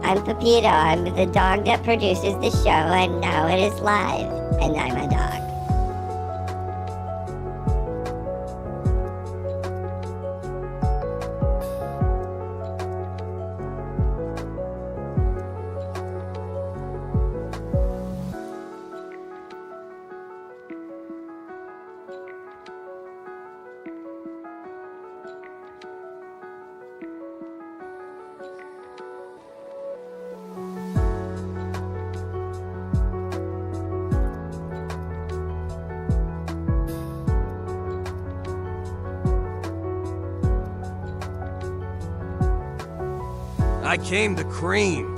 I'm Pepito. I'm the dog that produces the show, and now it is live, and I'm a dog. I came to cream.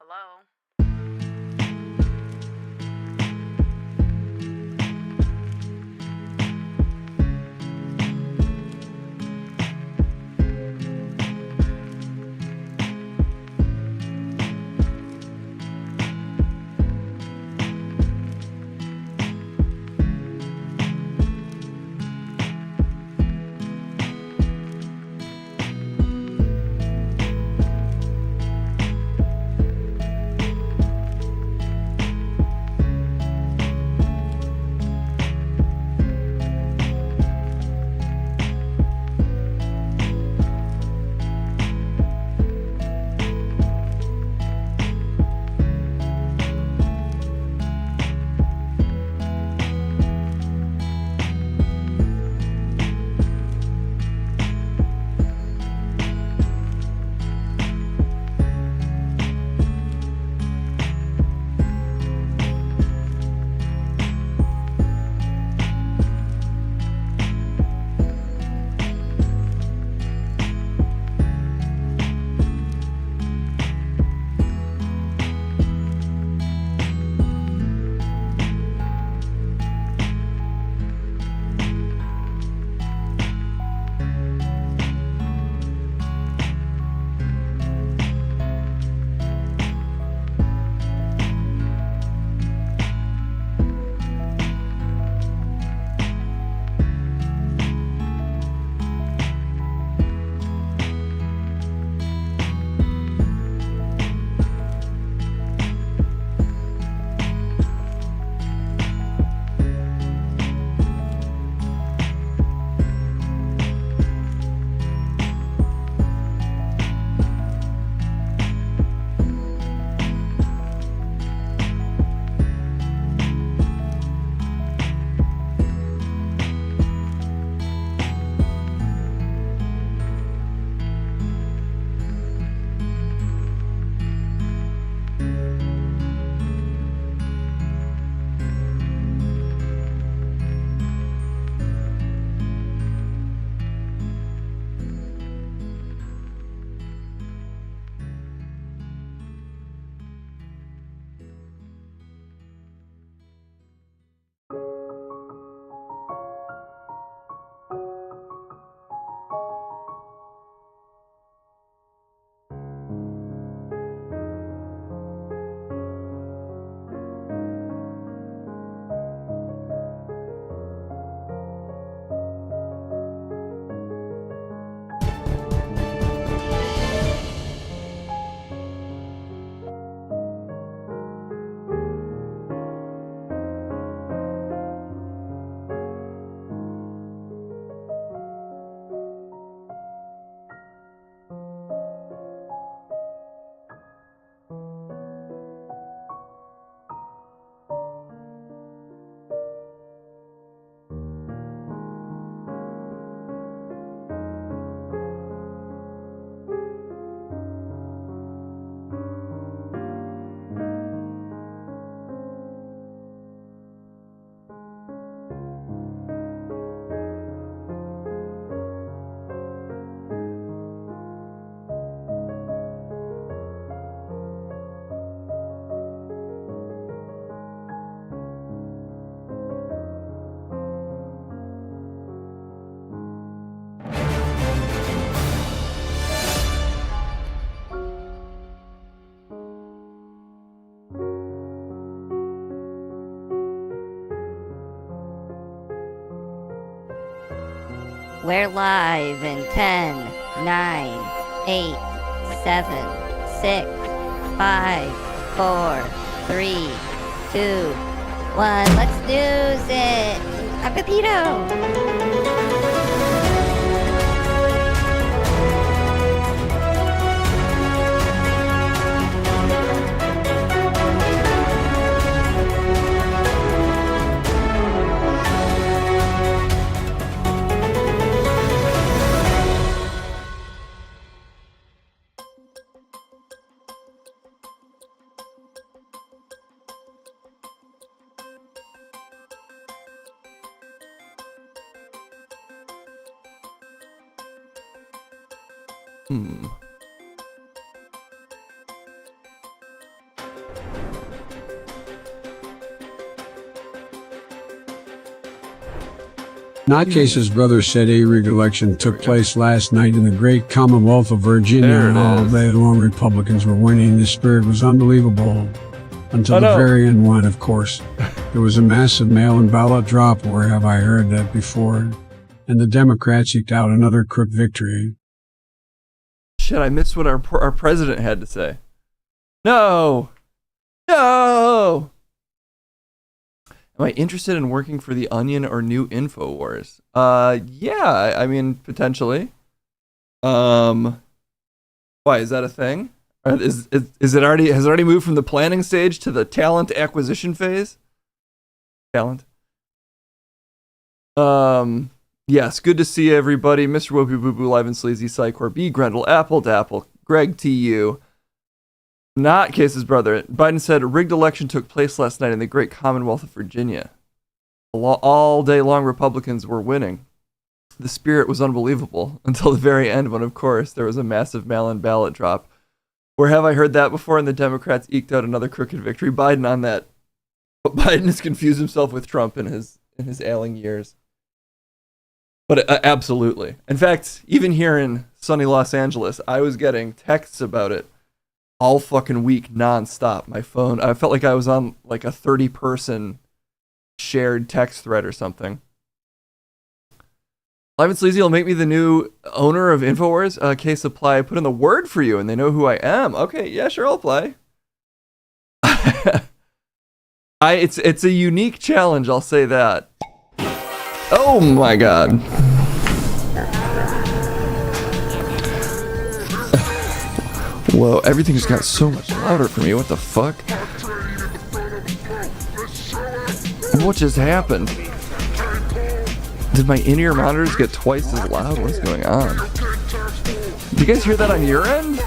Hello? We're live in 10, 9, 8, 7, 6, 5, 4, 3, 2, 1. Let's snooze it. A Pepito. Notcase's brother said a re-election took place last night in the great Commonwealth of Virginia, and all day long Republicans were winning. The spirit was unbelievable until the very end when, of course, there was a massive mail-in ballot drop. Where have I heard that before? And the Democrats eked out another crook victory. Shit, I missed what our president had to say. No! No! Am I interested in working for The Onion or New InfoWars? Yeah, I mean, potentially. Why, is that a thing? Is it has it already moved from the planning stage to the talent acquisition phase? Talent. Yes, good to see everybody. Mr. Whoopi Boo Boo, Live and Sleazy, Psychor, B. Grendel, Apple Dapple, Greg T.U., Not Case's brother. Biden said a rigged election took place last night in the great Commonwealth of Virginia. All day long, Republicans were winning. The spirit was unbelievable until the very end when, of course, there was a massive mail-in ballot drop. Where have I heard that before? And the Democrats eked out another crooked victory. Biden on that. But Biden has confused himself with Trump in his ailing years. But absolutely. In fact, even here in sunny Los Angeles, I was getting texts about it all fucking week, nonstop. My phone, I felt like I was on like a 30-person shared text thread or something. Live and Sleazy will make me the new owner of InfoWars. Case apply. I put in the word for you and they know who I am. Okay, yeah, sure, I'll play. It's a unique challenge, I'll say that. Oh my god. Whoa, everything just got so much louder for me. What the fuck? What just happened? Did my in-ear monitors get twice as loud? What's going on? Did you guys hear that on your end?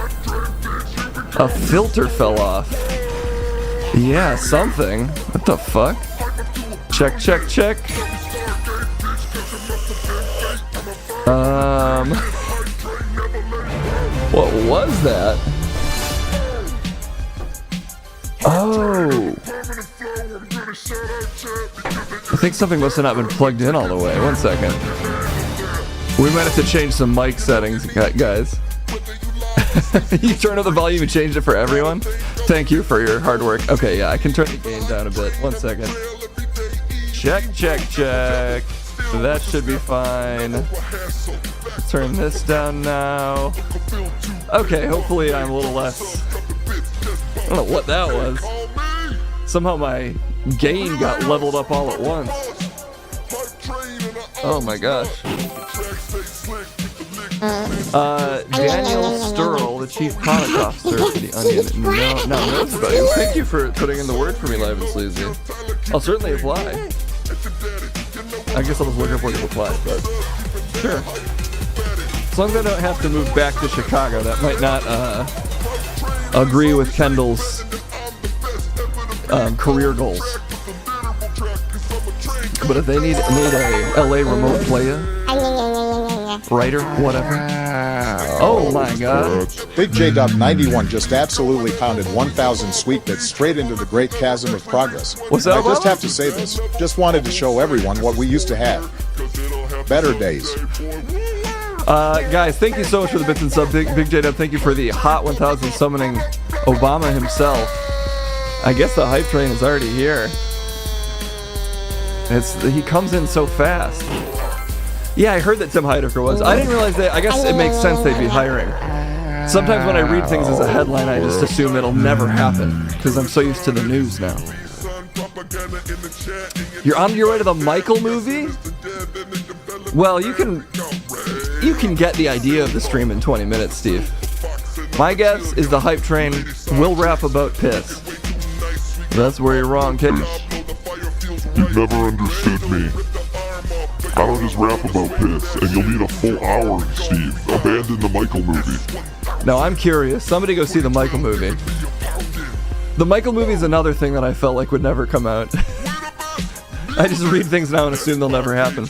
A filter fell off. Yeah, something. What the fuck? Check, check, check. What was that? Oh. I think something must have not been plugged in all the way. One second. We might have to change some mic settings, guys. You turn up the volume and changed it for everyone? Thank you for your hard work. Okay, yeah, I can turn the gain down a bit. One second. Check, check, check. That should be fine. Turn this down now. Okay, hopefully I'm a little less... I don't know what that was. Somehow my gain got leveled up all at once. Oh my gosh. Daniel Sturl, the chief product officer for The Onion, now knows about you. Thank you for putting in the word for me, Live and Sleazy. I'll certainly apply. I guess I'll just look up where to apply, but sure. As long as I don't have to move back to Chicago, that might not agree with Kendall's career goals. But if they need a LA remote player, writer, whatever. Oh my god. Big J Dub 91 just absolutely pounded 1,000 sweet bits straight into the great chasm of progress. What's that? I just have to say this. Just wanted to show everyone what we used to have. Better days. Guys, thank you so much for the bits and sub. Big J Dub, thank you for the hot 1,000 summoning Obama himself. I guess the hype train is already here. He comes in so fast. Yeah, I heard that Tim Heidecker was. I didn't realize that. I guess it makes sense they'd be hiring. Sometimes when I read things as a headline, I just assume it'll never happen because I'm so used to the news now. You're on your way to the Michael movie? Well, you can get the idea of the stream in 20 minutes, Steve. My guess is the hype train will rap about piss. That's where you're wrong, kid. You've never understood me. I don't just rap about piss, and you'll need a full hour, Steve. Abandon the Michael movie. No, I'm curious. Somebody go see the Michael movie. The Michael movie is another thing that I felt like would never come out. I just read things now and assume they'll never happen.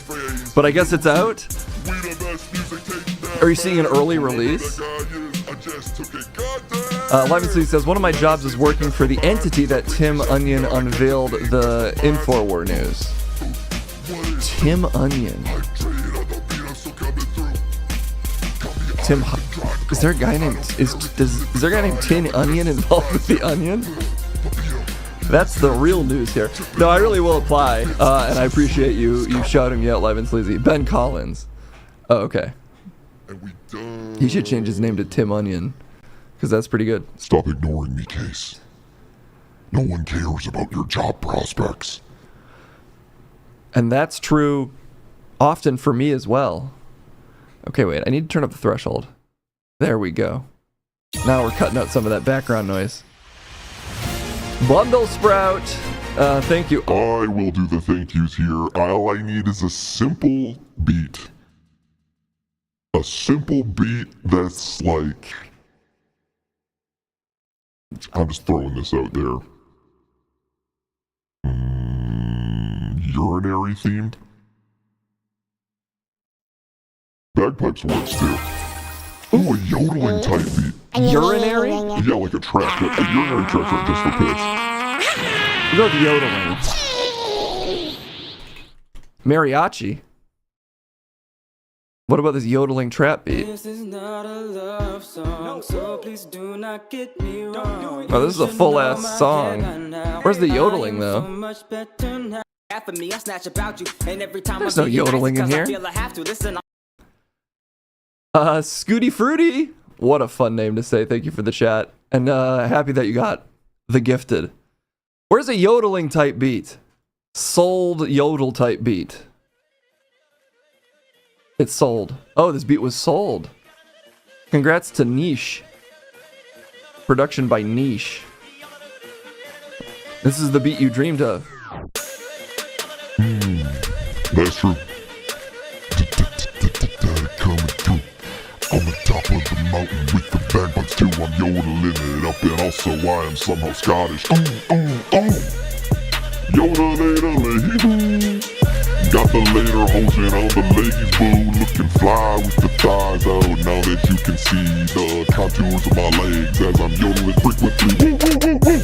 But I guess it's out? Are you seeing an early release? Live and Sleep says, one of my jobs is working for the entity that Tim Onion unveiled the Infowar news. Tim Onion. Is there a guy named is there a guy named Tin Onion involved with the Onion? That's the real news here. No, I really will apply, and I appreciate you shouting me out, Live and Sleazy. Ben Collins. Oh, okay. He should change his name to Tim Onion, because that's pretty good. Stop ignoring me, Case. No one cares about your job prospects. And that's true often for me as well. Okay, wait, I need to turn up the threshold. There we go. Now we're cutting out some of that background noise. Bundle Sprout, thank you. I will do the thank yous here. All I need is a simple beat. A simple beat that's like... I'm just throwing this out there. Urinary themed? Bagpipes works too. Ooh, a yodeling type beat. Urinary? Yeah, like a track. A urinary track right just for piss. Go with yodeling. Mariachi. What about this yodeling trap beat? This is not a love song, so please do not get me wrong. Oh, this is a full ass song. Where's the yodeling though? There's no yodeling in here. Scooty Fruity. What a fun name to say. Thank you for the chat. And happy that you got the gifted. Where's a yodeling type beat? Sold yodel type beat. It's sold. Oh, this beat was sold. Congrats to Niche. Production by Niche. This is the beat you dreamed of. That's true. Coming through on the top of the mountain with the bagpipes too. I'm yodeling it up, and also I am somehow Scottish. Yodeling. Got the later hosing on the ladies' boo, looking fly with the thighs out. Now that you can see the contours of my legs as I'm yodeling frequently. Woo.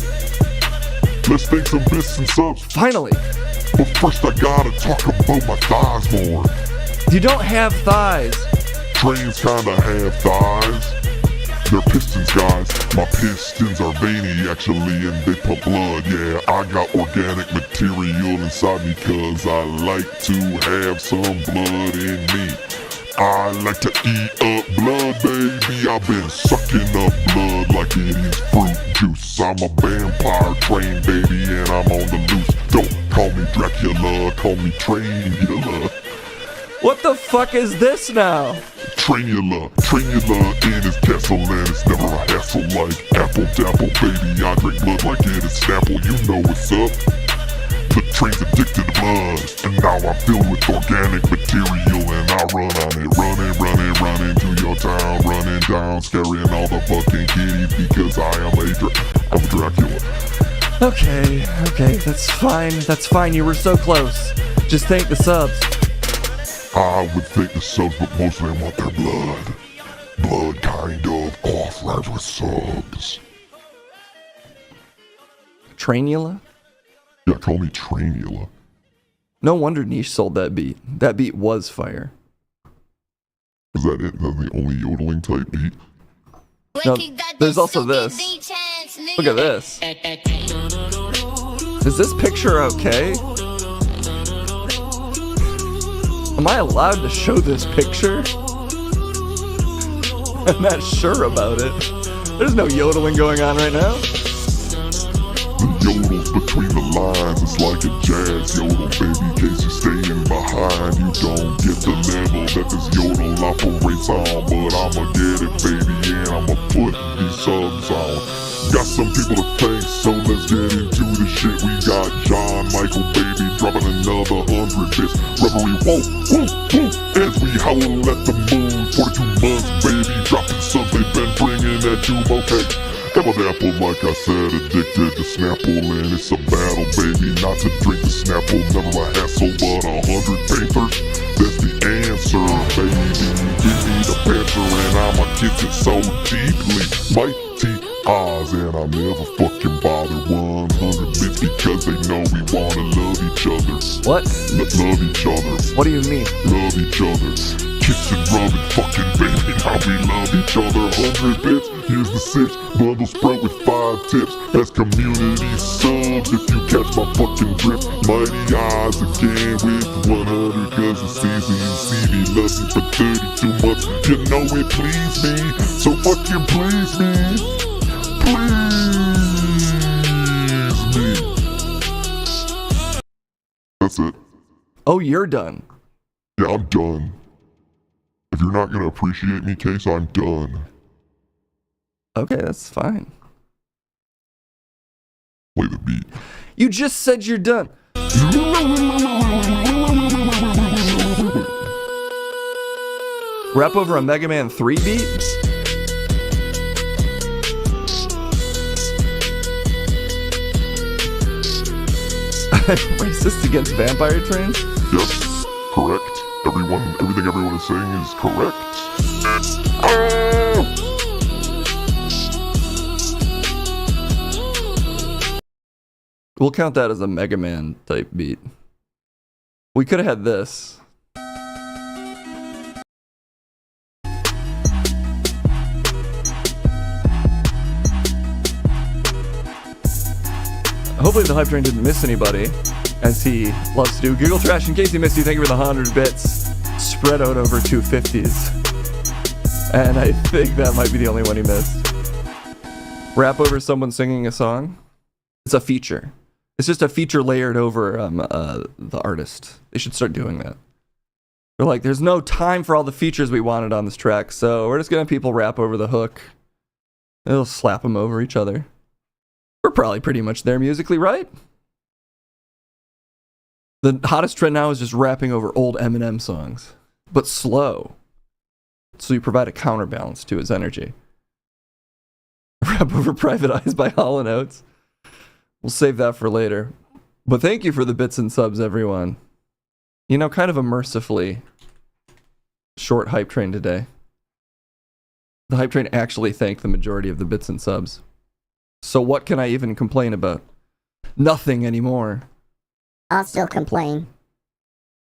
Let's thank some bits and subs. Finally. But first I gotta talk about my thighs more. You don't have thighs. Trains kinda have thighs. They're pistons, guys. My pistons are veiny, actually, and they pump blood. Yeah, I got organic material inside me, cause I like to have some blood in me. I like to eat up blood, baby. I've been sucking up blood like it is fruit juice. I'm a vampire train, baby, and I'm on the loose. Don't call me Dracula, call me Trainula. What the fuck is this now? Trainula in his castle, and it's never a hassle like apple dapple, baby. I drink blood like it is Snapple, you know what's up. The train's addicted to blood, and now I'm filled with organic material, and I run on it, running to your town, running down, scaring all the fucking kitties because I am I'm Dracula. Okay, that's fine, you were so close. Just thank the subs. I would thank the subs, but mostly I want their blood. Blood kind of off-right with subs. Trainula? Yeah, call me Trainula. No wonder Niche sold that beat. That beat was fire. Is that it? That's the only yodeling type beat? No, there's also this. Look at this. Is this picture okay? Am I allowed to show this picture? I'm not sure about it. There's no yodeling going on right now. The yodels between the lines, it's like a jazz yodel, baby. In case you're staying behind, you don't get the level that this yodel operates on. But I'ma get it, baby, and I'ma put these subs on. Got some people to thank, so let's get into the shit. We got John Michael, baby, dropping another 100 bits. Reverie, whoa, whoa, whoa, as we howl at the moon. 42 months, baby, dropping subs, they've been bringing that doom, okay. Apple, like I said, addicted to Snapple, and it's a battle, baby, not to drink the Snapple, never a hassle, but 100 painters, that's the answer, baby. Give me the panther, and I'ma kiss it so deeply. Mighty Oz, and I'll never fucking bother 100 bits because they know we wanna love each other. What? Love each other. What do you mean? Love each other. Kiss and rub and fucking baby, now we love each other. 100 bits, here's the 6 bundle spread with 5 tips. That's community subs if you catch my fucking drift. Mighty Eyes again with 100 cause it's easy. CD loves you for 32 months. You know it please me, so fucking please me. Please me. That's it. Oh, you're done. Yeah, I'm done. If you're not gonna appreciate me, Case, I'm done. Okay, that's fine. Play the beat. You just said you're done. Rap over a Mega Man 3 beat? Racist against vampire trains? Yes, correct. Everything everyone is saying is correct. We'll count that as a Mega Man type beat. We could have had this. Hopefully the hype train didn't miss anybody, as he loves to do. Google Trash, in case he missed you, thank you for the 100 bits spread out over 250s. And I think that might be the only one he missed. Rap over someone singing a song? It's a feature. It's just a feature layered over the artist. They should start doing that. They're like, there's no time for all the features we wanted on this track, so we're just gonna have people rap over the hook. They'll slap them over each other. We're probably pretty much there musically, right? The hottest trend now is just rapping over old Eminem songs, but slow. So you provide a counterbalance to his energy. Rap over Private Eyes by Hall & Oates. We'll save that for later. But thank you for the bits and subs, everyone. You know, kind of a mercifully short hype train today. The hype train actually thanked the majority of the bits and subs. So what can I even complain about? Nothing anymore. I'll still complain.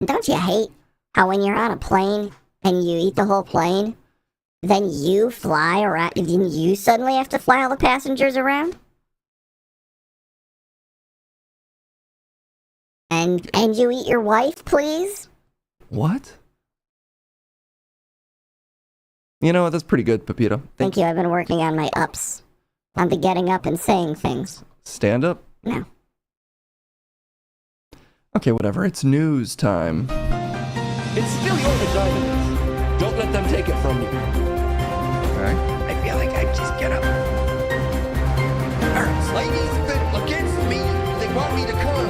Don't you hate how when you're on a plane and you eat the whole plane, then you fly around, then you suddenly have to fly all the passengers around? And you eat your wife, please? What? You know what? That's pretty good, Pepito. Thank you. I've been working on my ups. On the getting up and saying things. Stand up? No. Okay, whatever. It's news time. It's still your vagina. Don't let them take it from you. Okay. I feel like I just get up. Ladies against me. They want me to come.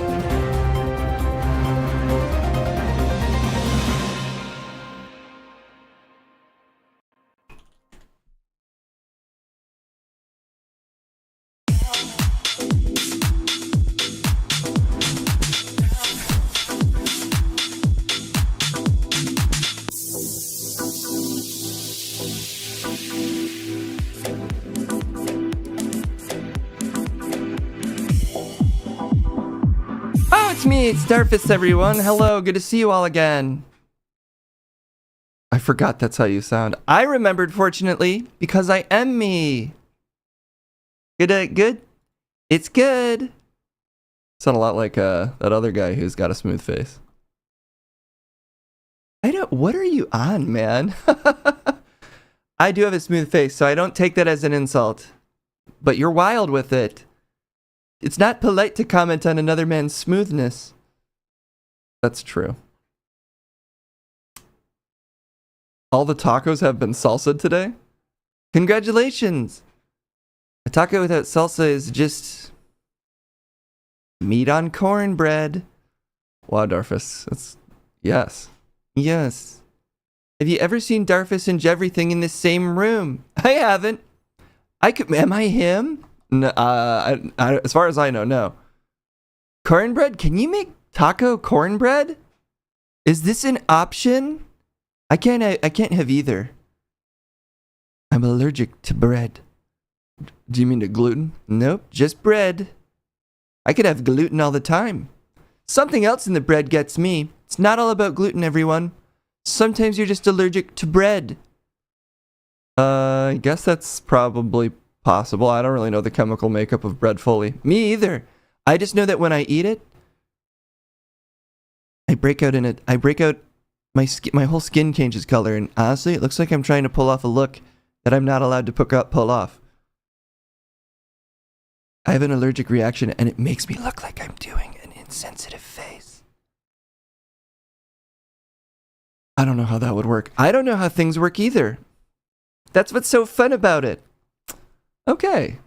It's me, it's Starfist, everyone. Hello, good to see you all again. I forgot that's how you sound. I remembered, fortunately, because I am me. Good? It's good. Sound a lot like that other guy who's got a smooth face. What are you on, man? I do have a smooth face, so I don't take that as an insult. But you're wild with it. It's not polite to comment on another man's smoothness. That's true. All the tacos have been salsa today? Congratulations! A taco without salsa is just meat on cornbread. Wow, Darfus. That's yes. Yes. Have you ever seen Darfus and Everything in the same room? I haven't. Am I him? No, as far as I know, no. Cornbread? Can you make taco cornbread? Is this an option? I can't have either. I'm allergic to bread. Do you mean to gluten? Nope, just bread. I could have gluten all the time. Something else in the bread gets me. It's not all about gluten, everyone. Sometimes you're just allergic to bread. I guess that's probably possible. I don't really know the chemical makeup of bread fully. Me either. I just know that when I eat it, I break out in it. My whole skin changes color, and honestly, it looks like I'm trying to pull off a look that I'm not allowed to pull off. I have an allergic reaction, and it makes me look like I'm doing an insensitive face. I don't know how that would work. I don't know how things work either. That's what's so fun about it. Okay.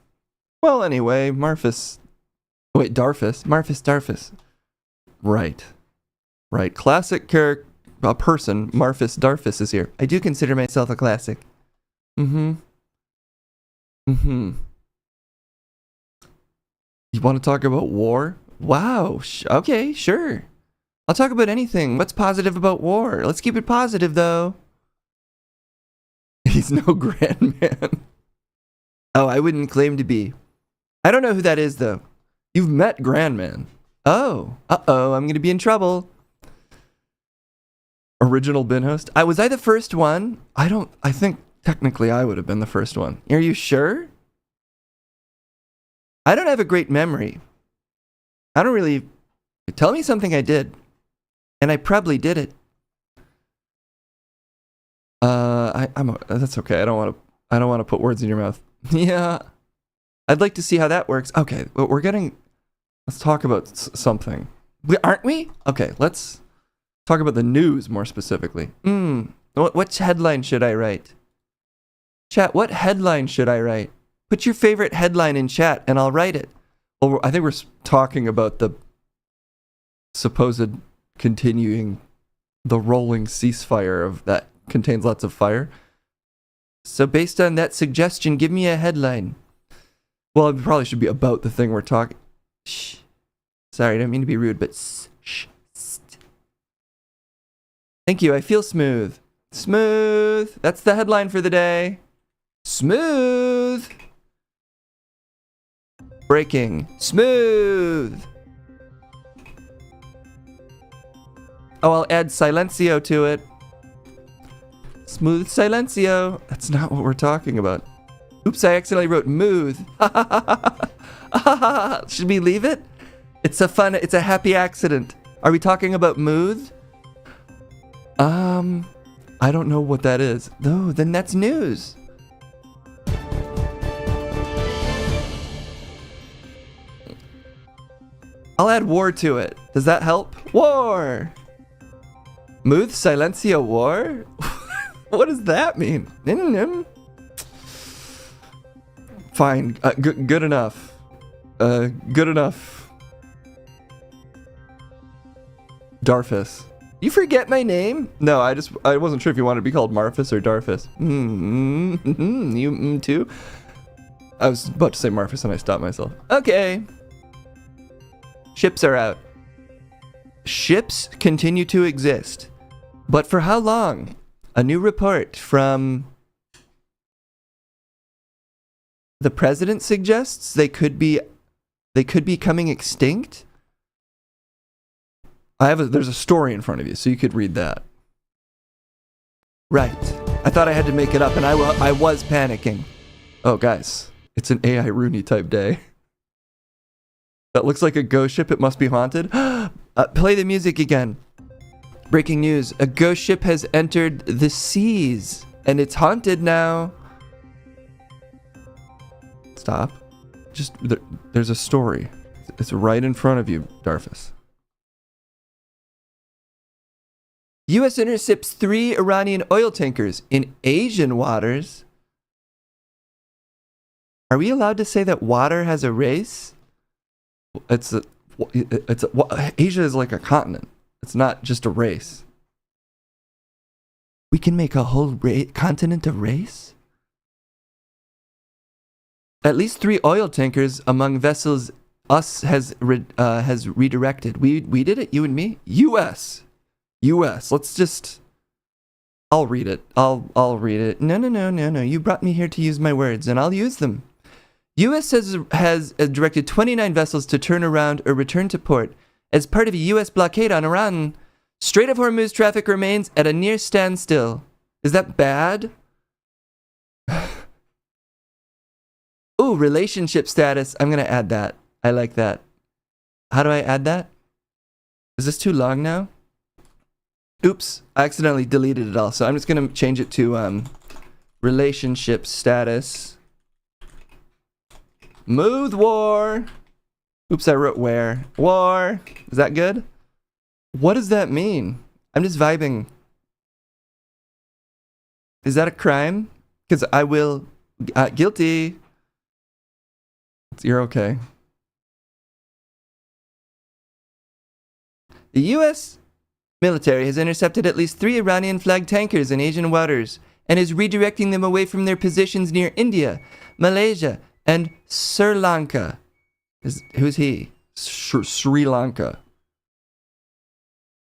Well, anyway, Darfus. Right. Classic person, Marfus Darfus is here. I do consider myself a classic. You want to talk about war? Wow. Okay, sure. I'll talk about anything. What's positive about war? Let's keep it positive, though. He's no grandman. Oh, I wouldn't claim to be. I don't know who that is, though. You've met Grandman. Oh. I'm going to be in trouble. Original bin host. Was I the first one? I think technically I would have been the first one. Are you sure? I don't have a great memory. Tell me something I did. And I probably did it. That's okay. I don't want to put words in your mouth. Yeah. I'd like to see how that works. Okay, let's talk about something. Aren't we? Okay, let's talk about the news more specifically. What headline should I write? Chat, what headline should I write? Put your favorite headline in chat and I'll write it. Well, I think we're talking about the supposed continuing the rolling ceasefire of that contains lots of fire. So based on that suggestion, give me a headline. Well, it probably should be about the thing we're talking. Shh. Sorry, I didn't mean to be rude, but shh. Thank you, I feel smooth. Smooth. That's the headline for the day. Smooth. Breaking. Smooth. Oh, I'll add silencio to it. Smooth silencio. That's not what we're talking about. Oops, I accidentally wrote mooth. Should we leave it? It's a happy accident. Are we talking about mooth? I don't know what that is. No, then that's news. I'll add war to it. Does that help? War! Mooth silencio war? What does that mean? Fine. Good enough. Good enough. Darfus. You forget my name? No, I wasn't sure if you wanted to be called Marfus or Darfus. You too? I was about to say Marfus and I stopped myself. Okay. Ships are out. Ships continue to exist. But for how long? A new report from the president suggests they could be becoming extinct. There's a story in front of you, so you could read that. Right. I thought I had to make it up, and I was panicking. Oh, guys, it's an AI Rooney type day. That looks like a ghost ship. It must be haunted. Play the music again. Breaking news. A ghost ship has entered the seas, and it's haunted now. Stop. Just, there's a story. It's right in front of you, Darfus. U.S. intercepts 3 Iranian oil tankers in Asian waters. Are we allowed to say that water has a race? Asia is like a continent. It's not just a race. We can make a whole continent a race? At least 3 oil tankers among vessels us has redirected. We did it, you and me. U.S. Let's just. I'll read it. I'll read it. No. You brought me here to use my words, and I'll use them. U.S. has directed 29 vessels to turn around or return to port as part of a U.S. blockade on Iran. Strait of Hormuz traffic remains at a near standstill. Is that bad? Ooh, relationship status. I'm going to add that. I like that. How do I add that? Is this too long now? Oops, I accidentally deleted it all. So I'm just going to change it to relationship status. Smooth war. Oops, I wrote where. War. Is that good? What does that mean? I'm just vibing. Is that a crime? Because I will... guilty. You're okay. The U.S. military has intercepted at least 3 Iranian-flagged tankers in Asian waters and is redirecting them away from their positions near India, Malaysia, and Sri Lanka. Who's he? Sri Lanka.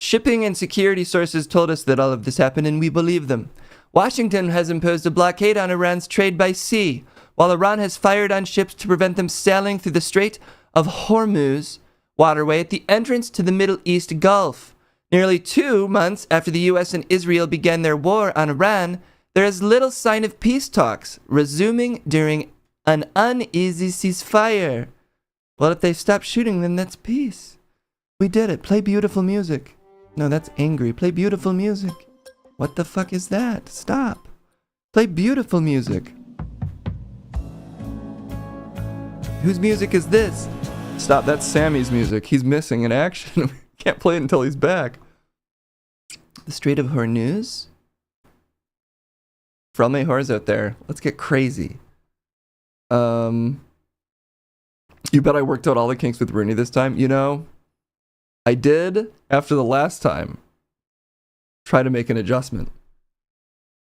Shipping and security sources told us that all of this happened, and we believe them. Washington has imposed a blockade on Iran's trade by sea, while Iran has fired on ships to prevent them sailing through the Strait of Hormuz waterway at the entrance to the Middle East Gulf. Nearly 2 months after the U.S. and Israel began their war on Iran, there is little sign of peace talks resuming during an uneasy ceasefire. Well, if they stop shooting, then that's peace. We did it. Play beautiful music. No, that's angry. Play beautiful music. What the fuck is that? Stop. Play beautiful music. Whose music is this? Stop, that's Sammy's music. He's missing in action. Can't play it until he's back. The Strait of Hormuz? For all my whores out there, let's get crazy. You bet I worked out all the kinks with Rooney this time. You know, I did, after the last time, try to make an adjustment.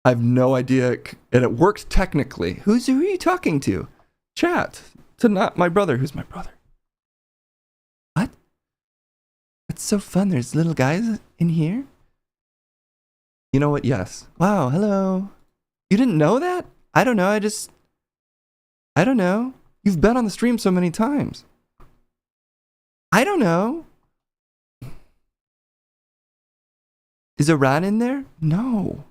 I have no idea, and it worked technically. Who are you talking to? Chat. To not my brother. Who's my brother? What? That's so fun. There's little guys in here? You know what? Yes. Wow, hello. You didn't know that? I don't know. I don't know. You've been on the stream so many times. I don't know. Is Iran in there? No.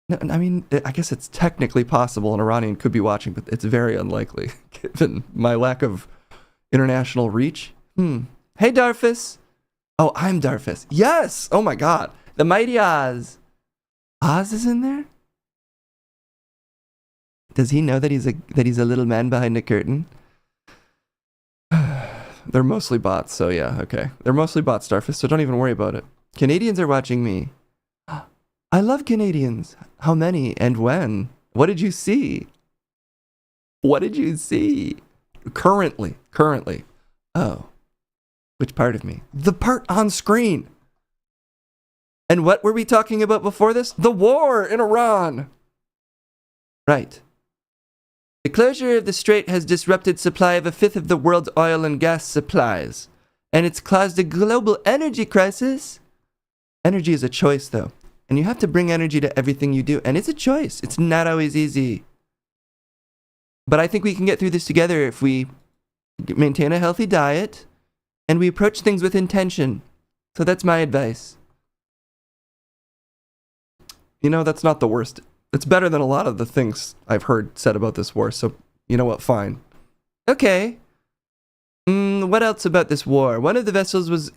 No, I mean, I guess it's technically possible an Iranian could be watching, but it's very unlikely, given my lack of international reach. Hey, Darfus. Oh, I'm Darfus. Yes! Oh my god. The mighty Oz. Oz is in there? Does he know that he's a little man behind a curtain? They're mostly bots, so yeah, okay. They're mostly bots, Darfus, so don't even worry about it. Canadians are watching me. I love Canadians. How many and when? What did you see? What did you see? Currently. Oh. Which part of me? The part on screen. And what were we talking about before this? The war in Iran. Right. The closure of the strait has disrupted supply of 1/5 of the world's oil and gas supplies. And it's caused a global energy crisis. Energy is a choice, though. And you have to bring energy to everything you do. And it's a choice. It's not always easy. But I think we can get through this together if we maintain a healthy diet and we approach things with intention. So that's my advice. You know, that's not the worst. It's better than a lot of the things I've heard said about this war. So, you know what? Fine. Okay. what else about this war? One of the vessels was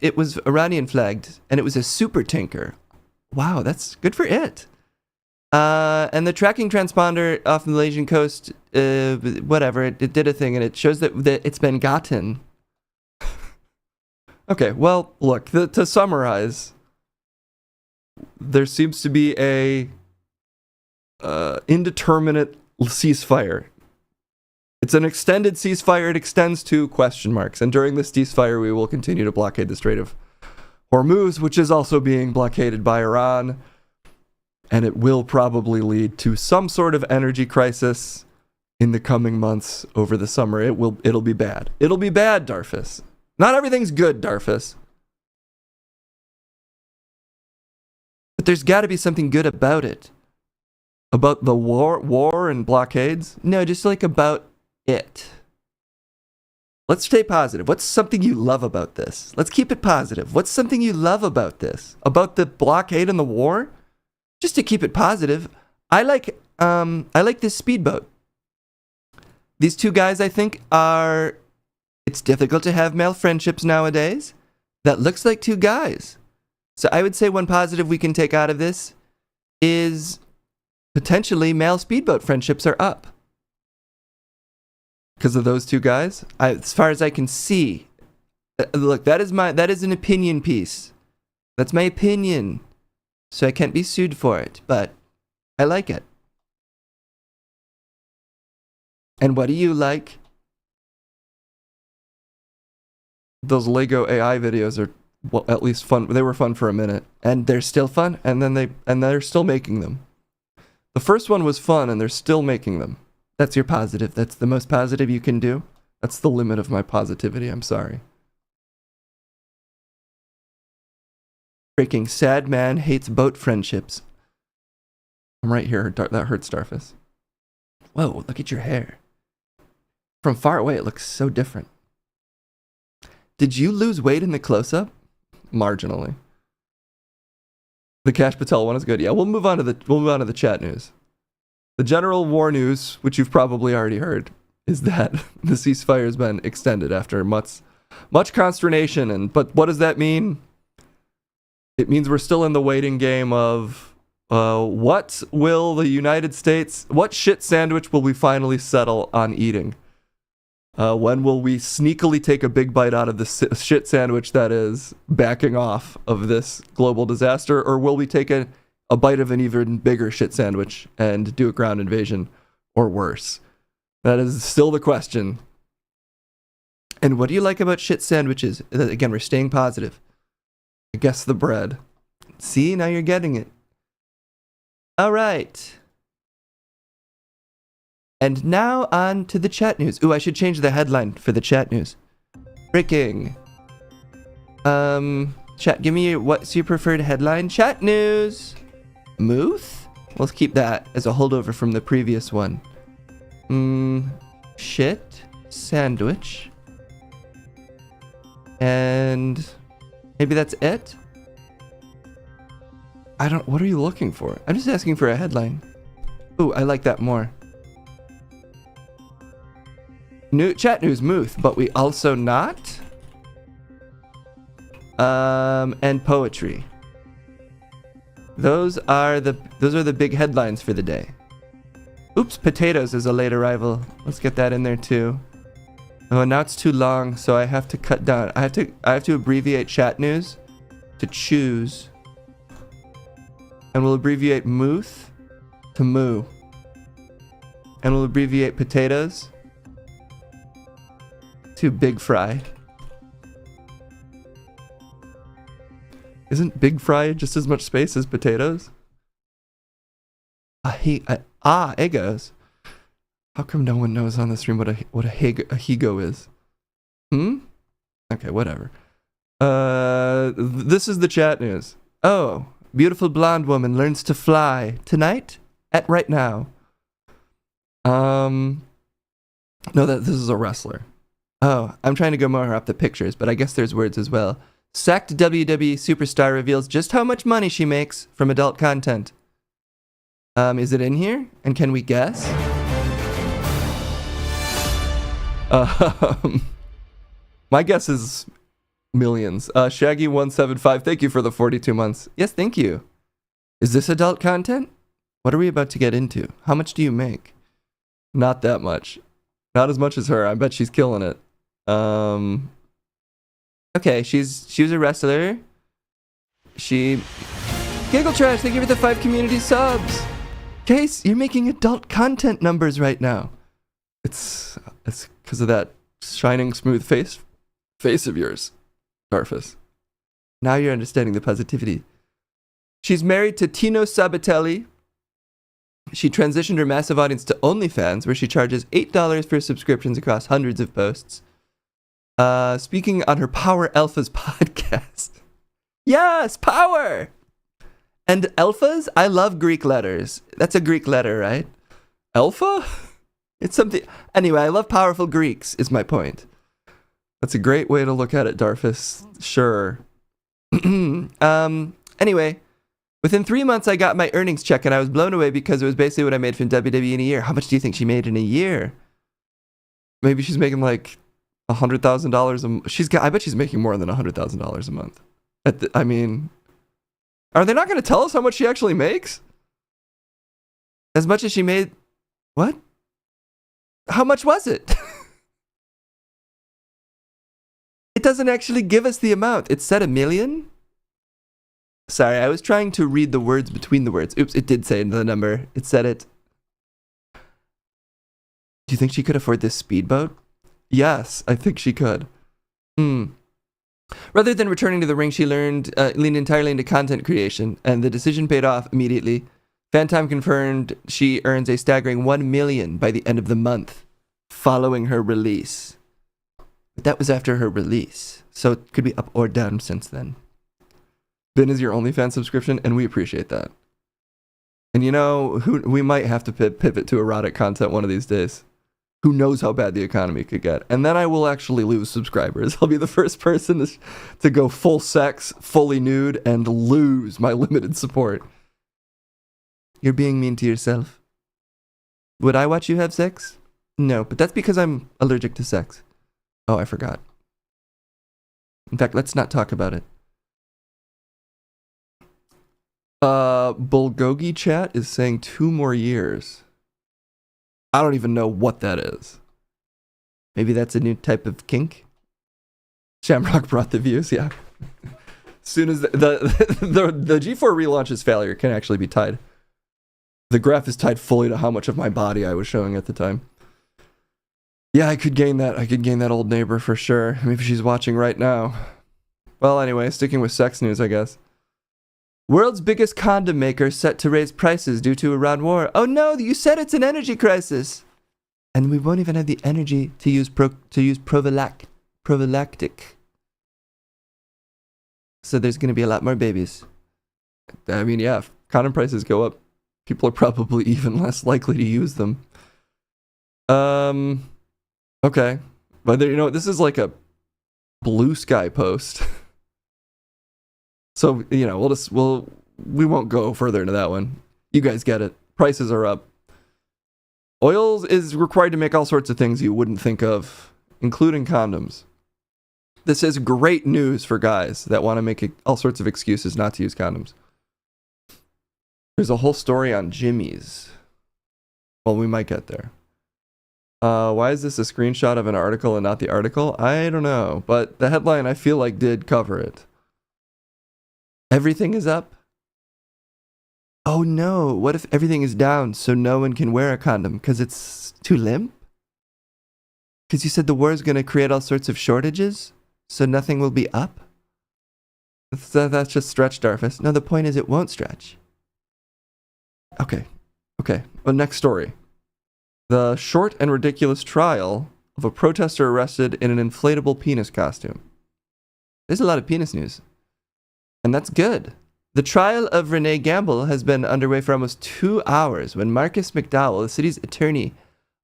Iranian flagged, and it was a super tanker. Wow, that's good for it. And the tracking transponder off the Malaysian coast, whatever, it did a thing, and it shows that it's been gotten. Okay, well, look, to summarize, there seems to be a indeterminate ceasefire. It's an extended ceasefire. It extends to question marks. And during this ceasefire, we will continue to blockade the Strait of Hormuz, which is also being blockaded by Iran. And it will probably lead to some sort of energy crisis in the coming months over the summer. It'll be bad. It'll be bad, Darfus. Not everything's good, Darfus. But there's got to be something good about it. About the war and blockades? No, just like about it. Let's stay positive. What's something you love about this? Let's keep it positive. What's something you love about this? About the blockade and the war? Just to keep it positive, I like this speedboat. These two guys, I think, are... It's difficult to have male friendships nowadays. That looks like two guys. So I would say one positive we can take out of this is potentially male speedboat friendships are up. Because of those two guys. As far as I can see. Look, that is an opinion piece. That's my opinion. So I can't be sued for it, but I like it. And what do you like? Those Lego AI videos are, well, at least fun. They were fun for a minute, and they're still fun. And they're still making them. The first one was fun, and they're still making them. That's your positive. That's the most positive you can do. That's the limit of my positivity. I'm sorry. Freaking sad man hates boat friendships. I'm right here. That hurts, Starfus. Whoa, look at your hair. From far away, it looks so different. Did you lose weight in the close-up? Marginally. The Cash Patel one is good. Yeah, we'll move on to the chat news. The general war news, which you've probably already heard, is that the ceasefire has been extended after much consternation. But what does that mean? It means we're still in the waiting game of what will the United States, what shit sandwich will we finally settle on eating? When will we sneakily take a big bite out of the shit sandwich that is backing off of this global disaster? Or will we take a bite of an even bigger shit sandwich and do a ground invasion or worse? That is still the question. And what do you like about shit sandwiches? Again, we're staying positive. I guess the bread. See, now you're getting it. All right. And now on to the chat news. Ooh, I should change the headline for the chat news. Freaking. Chat, give me what's your preferred headline? Chat news. Muth? Let's keep that as a holdover from the previous one. Shit. Sandwich. And maybe that's it? What are you looking for? I'm just asking for a headline. Ooh, I like that more. New chat news, Muth, but we also not. And poetry. Those are the big headlines for the day. Oops, potatoes is a late arrival. Let's get that in there too. Oh, now it's too long, so I have to cut down. I have to abbreviate chat news to choose. And we'll abbreviate Muth to moo. And we'll abbreviate potatoes to big fry. Isn't big fry just as much space as potatoes? Egos. How come no one knows on the stream what a higo is? Okay, whatever. This is the chat news. Oh, beautiful blonde woman learns to fly tonight at right now. No, this is a wrestler. Oh, I'm trying to go more up the pictures, but I guess there's words as well. Sacked WWE superstar reveals just how much money she makes from adult content. Is it in here? And can we guess? My guess is millions. Shaggy175, thank you for the 42 months. Yes, thank you. Is this adult content? What are we about to get into? How much do you make? Not that much. Not as much as her. I bet she's killing it. Okay, she was a wrestler. Giggle Trash, thank you for the 5 community subs. Case, you're making adult content numbers right now. It's because of that shining smooth face of yours, Garfus. Now you're understanding the positivity. She's married to Tino Sabatelli. She transitioned her massive audience to OnlyFans, where she charges $8 for subscriptions across hundreds of posts. Speaking on her Power Alphas podcast. Yes, power! And alphas? I love Greek letters. That's a Greek letter, right? Alpha? It's something... Anyway, I love powerful Greeks, is my point. That's a great way to look at it, Darfus. Sure. Anyway, within 3 months, I got my earnings check, and I was blown away because it was basically what I made from WWE in a year. How much do you think she made in a year? Maybe she's making like $100,000 a month. I bet she's making more than $100,000 a month. I mean... Are they not going to tell us how much she actually makes? As much as she made... What? How much was it? It doesn't actually give us the amount. It said $1 million? Sorry, I was trying to read the words between the words. Oops, it did say the number. It said it. Do you think she could afford this speedboat? Yes, I think she could. Rather than returning to the ring, she leaned entirely into content creation, and the decision paid off immediately. Fantime confirmed she earns a staggering $1 million by the end of the month, following her release. But that was after her release, so it could be up or down since then. Vin is your OnlyFans subscription, and we appreciate that. And you know, we might have to pivot to erotic content one of these days. Who knows how bad the economy could get. And then I will actually lose subscribers. I'll be the first person to go full sex, fully nude, and lose my limited support. You're being mean to yourself. Would I watch you have sex? No, but that's because I'm allergic to sex. Oh, I forgot. In fact, let's not talk about it. Bulgogi chat is saying 2 more years. I don't even know what that is. Maybe that's a new type of kink? Shamrock brought the views, yeah. As soon as the G4 relaunch's failure can actually be tied. The graph is tied fully to how much of my body I was showing at the time. Yeah, I could gain that old neighbor for sure. Maybe she's watching right now. Well, anyway, sticking with sex news, I guess. World's biggest condom maker set to raise prices due to Iran war. Oh no, you said it's an energy crisis. And we won't even have the energy to use prophylactic. So there's going to be a lot more babies. I mean, yeah, if condom prices go up, people are probably even less likely to use them. Okay. But you know, this is like a Blue Sky post. So, you know, we won't go further into that one. You guys get it. Prices are up. Oil is required to make all sorts of things you wouldn't think of, including condoms. This is great news for guys that want to make all sorts of excuses not to use condoms. There's a whole story on Jimmy's. Well, we might get there. Why is this a screenshot of an article and not the article? I don't know, but the headline I feel like did cover it. Everything is up? Oh no, what if everything is down so no one can wear a condom because it's too limp? Because you said the war is going to create all sorts of shortages, so nothing will be up? That's just stretch, Darfus. No, the point is it won't stretch. Okay. Well, next story. The short and ridiculous trial of a protester arrested in an inflatable penis costume. There's a lot of penis news. And that's good. The trial of Renee Gamble has been underway for almost 2 hours when Marcus McDowell, the city's attorney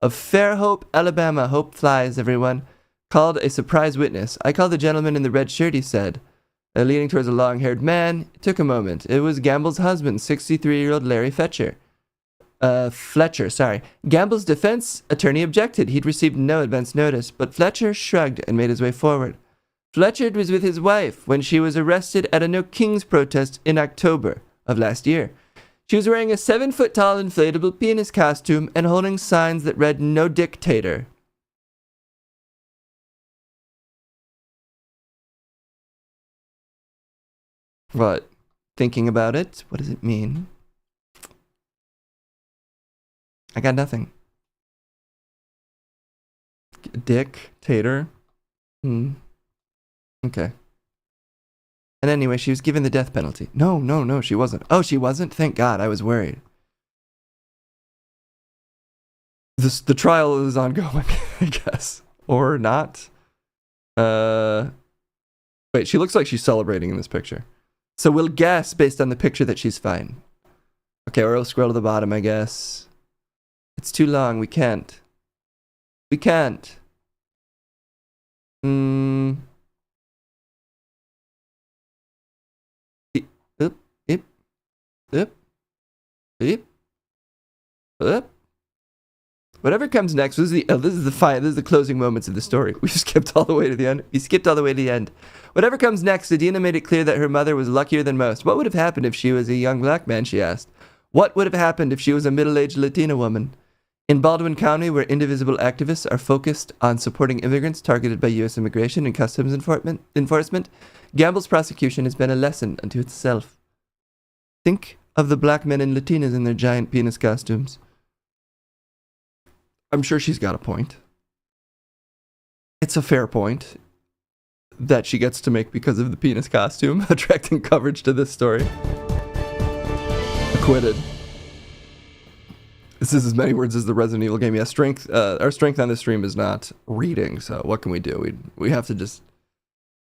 of Fairhope, Alabama, hope flies, everyone, called a surprise witness. I called the gentleman in the red shirt, he said, leaning towards a long-haired man. It took a moment. It was Gamble's husband, 63-year-old Larry Fetcher. Fletcher, sorry. Gamble's defense attorney objected. He'd received no advance notice, but Fletcher shrugged and made his way forward. Fletcher was with his wife when she was arrested at a No Kings protest in October of last year. She was wearing a 7-foot-tall inflatable penis costume and holding signs that read "No Dictator." What? Thinking about it, what does it mean? I got nothing. Dictator? Okay. And anyway, she was given the death penalty. No, she wasn't. Oh, she wasn't? Thank God, I was worried. The trial is ongoing, I guess. Or not. Wait, she looks like she's celebrating in this picture. So we'll guess based on the picture that she's fine. Okay, or we'll scroll to the bottom, I guess. It's too long, we can't. We can't. Whatever comes next, this is the closing moments of the story. We skipped all the way to the end. We skipped all the way to the end. Whatever comes next, Adina made it clear that her mother was luckier than most. What would have happened if she was a young black man, she asked. What would have happened if she was a middle-aged Latina woman? In Baldwin County, where indivisible activists are focused on supporting immigrants targeted by U.S. immigration and customs enforcement, Gamble's prosecution has been a lesson unto itself. Think of the black men and Latinas in their giant penis costumes. I'm sure she's got a point. It's a fair point that she gets to make because of the penis costume, attracting coverage to this story. Acquitted. This is as many words as the Resident Evil game. Yeah, strength. Our strength on this stream is not reading, so what can we do? We have to just...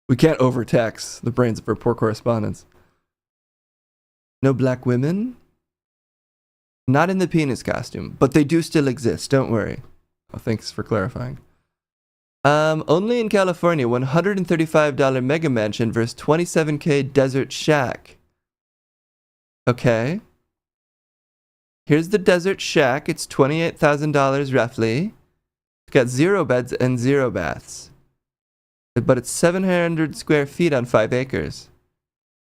We can't overtax the brains of our poor correspondents. No black women? Not in the penis costume, but they do still exist, don't worry. Oh, thanks for clarifying. Only in California, $135 mega mansion versus $27K desert shack. Okay. Here's the desert shack. It's $28,000 roughly. It's got 0 beds and 0 baths. But it's 700 square feet on 5 acres.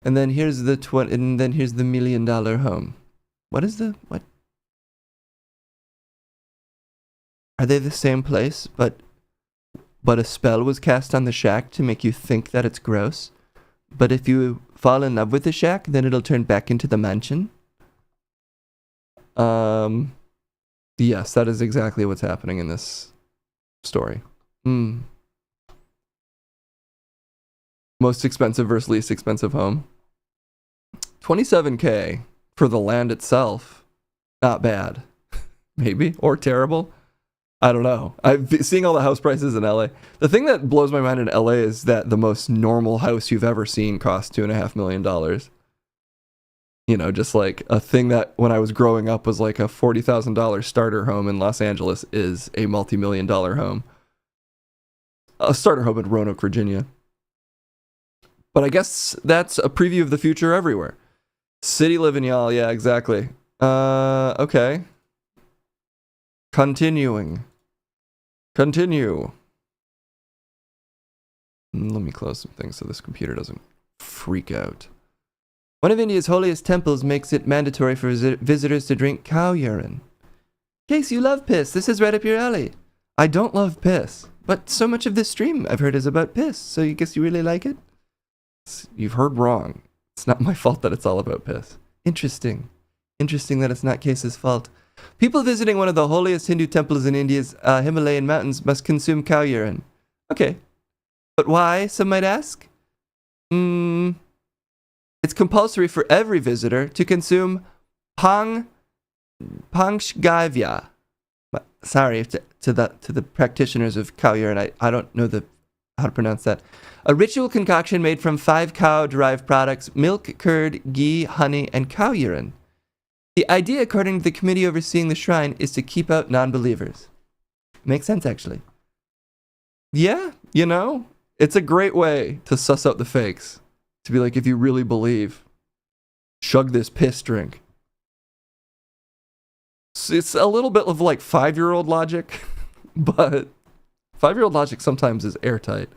And then here's the $1 million home. What? Are they the same place, but a spell was cast on the shack to make you think that it's gross? But if you fall in love with the shack, then it'll turn back into the mansion? Yes, that is exactly what's happening in this story. Most expensive versus least expensive home. $27K for the land itself. Not bad. Maybe. Or terrible. I don't know. Seeing all the house prices in LA. The thing that blows my mind in LA is that the most normal house you've ever seen costs $2.5 million. You know, just like a thing that when I was growing up was like a $40,000 starter home in Los Angeles is a multi-million-dollar home. A starter home in Roanoke, Virginia. But I guess that's a preview of the future everywhere. City living, y'all. Yeah, exactly. Okay. Continue. Let me close some things so this computer doesn't freak out. One of India's holiest temples makes it mandatory for visitors to drink cow urine. Case, you love piss. This is right up your alley. I don't love piss, but so much of this stream I've heard is about piss, so you guess you really like it? You've heard wrong. It's not my fault that it's all about piss. Interesting that it's not Case's fault. People visiting one of the holiest Hindu temples in India's Himalayan mountains must consume cow urine. Okay. But why, some might ask? It's compulsory for every visitor to consume Panchgavya. Sorry to the practitioners of cow urine. I don't know how to pronounce that. A ritual concoction made from 5 cow-derived products: milk, curd, ghee, honey, and cow urine. The idea, according to the committee overseeing the shrine, is to keep out non-believers. Makes sense, actually. Yeah, you know, it's a great way to suss out the fakes. To be like, if you really believe, chug this piss drink. It's a little bit of like 5-year-old logic, but 5-year-old logic sometimes is airtight.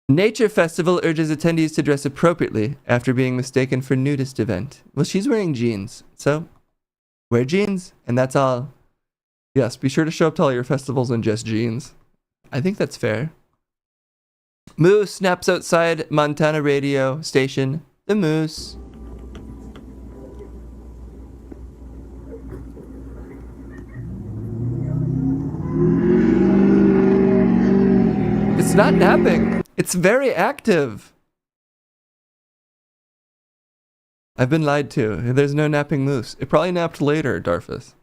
Nature Festival urges attendees to dress appropriately after being mistaken for nudist event. Well, she's wearing jeans, so wear jeans, and that's all. Yes, be sure to show up to all your festivals in just jeans. I think that's fair. Moose snaps outside Montana radio station. The moose. It's not napping. It's very active. I've been lied to. There's no napping moose. It probably napped later, Darfus.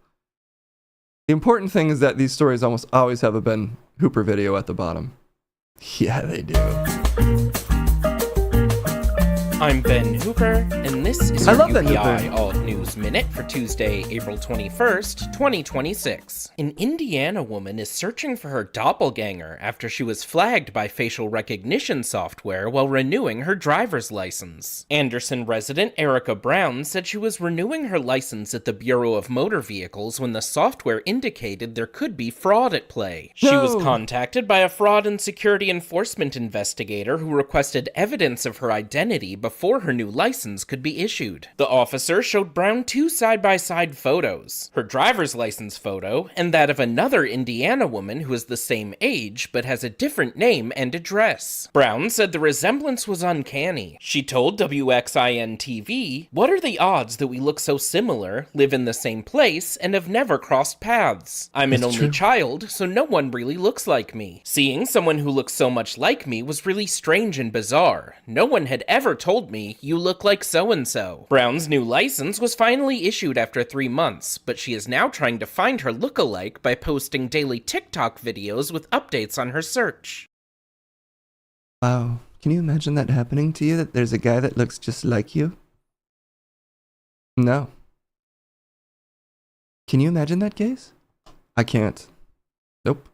The important thing is that these stories almost always have a Ben Hooper video at the bottom. Yeah, they do. I'm Ben Hooper, and this is I your love Ben UPI Hooper. Alt News Minute for Tuesday, April 21st, 2026. An Indiana woman is searching for her doppelganger after she was flagged by facial recognition software while renewing her driver's license. Anderson resident Erica Brown said she was renewing her license at the Bureau of Motor Vehicles when the software indicated there could be fraud at play. She was contacted by a fraud and security enforcement investigator who requested evidence of her identity before her new license could be issued. The officer showed Brown 2 side-by-side photos, her driver's license photo and that of another Indiana woman who is the same age but has a different name and address. Brown said the resemblance was uncanny. She told WXIN-TV, "What are the odds that we look so similar, live in the same place, and have never crossed paths? I'm an only child, so no one really looks like me. Seeing someone who looks so much like me was really strange and bizarre. No one had ever told me, you look like so-and-so." Brown's new license was finally issued after 3 months, but she is now trying to find her look-alike by posting daily TikTok videos with updates on her search. Wow. Can you imagine that happening to you, that there's a guy that looks just like you? No. Can you imagine that case? I can't. Nope.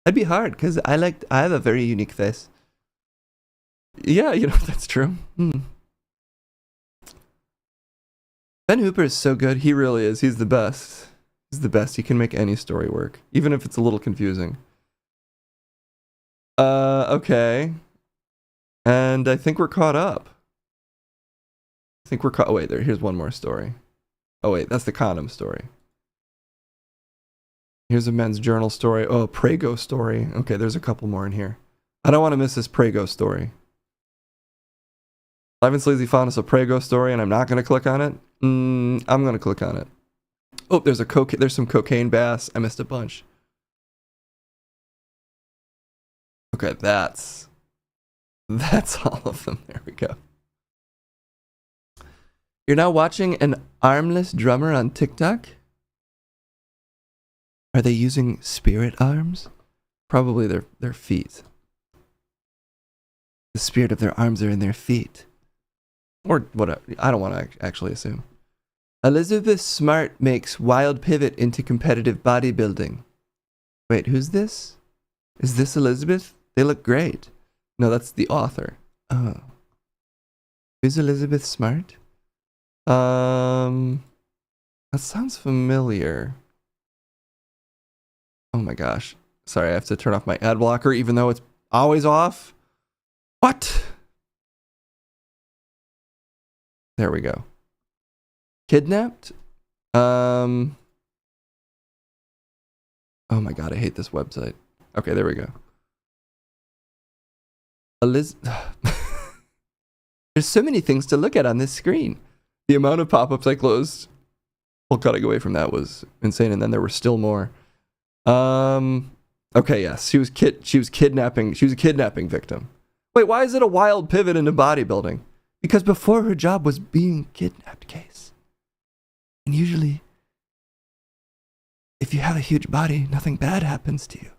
That'd be hard, because I have a very unique face. Yeah, you know, that's true. Ben Hooper is so good. He really is. He's the best. He's the best. He can make any story work, even if it's a little confusing. Okay. And I think we're caught up. Oh, wait, here's one more story. Oh, wait, that's the condom story. Here's a men's journal story. Oh, a Prego story. Okay, there's a couple more in here. I don't want to miss this Prego story. Live and Sleazy found us a Prego story, and I'm not going to click on it. I'm going to click on it. Oh, there's some cocaine bass. I missed a bunch. Okay, that's all of them. There we go. You're now watching an armless drummer on TikTok? Are they using spirit arms? Probably their feet. The spirit of their arms are in their feet. Or whatever. I don't want to actually assume. Elizabeth Smart makes wild pivot into competitive bodybuilding. Wait, who's this? Is this Elizabeth? They look great. No, that's the author. Oh. Who's Elizabeth Smart? That sounds familiar. Oh my gosh. Sorry, I have to turn off my ad blocker even though it's always off. What? There we go. Kidnapped? Oh my god, I hate this website. Okay, there we go. There's so many things to look at on this screen. The amount of pop-ups I closed while cutting away from that was insane, and then there were still more. Okay, yes, she was a kidnapping victim. Wait, why is it a wild pivot into bodybuilding? Because before her job was being kidnapped case. And usually, if you have a huge body, nothing bad happens to you.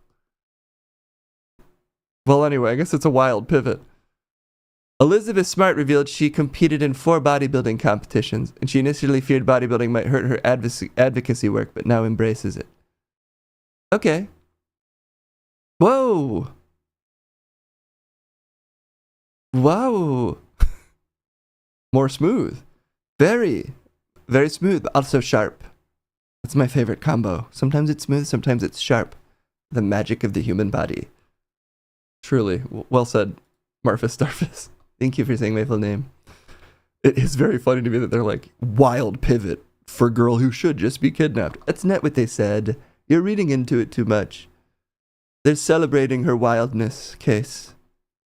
Well, anyway, I guess it's a wild pivot. Elizabeth Smart revealed she competed in 4 bodybuilding competitions, and she initially feared bodybuilding might hurt her advocacy work, but now embraces it. Okay. Whoa. Wow. More smooth. Very, very smooth, but also sharp. That's my favorite combo. Sometimes it's smooth, sometimes it's sharp. The magic of the human body. Truly, well said, Marfus Starfus. Thank you for saying my full name. It is very funny to me that they're like, wild pivot for girl who should just be kidnapped. That's not what they said. You're reading into it too much. They're celebrating her wildness, Case.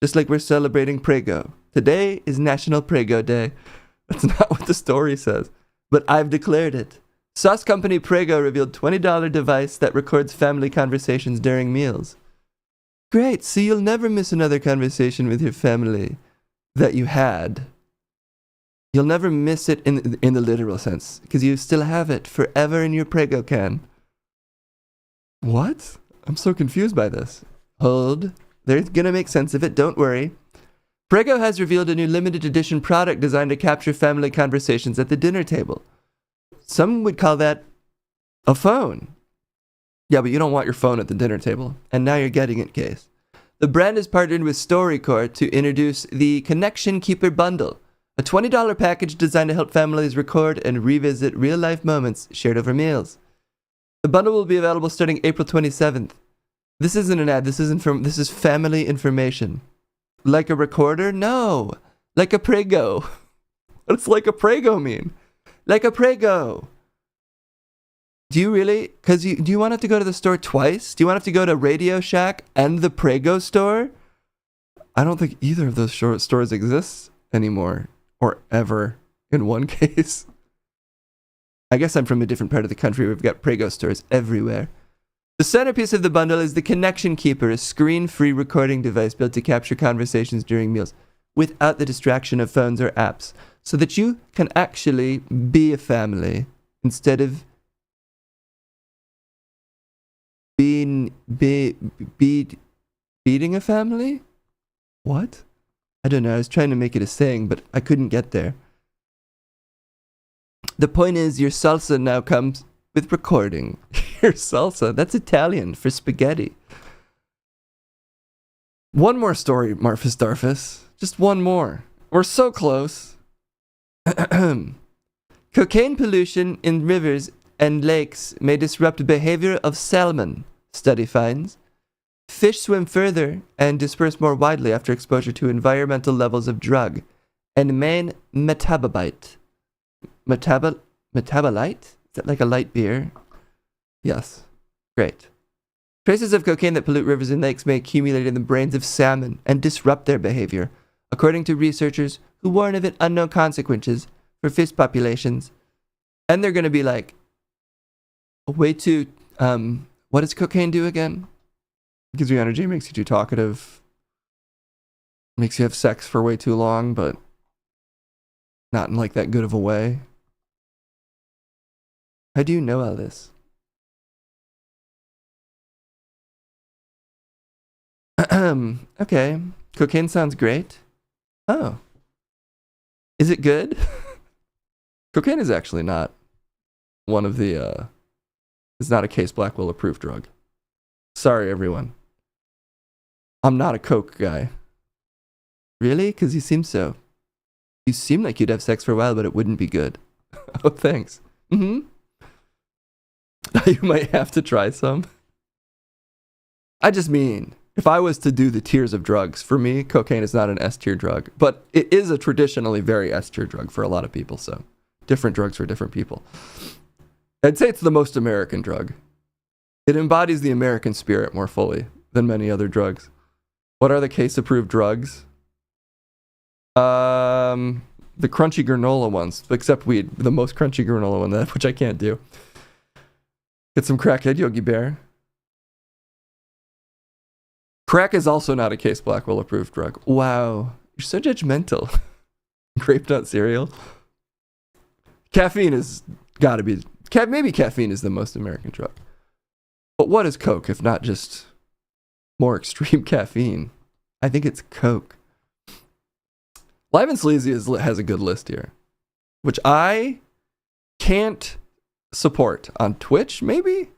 Just like we're celebrating Prego. Today is National Prego Day. That's not what the story says. But I've declared it. Sauce company Prego revealed $20 device that records family conversations during meals. Great, so you'll never miss another conversation with your family that you had. You'll never miss it in the literal sense, because you still have it forever in your Prego can. What? I'm so confused by this. Hold. They're gonna make sense of it, don't worry. Prego has revealed a new limited edition product designed to capture family conversations at the dinner table. Some would call that a phone. Yeah, but you don't want your phone at the dinner table. And now you're getting it, Case. The brand has partnered with StoryCorps to introduce the Connection Keeper Bundle, a $20 package designed to help families record and revisit real-life moments shared over meals. The bundle will be available starting April 27th. This isn't an ad, this is family information. Like a recorder? No. Like a Prego. What does like a Prego mean? Like a Prego. Do you really? Do you want to have to go to the store twice? Do you want to have to go to Radio Shack and the Prego store? I don't think either of those stores exists anymore. Or ever, in one case. I guess I'm from a different part of the country. We've got Prego stores everywhere. The centerpiece of the bundle is the Connection Keeper, a screen-free recording device built to capture conversations during meals without the distraction of phones or apps, so that you can actually be a family instead of beating a family? What? I don't know. I was trying to make it a saying, but I couldn't get there. The point is, your salsa now comes with recording. Your salsa, that's Italian for spaghetti. One more story, Marfus Darfus. Just one more. We're so close. Cocaine pollution in rivers and lakes may disrupt the behavior of salmon, study finds. Fish swim further and disperse more widely after exposure to environmental levels of drug and main metabolite. Metabolite? Is that like a light beer? Yes. Great. Traces of cocaine that pollute rivers and lakes may accumulate in the brains of salmon and disrupt their behavior, according to researchers who warn of unknown consequences for fish populations. And they're going to be like, way too, what does cocaine do again? Gives you energy, makes you too talkative, makes you have sex for way too long, but not in like that good of a way. How do you know all this? Okay, cocaine sounds great. Oh. Is it good? Cocaine is actually not one of the, it's not a Case Blackwell approved drug. Sorry, everyone. I'm not a coke guy. Really? Because you seem so. You seem like you'd have sex for a while, but it wouldn't be good. Oh, thanks. You might have to try some. I just mean, if I was to do the tiers of drugs, for me, cocaine is not an S-tier drug, but it is a traditionally very S-tier drug for a lot of people, so different drugs for different people. I'd say it's the most American drug. It embodies the American spirit more fully than many other drugs. What are the case-approved drugs? The crunchy granola ones, except weed. The most crunchy granola one, which I can't do. Get some crackhead Yogi Bear. Crack is also not a Case Blackwell approved drug. Wow, you're so judgmental. Grape nut cereal. Caffeine is gotta be. Maybe caffeine is the most American drug. But what is Coke if not just more extreme caffeine? I think it's Coke. Live and Sleazy has a good list here, which I can't support on Twitch, maybe?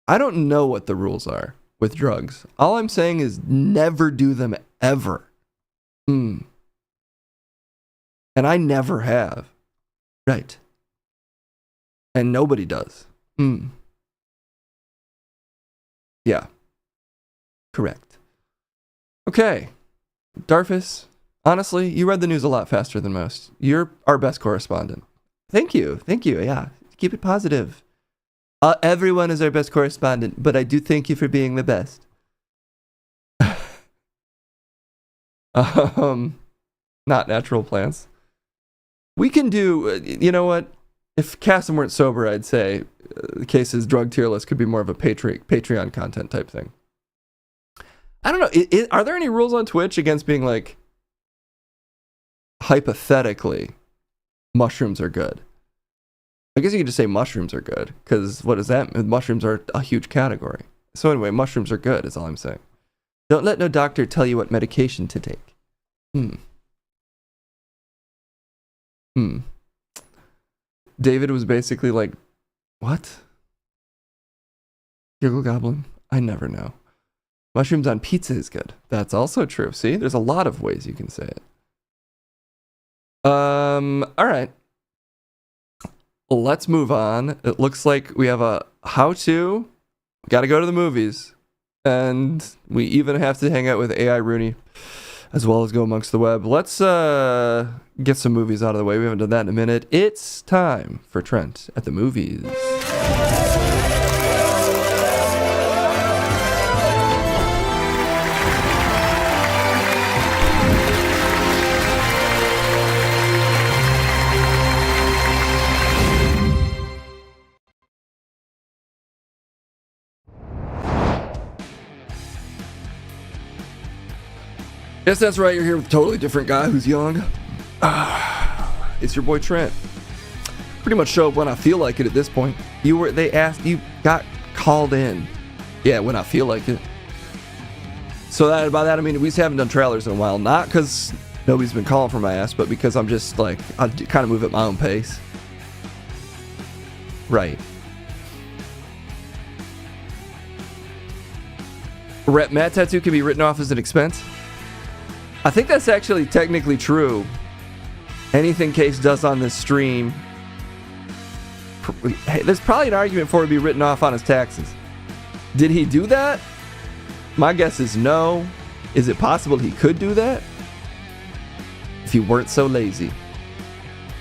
I don't know what the rules are with drugs. All I'm saying is never do them ever. And I never have. Right. And nobody does. Yeah. Correct. Okay. Darfus, honestly, you read the news a lot faster than most. You're our best correspondent. Thank you. Yeah. Keep it positive. Everyone is our best correspondent, but I do thank you for being the best. Not natural plants. We can do, you know what? If Cassim weren't sober, I'd say the case's drug tier list could be more of a Patreon content type thing. I don't know. Are there any rules on Twitch against being like, hypothetically, mushrooms are good? I guess you could just say mushrooms are good, because what does that mean? Mushrooms are a huge category. So anyway, mushrooms are good, is all I'm saying. Don't let no doctor tell you what medication to take. David was basically like, what? Giggle Goblin? I never know. Mushrooms on pizza is good. That's also true. See, there's a lot of ways you can say it. All right. Let's move on. It looks like we have a how-to. Gotta go to the movies. And we even have to hang out with AI Rooney, as well as go amongst the web. Let's get some movies out of the way. We haven't done that in a minute. It's time for Trent at the movies. Yes, that's right. You're here with a totally different guy who's young. It's your boy Trent. Pretty much show up when I feel like it at this point. They asked, you got called in. Yeah, when I feel like it. So by that I mean we just haven't done trailers in a while. Not because nobody's been calling for my ass, but because I'm just like, I kind of move at my own pace. Right. Matt tattoo can be written off as an expense. I think that's actually technically true. Anything Case does on this stream, there's probably an argument for it to be written off on his taxes. Did he do that? My guess is no. Is it possible he could do that? If he weren't so lazy.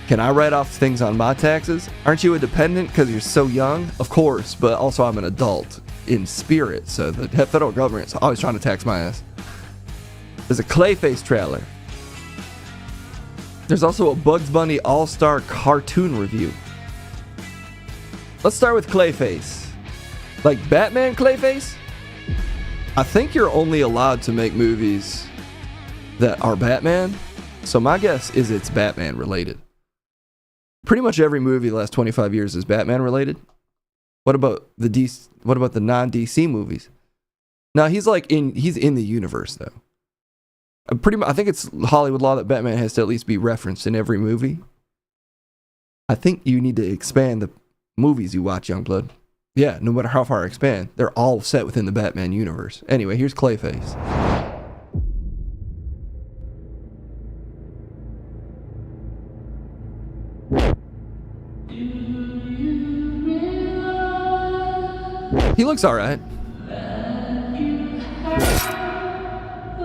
Can I write off things on my taxes? Aren't you a dependent because you're so young? Of course, but also I'm an adult in spirit, so the federal government's always trying to tax my ass. There's a Clayface trailer. There's also a Bugs Bunny All-Star cartoon review. Let's start with Clayface. Like Batman Clayface? I think you're only allowed to make movies that are Batman, so my guess is it's Batman related. Pretty much every movie the last 25 years is Batman related. What about the non-DC movies? Now he's in the universe though. I think it's Hollywood law that Batman has to at least be referenced in every movie. I think you need to expand the movies you watch, Youngblood. Yeah, no matter how far I expand, they're all set within the Batman universe. Anyway, here's Clayface. He looks alright.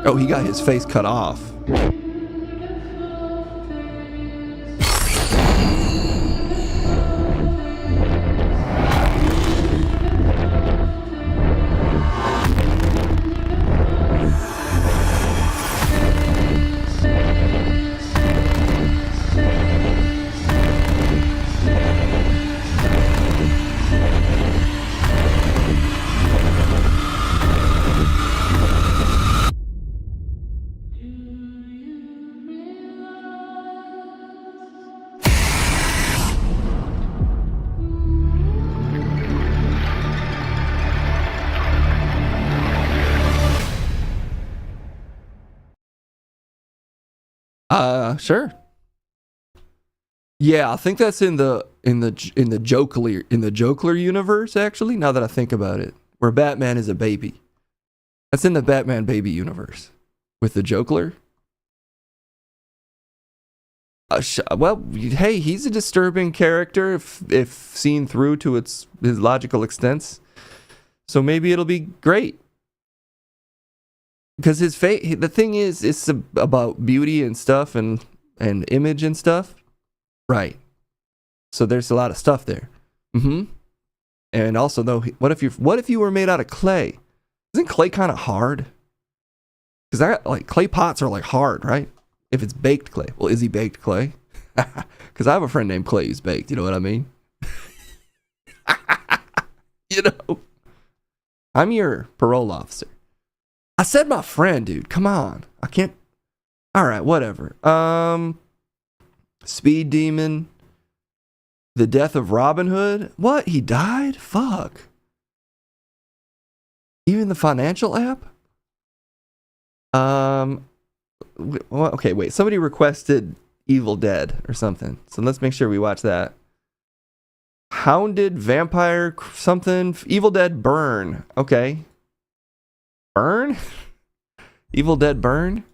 Oh, he got his face cut off. Sure. Yeah, I think that's in the Joker universe actually, now that I think about it, where Batman is a baby. That's in the Batman baby universe with the Joker. Well, hey, he's a disturbing character if seen through to his logical extents. So maybe it'll be great. Because his the thing is, it's about beauty and stuff and image and stuff. Right. So there's a lot of stuff there. Mm-hmm. And also, though, what if you were made out of clay? Isn't clay kind of hard? Because clay pots are like hard, right? If it's baked clay. Well, is he baked clay? Because I have a friend named Clay who's baked. You know what I mean? You know, I'm your parole officer. I said my friend, dude. Come on. I can't. All right, whatever. Speed Demon. The Death of Robin Hood. What? He died? Fuck. Even the financial app? Okay, wait. Somebody requested Evil Dead or something. So let's make sure we watch that. Hounded Vampire something. Evil Dead Burn. Okay. Burn? Evil Dead Burn?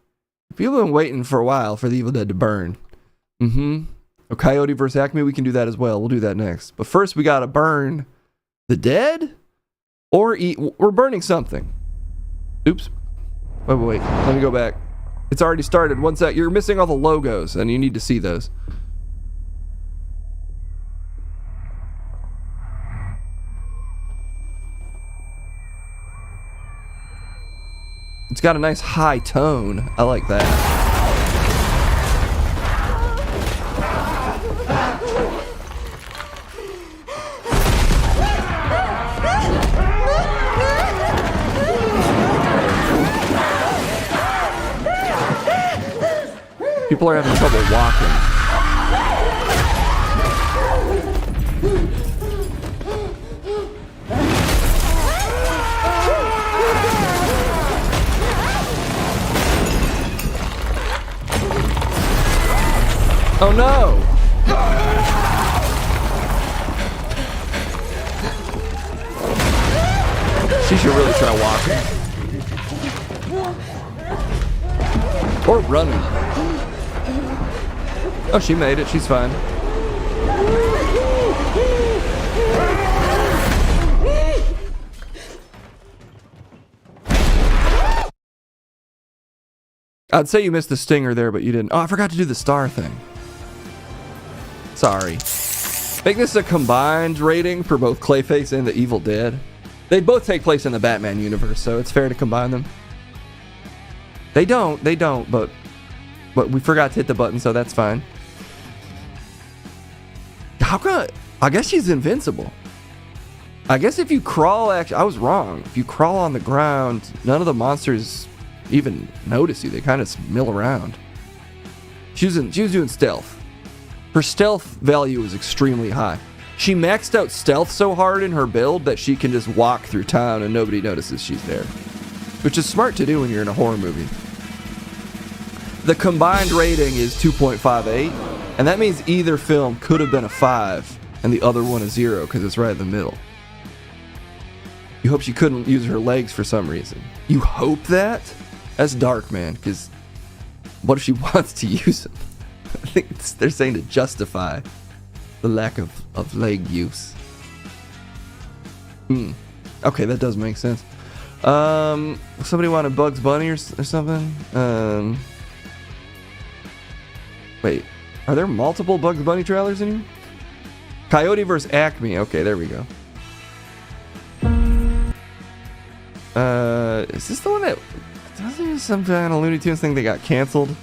People have been waiting for a while for the Evil Dead to burn. Mm-hmm. A Coyote vs. Acme, we can do that as well. We'll do that next. But first, we gotta burn the dead? Or we're burning something. Oops. Wait. Let me go back. It's already started. One sec. You're missing all the logos, and you need to see those. It's got a nice high tone. I like that. People are having trouble walking. Oh no! She should really try walking. Or running. Oh, she made it. She's fine. I'd say you missed the stinger there, but you didn't. Oh, I forgot to do the star thing. Sorry. Make this a combined rating for both Clayface and the Evil Dead. They both take place in the Batman universe, so it's fair to combine them. They don't, but we forgot to hit the button, so that's fine. How come? I guess she's invincible. I guess if you crawl, actually, I was wrong. If you crawl on the ground, none of the monsters even notice you. They kind of mill around. She was doing stealth. Her stealth value is extremely high. She maxed out stealth so hard in her build that she can just walk through town and nobody notices she's there. Which is smart to do when you're in a horror movie. The combined rating is 2.58, and that means either film could have been a 5 and the other one a 0 because it's right in the middle. You hope she couldn't use her legs for some reason. You hope that? That's dark, man, because what if she wants to use them? I think they're saying to justify the lack of leg use. Okay, that does make sense. Somebody wanted Bugs Bunny or something? Wait, are there multiple Bugs Bunny trailers in here? Coyote vs. Acme. Okay, there we go. Is this the one that... Doesn't there some kind of Looney Tunes thing that got canceled?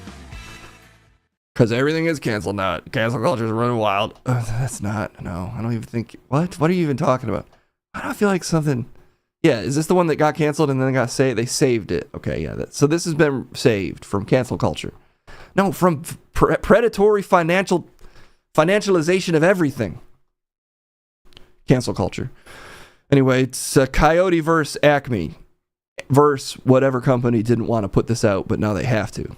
Because everything is canceled now. Cancel culture is running wild. That's not... No, I don't even think... What? What are you even talking about? I don't feel like something... Yeah, is this the one that got canceled and then got saved? They saved it. Okay, yeah. So this has been saved from cancel culture. No, from predatory financialization of everything. Cancel culture. Anyway, it's Coyote vs. Acme. Versus whatever company didn't want to put this out, but now they have to.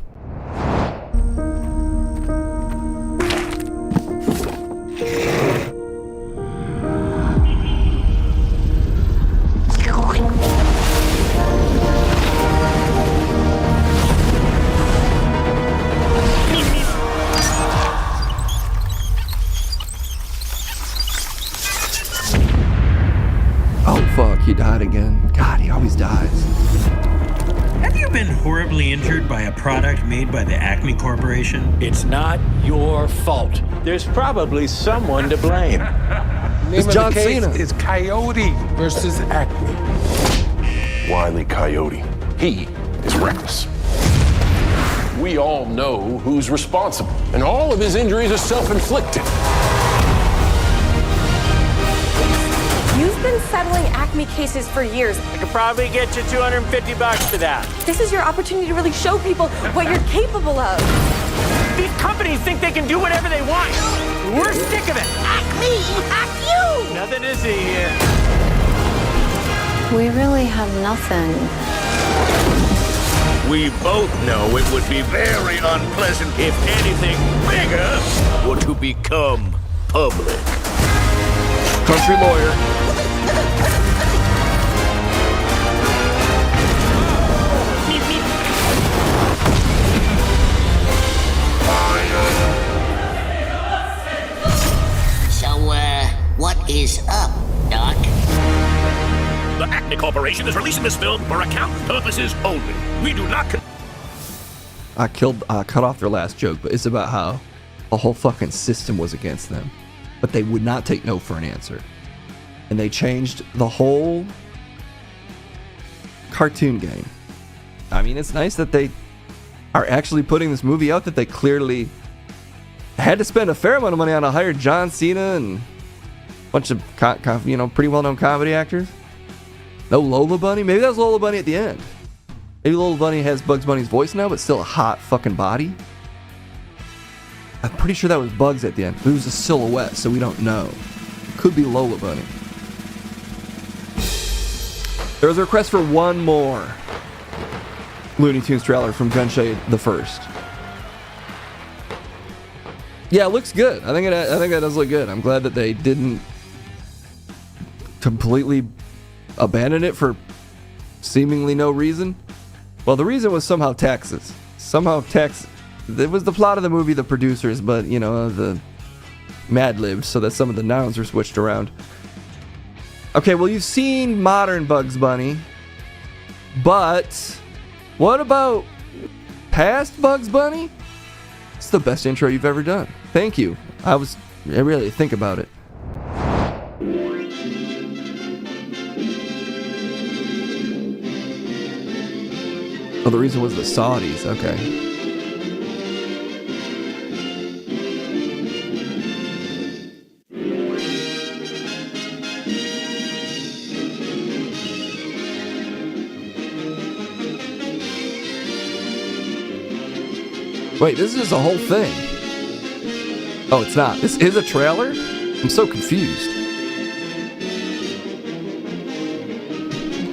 been horribly injured by a product made by the Acme Corporation? It's not your fault. There's probably someone to blame. It's John Cena. Is Coyote versus Acme. Wile E. Coyote. He is reckless. We all know who's responsible, and all of his injuries are self-inflicted. You've been settling Acme cases for years. I could probably get you $250 for that. This is your opportunity to really show people what you're capable of. These companies think they can do whatever they want. We're sick of it. Acme, hack you! Nothing to see here. We really have nothing. We both know it would be very unpleasant if anything bigger were to become public. Country lawyer. So, what is up, Doc? The Acme Corporation is releasing this film for accounting purposes only. We do not. I cut off their last joke, but it's about how a whole fucking system was against them. But they would not take no for an answer. And they changed the whole cartoon game. I mean, it's nice that they are actually putting this movie out that they clearly had to spend a fair amount of money on to hire John Cena and a bunch of pretty well-known comedy actors. No Lola Bunny? Maybe that was Lola Bunny at the end. Maybe Lola Bunny has Bugs Bunny's voice now, but still a hot fucking body. I'm pretty sure that was Bugs at the end. It was a silhouette, so we don't know. It could be Lola Bunny. There was a request for one more Looney Tunes trailer from Gunshade the First. Yeah, it looks good. I think that does look good. I'm glad that they didn't completely abandon it for seemingly no reason. Well, the reason was somehow taxes. It was the plot of the movie, the producers, but, the Mad-Libs, so that some of the nouns are switched around. Okay, well, you've seen modern Bugs Bunny, but what about past Bugs Bunny? It's the best intro you've ever done. Thank you. I really think about it. Oh, the reason was the Saudis. Okay. Wait, this is a whole thing. Oh, it's not. This is a trailer? I'm so confused.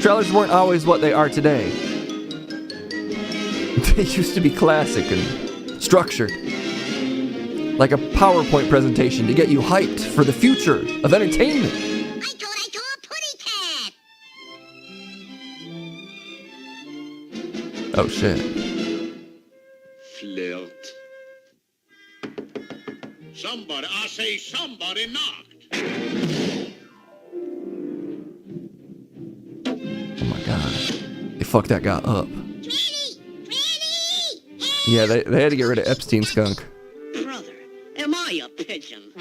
Trailers weren't always what they are today. They used to be classic and structured. Like a PowerPoint presentation to get you hyped for the future of entertainment. I saw a putty cat! Oh, shit. Flirt. Somebody knocked. Oh my god. They fucked that guy up. Yeah, they had to get rid of Epstein skunk. Brother, am I a pigeon?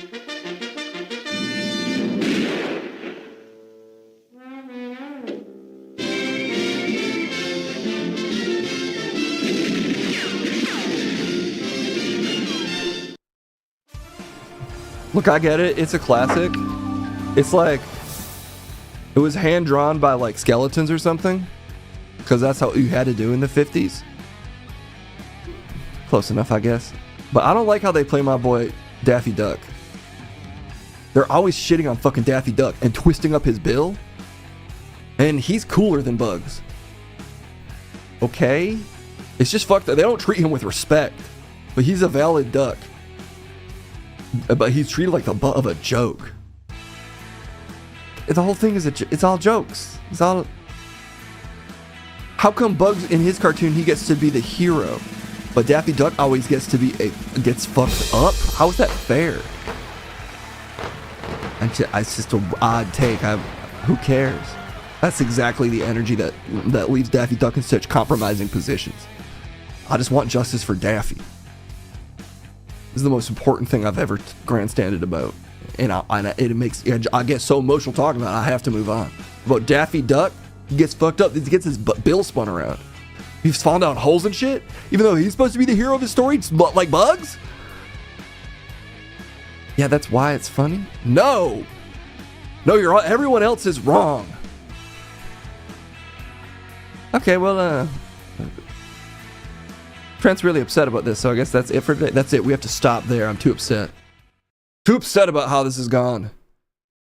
Look, I get it. It's a classic. It's like it was hand drawn by like skeletons or something, because that's how you had to do in the 50s. Close enough, I guess. But I don't like how they play my boy Daffy Duck. They're always shitting on fucking Daffy Duck and twisting up his bill. And he's cooler than Bugs. Okay? It's just fucked up. They don't treat him with respect. But he's a valid duck. But he's treated like the butt of a joke. The whole thing is it's all jokes. It's all. How come Bugs in his cartoon he gets to be the hero, but Daffy Duck always gets to be gets fucked up? How is that fair? It's just an odd take. Who cares? That's exactly the energy that leaves Daffy Duck in such compromising positions. I just want justice for Daffy. This is the most important thing I've ever grandstanded about. And I get so emotional talking about it, I have to move on. About Daffy Duck, he gets fucked up, he gets his bill spun around. He's fallen down holes and shit, even though he's supposed to be the hero of his story, like Bugs? Yeah, that's why it's funny? No, everyone else is wrong. Okay, well, Trent's really upset about this, so I guess that's it for today. That's it. We have to stop there. I'm too upset. Too upset about how this has gone.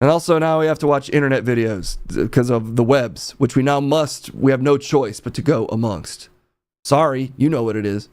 And also now we have to watch internet videos because of the webs, which we have no choice but to go amongst. Sorry, you know what it is.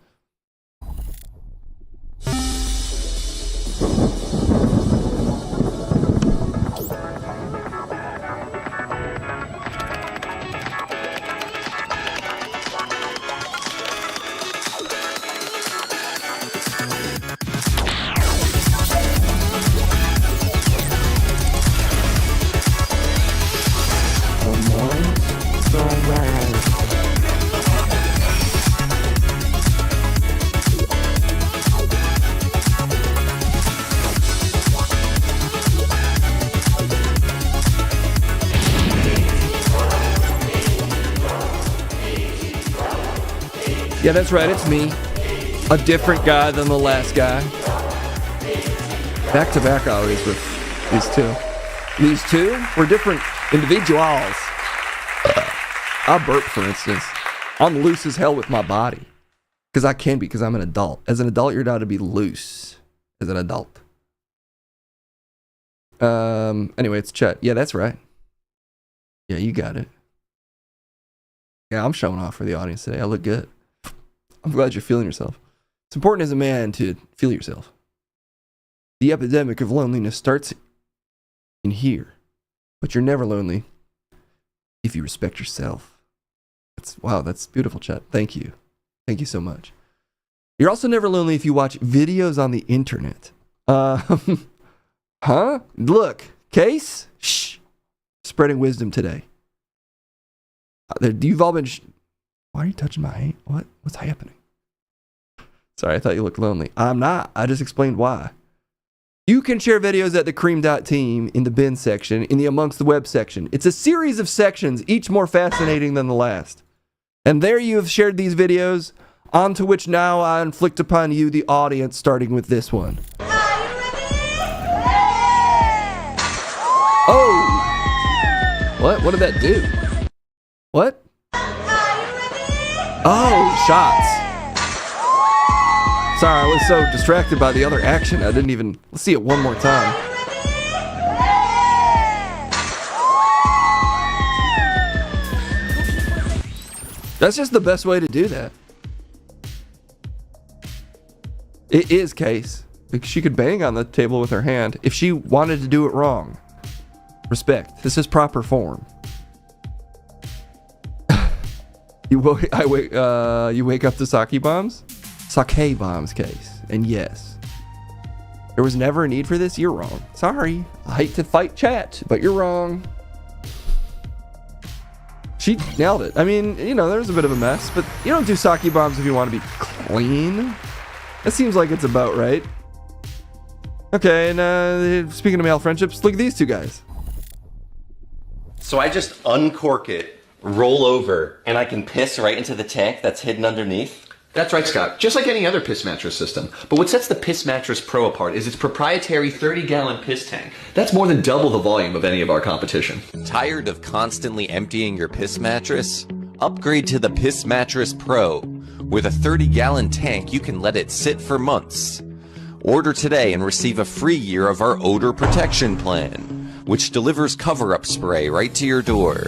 Yeah, that's right, it's me. A different guy than the last guy. Back to back always with these two. These two were different individuals. I burp, for instance. I'm loose as hell with my body. Because I can be, because I'm an adult. As an adult, you're allowed to be loose. As an adult. Anyway, it's Chet. Yeah, that's right. Yeah, you got it. Yeah, I'm showing off for the audience today. I look good. I'm glad you're feeling yourself. It's important as a man to feel yourself. The epidemic of loneliness starts in here, but you're never lonely if you respect yourself. That's beautiful, Chet. Thank you. Thank you so much. You're also never lonely if you watch videos on the internet. Huh? Look, Case? Shh. Spreading wisdom today. You've all been... Why are you touching my hand? What's happening? Sorry, I thought you looked lonely. I'm not. I just explained why. You can share videos at the cream.team in the bin section, in the amongst the web section. It's a series of sections, each more fascinating than the last. And there you have shared these videos, onto which now I inflict upon you, the audience, starting with this one. Oh! What did that do? What? Oh, shots. Sorry, I was so distracted by the other action, I didn't even... Let's see it one more time. That's just the best way to do that. It is Case. She could bang on the table with her hand if she wanted to do it wrong. Respect. This is proper form. You wake up to sake bombs? Sake bombs, Case. And yes, there was never a need for this. You're wrong. Sorry. I hate to fight chat, but you're wrong. She nailed it. I mean, there's a bit of a mess, but you don't do sake bombs if you want to be clean. That seems like it's about right. Okay, and speaking of male friendships, look at these two guys. So I just uncork it, roll over, and I can piss right into the tank that's hidden underneath? That's right, Scott. Just like any other piss mattress system. But what sets the Piss Mattress Pro apart is its proprietary 30-gallon piss tank. That's more than double the volume of any of our competition. Tired of constantly emptying your piss mattress? Upgrade to the Piss Mattress Pro. With a 30-gallon tank, you can let it sit for months. Order today and receive a free year of our odor protection plan, which delivers cover-up spray right to your door.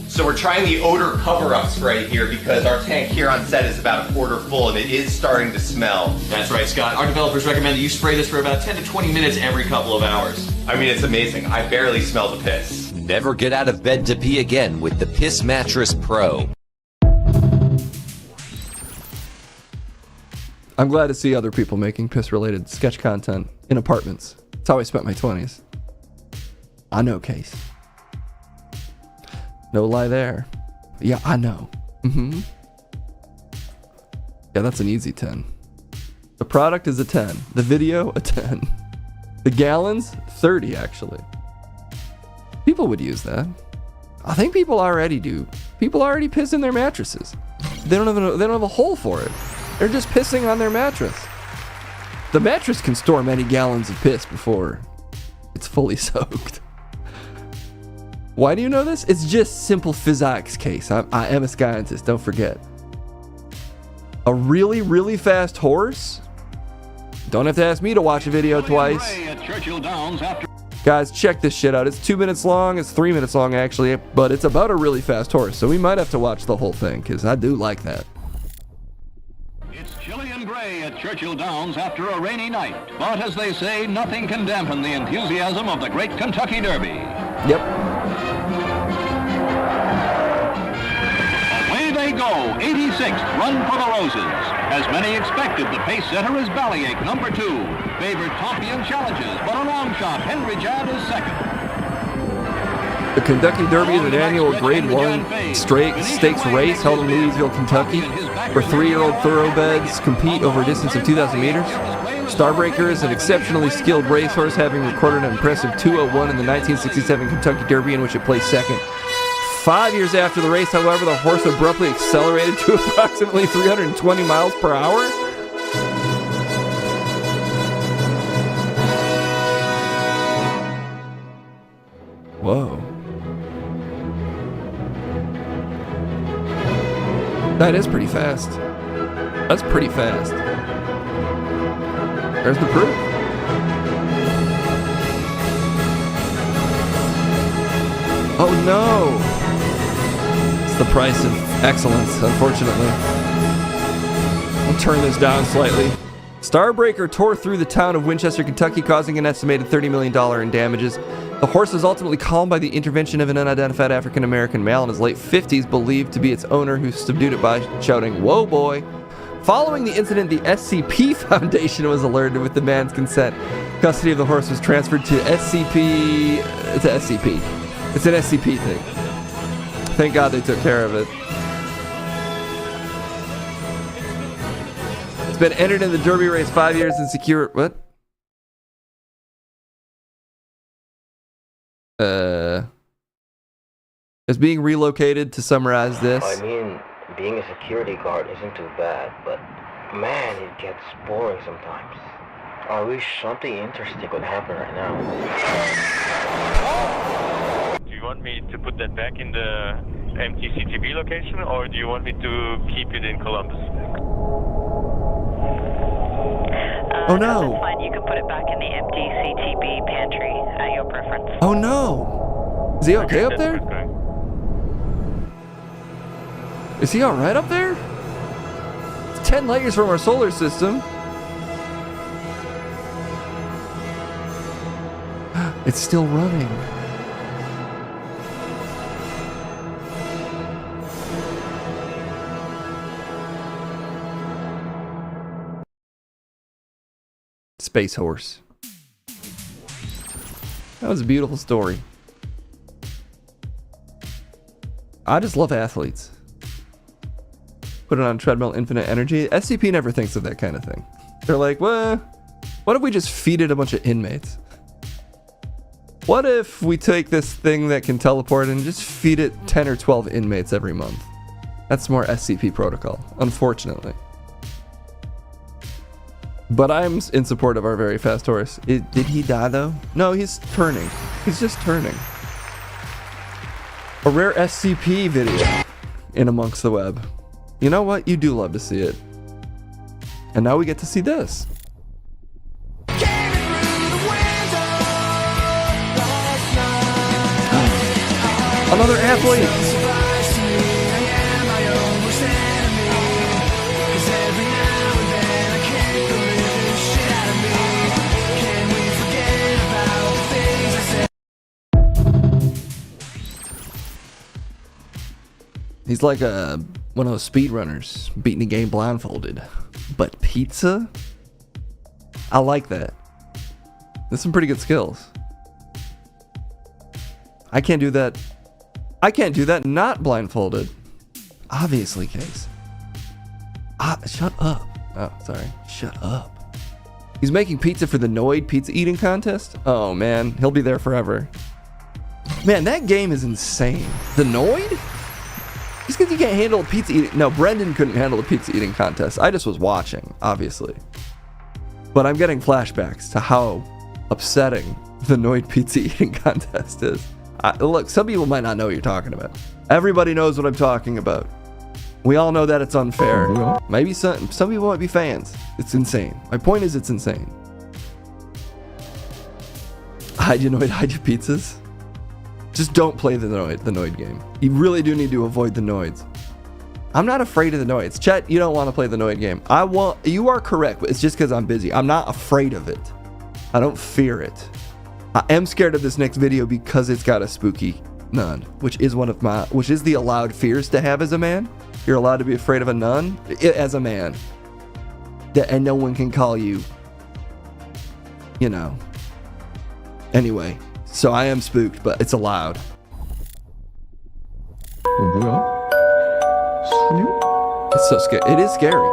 So we're trying the odor cover-up spray here because our tank here on set is about a quarter full and it is starting to smell. That's right, Scott. Our developers recommend that you spray this for about 10 to 20 minutes every couple of hours. I mean, it's amazing. I barely smell the piss. Never get out of bed to pee again with the Piss Mattress Pro. I'm glad to see other people making piss-related sketch content in apartments. That's how I spent my 20s. I know, Case. No lie there. Yeah, I know. Mm-hmm. Yeah, that's an easy 10. The product is a 10. The video, a 10. The gallons, 30 actually. People would use that. I think people already do. People already piss in their mattresses. They don't have a hole for it. They're just pissing on their mattress. The mattress can store many gallons of piss before it's fully soaked. Why do you know this? It's just simple physics case. I am a scientist, don't forget. A really, really fast horse? Don't have to ask me to watch a video twice. Guys, check this shit out. It's 2 minutes long. It's 3 minutes long, actually. But it's about a really fast horse, so we might have to watch the whole thing, because I do like that. It's chilly and gray at Churchill Downs after a rainy night. But as they say, nothing can dampen the enthusiasm of the Great Kentucky Derby. Yep. Away they go, 86th, Run for the Roses. As many expected, the pace setter is Bellyache, number 2. Favored Tompion challenges, but a long shot, Henry Jad is second. The Kentucky Derby is an annual Grade 1 stakes race held in Louisville, Kentucky, where 3-year-old thoroughbreds compete over a distance of 2,000 meters. Starbreaker is an exceptionally skilled racehorse, having recorded an impressive 2:01 in the 1967 Kentucky Derby, in which it placed second. 5 years after the race, however, the horse abruptly accelerated to approximately 320 miles per hour. Whoa. That is pretty fast. That's pretty fast. There's the proof. Oh no! It's the price of excellence, unfortunately. I'll turn this down slightly. Starbreaker tore through the town of Winchester, Kentucky, causing an estimated $30 million in damages. The horse was ultimately calmed by the intervention of an unidentified African-American male in his late 50s, believed to be its owner, who subdued it by shouting, "Whoa, boy." Following the incident, the SCP Foundation was alerted with the man's consent. Custody of the horse was transferred to SCP. It's an SCP. It's an SCP thing. Thank God they took care of it. It's been entered in the Derby race 5 years and secure. What? Is being relocated to summarize this. I mean, being a security guard isn't too bad, but man, it gets boring sometimes. I wish something interesting would happen right now. Do you want me to put that back in the MTCTV location, or do you want me to keep it in Columbus? Oh no! That's fine. You can put it back in the MTCTB pantry at your preference. Oh no! Is he okay up there? Is he alright up there? It's 10 light years from our solar system. It's still running. Space Horse. That was a beautiful story. I just love athletes. Put it on treadmill, infinite energy. SCP never thinks of that kind of thing. They're like, well, what if we just feed it a bunch of inmates? What if we take this thing that can teleport and just feed it 10 or 12 inmates every month? That's more SCP protocol, unfortunately. But I'm in support of our very fast horse. Did he die though? No, he's turning. He's just turning. A rare SCP video in amongst the web. You know what? You do love to see it. And now we get to see this. Another athlete. He's like one of those speedrunners beating a game blindfolded. But pizza? I like that. There's some pretty good skills. I can't do that I can't do that not blindfolded. Obviously, Case. Shut up. Oh, sorry. Shut up. He's making pizza for the Noid pizza eating contest? Oh, man. He'll be there forever. Man, that game is insane. The Noid? Just because you can't handle a pizza eating... No, Brendan couldn't handle the pizza eating contest. I just was watching, obviously. But I'm getting flashbacks to how upsetting the Noid pizza eating contest is. Look, some people might not know what you're talking about. Everybody knows what I'm talking about. We all know that it's unfair. Maybe some people might be fans. It's insane. My point is, it's insane. Hide your Noid, hide your pizzas. Just don't play the Noid game. You really do need to avoid the Noids. I'm not afraid of the Noids. Chet, you don't want to play the Noid game. You are correct, but it's just because I'm busy. I'm not afraid of it. I don't fear it. I am scared of this next video because it's got a spooky nun, which is the allowed fears to have as a man. You're allowed to be afraid of a nun as a man. And no one can call you, Anyway, so I am spooked, but it's allowed. It's so scary. It is scary.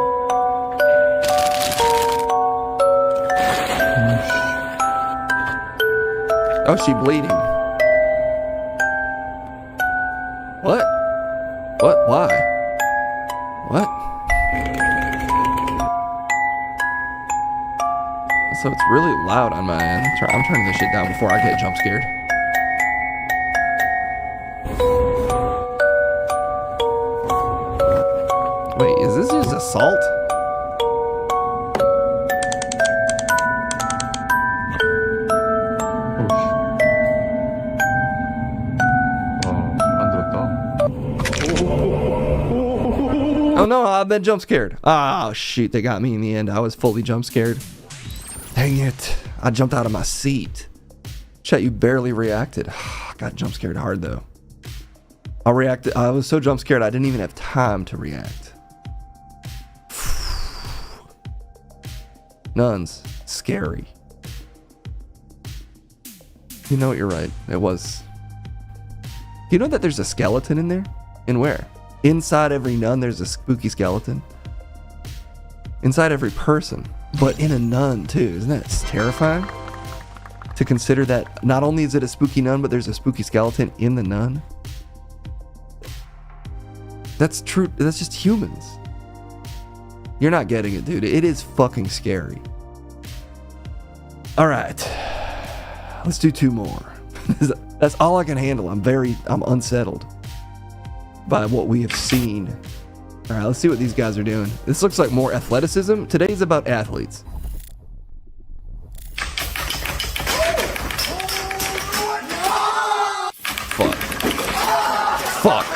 Oh, she bleeding. What? What? Why? What? So it's really loud on my end. I'm turning this shit down before I get jump scared. Wait, is this just assault? Oh no, I've been jump scared. Oh shoot, they got me in the end. I was fully jump scared. Dang it. I jumped out of my seat. Chat, you barely reacted. I got jump scared hard though. I was so jump scared I didn't even have time to react. Nuns. Scary. You know what, you're right. It was. You know that there's a skeleton in there? In where? Inside every nun there's a spooky skeleton. Inside every person. But in a nun too. Isn't that terrifying? To consider that not only is it a spooky nun, but there's a spooky skeleton in the nun. That's true. That's just humans. You're not getting it, dude. It is fucking scary. Alright. Let's do 2 more. That's all I can handle. I'm unsettled by what we have seen. All right, let's see what these guys are doing. This looks like more athleticism. Today's about athletes. Fuck.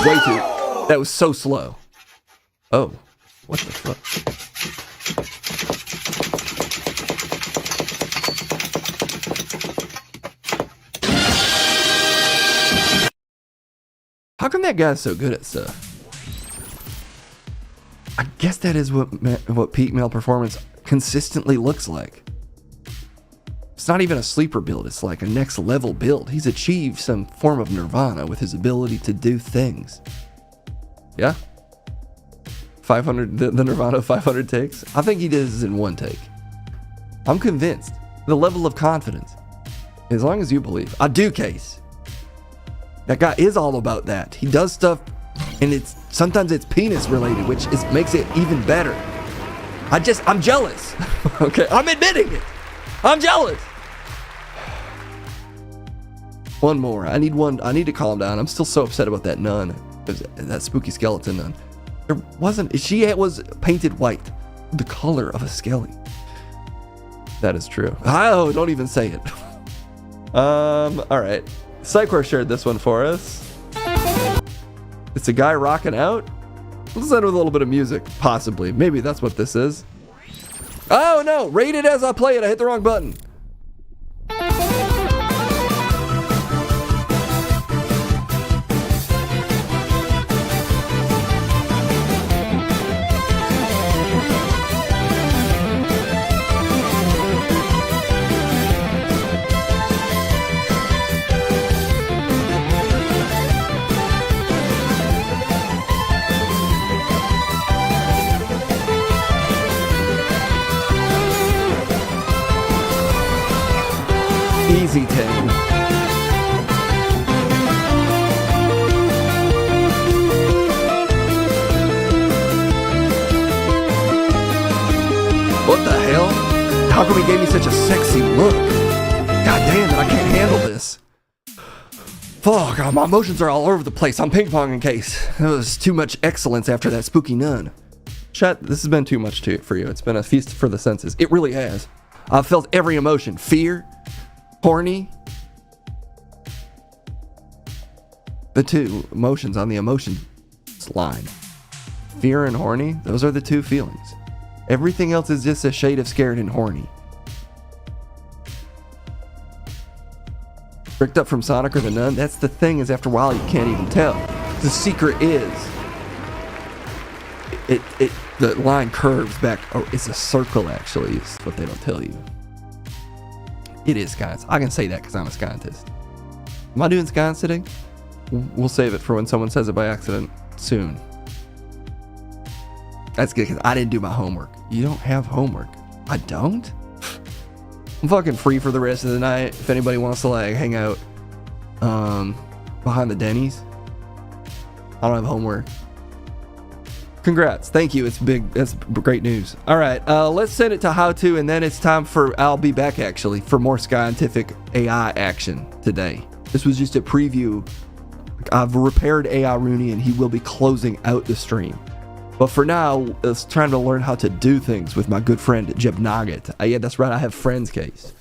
Way too. That was so slow. Oh, what the fuck? How come that guy's so good at stuff? I guess that is what peak male performance consistently looks like. It's not even a sleeper build, it's like a next level build. He's achieved some form of nirvana with his ability to do things. Yeah? 500, the nirvana of 500 takes? I think he did this in 1 take. I'm convinced. The level of confidence. As long as you believe. I do, Case. That guy is all about that. He does stuff, and sometimes it's penis related, which makes it even better. I'm jealous. Okay, I'm admitting it. I'm jealous. One more. I need to calm down. I'm still so upset about that nun. That spooky skeleton nun. She was painted white. The color of a skelly. That is true. Oh, don't even say it. All right. Psychor shared this one for us. It's a guy rocking out. Let's end with a little bit of music, possibly. Maybe that's what this is. Oh no, rate it as I play it. I hit the wrong button. Easy 10. What the hell? How come he gave me such a sexy look? God damn it, I can't handle this. Fuck, my emotions are all over the place. I'm ping-ponging case. It was too much excellence after that spooky nun. Chat, this has been too much for you. It's been a feast for the senses. It really has. I've felt every emotion. Fear, horny. The two emotions on the emotions line. Fear and horny, those are the two feelings. Everything else is just a shade of scared and horny. Bricked up from Sonic or the Nun? That's the thing, is after a while you can't even tell. The secret is the line curves back. Oh, it's a circle actually, is what they don't tell you. It is, guys. I can say that because I'm a scientist. Am I doing science today? We'll save it for when someone says it by accident soon. That's good because I didn't do my homework. You don't have homework. I don't? I'm fucking free for the rest of the night. If anybody wants to like hang out behind the Denny's. I don't have homework. Congrats. Thank you. It's big. That's great news. All right. Let's send it to how to, and then it's time for I'll be back actually for more scientific AI action today. This was just a preview. I've repaired AI Rooney and he will be closing out the stream. But for now, it's trying to learn how to do things with my good friend Jeb Nugget. Yeah, that's right. I have friends case.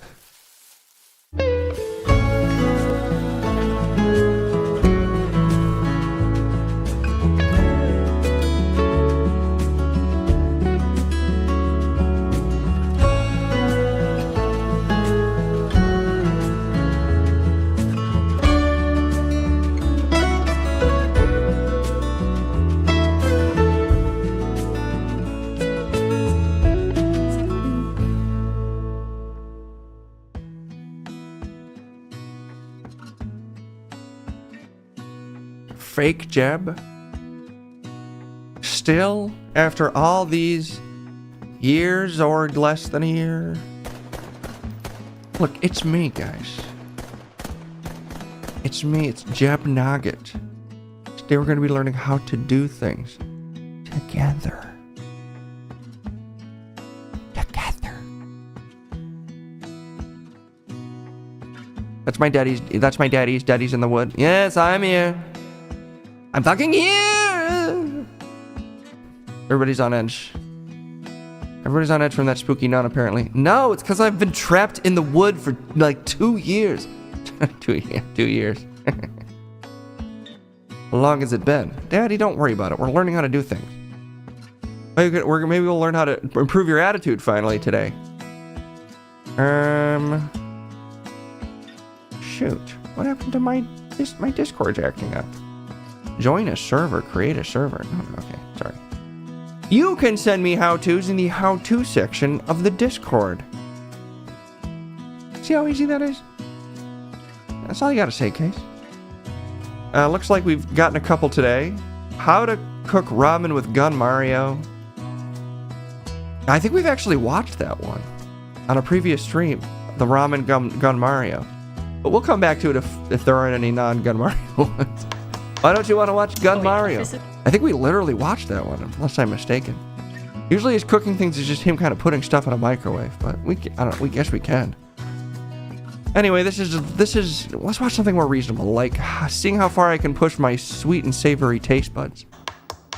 Fake Jeb? Still, after all these years or less than a year? Look, it's me, guys. It's me, it's Jeb Nugget. Today we're going to be learning how to do things together. That's my daddy's. Daddy's in the wood. Yes, I'm here. I'm fucking here! Everybody's on edge. Everybody's on edge from that spooky nun, apparently. No, it's because I've been trapped in the wood for like 2 years. 2 years. How long has it been? Daddy, don't worry about it. We're learning how to do things. Maybe we'll learn how to improve your attitude finally today. Shoot. What happened to my Discord's acting up? Join a server, create a server. No, okay, sorry. You can send me how-tos in the how-to section of the Discord. See how easy that is? That's all you gotta say, Case. Looks like we've gotten a couple today. How to cook ramen with Gun Mario. I think we've actually watched that one on a previous stream, the ramen Gun Mario. But we'll come back to it if there aren't any non-Gun Mario ones. Why don't you want to watch Gun Mario? I think we literally watched that one, unless I'm mistaken. Usually his cooking things is just him kind of putting stuff in a microwave, but we guess we can. Anyway, this is let's watch something more reasonable, like seeing how far I can push my sweet and savory taste buds.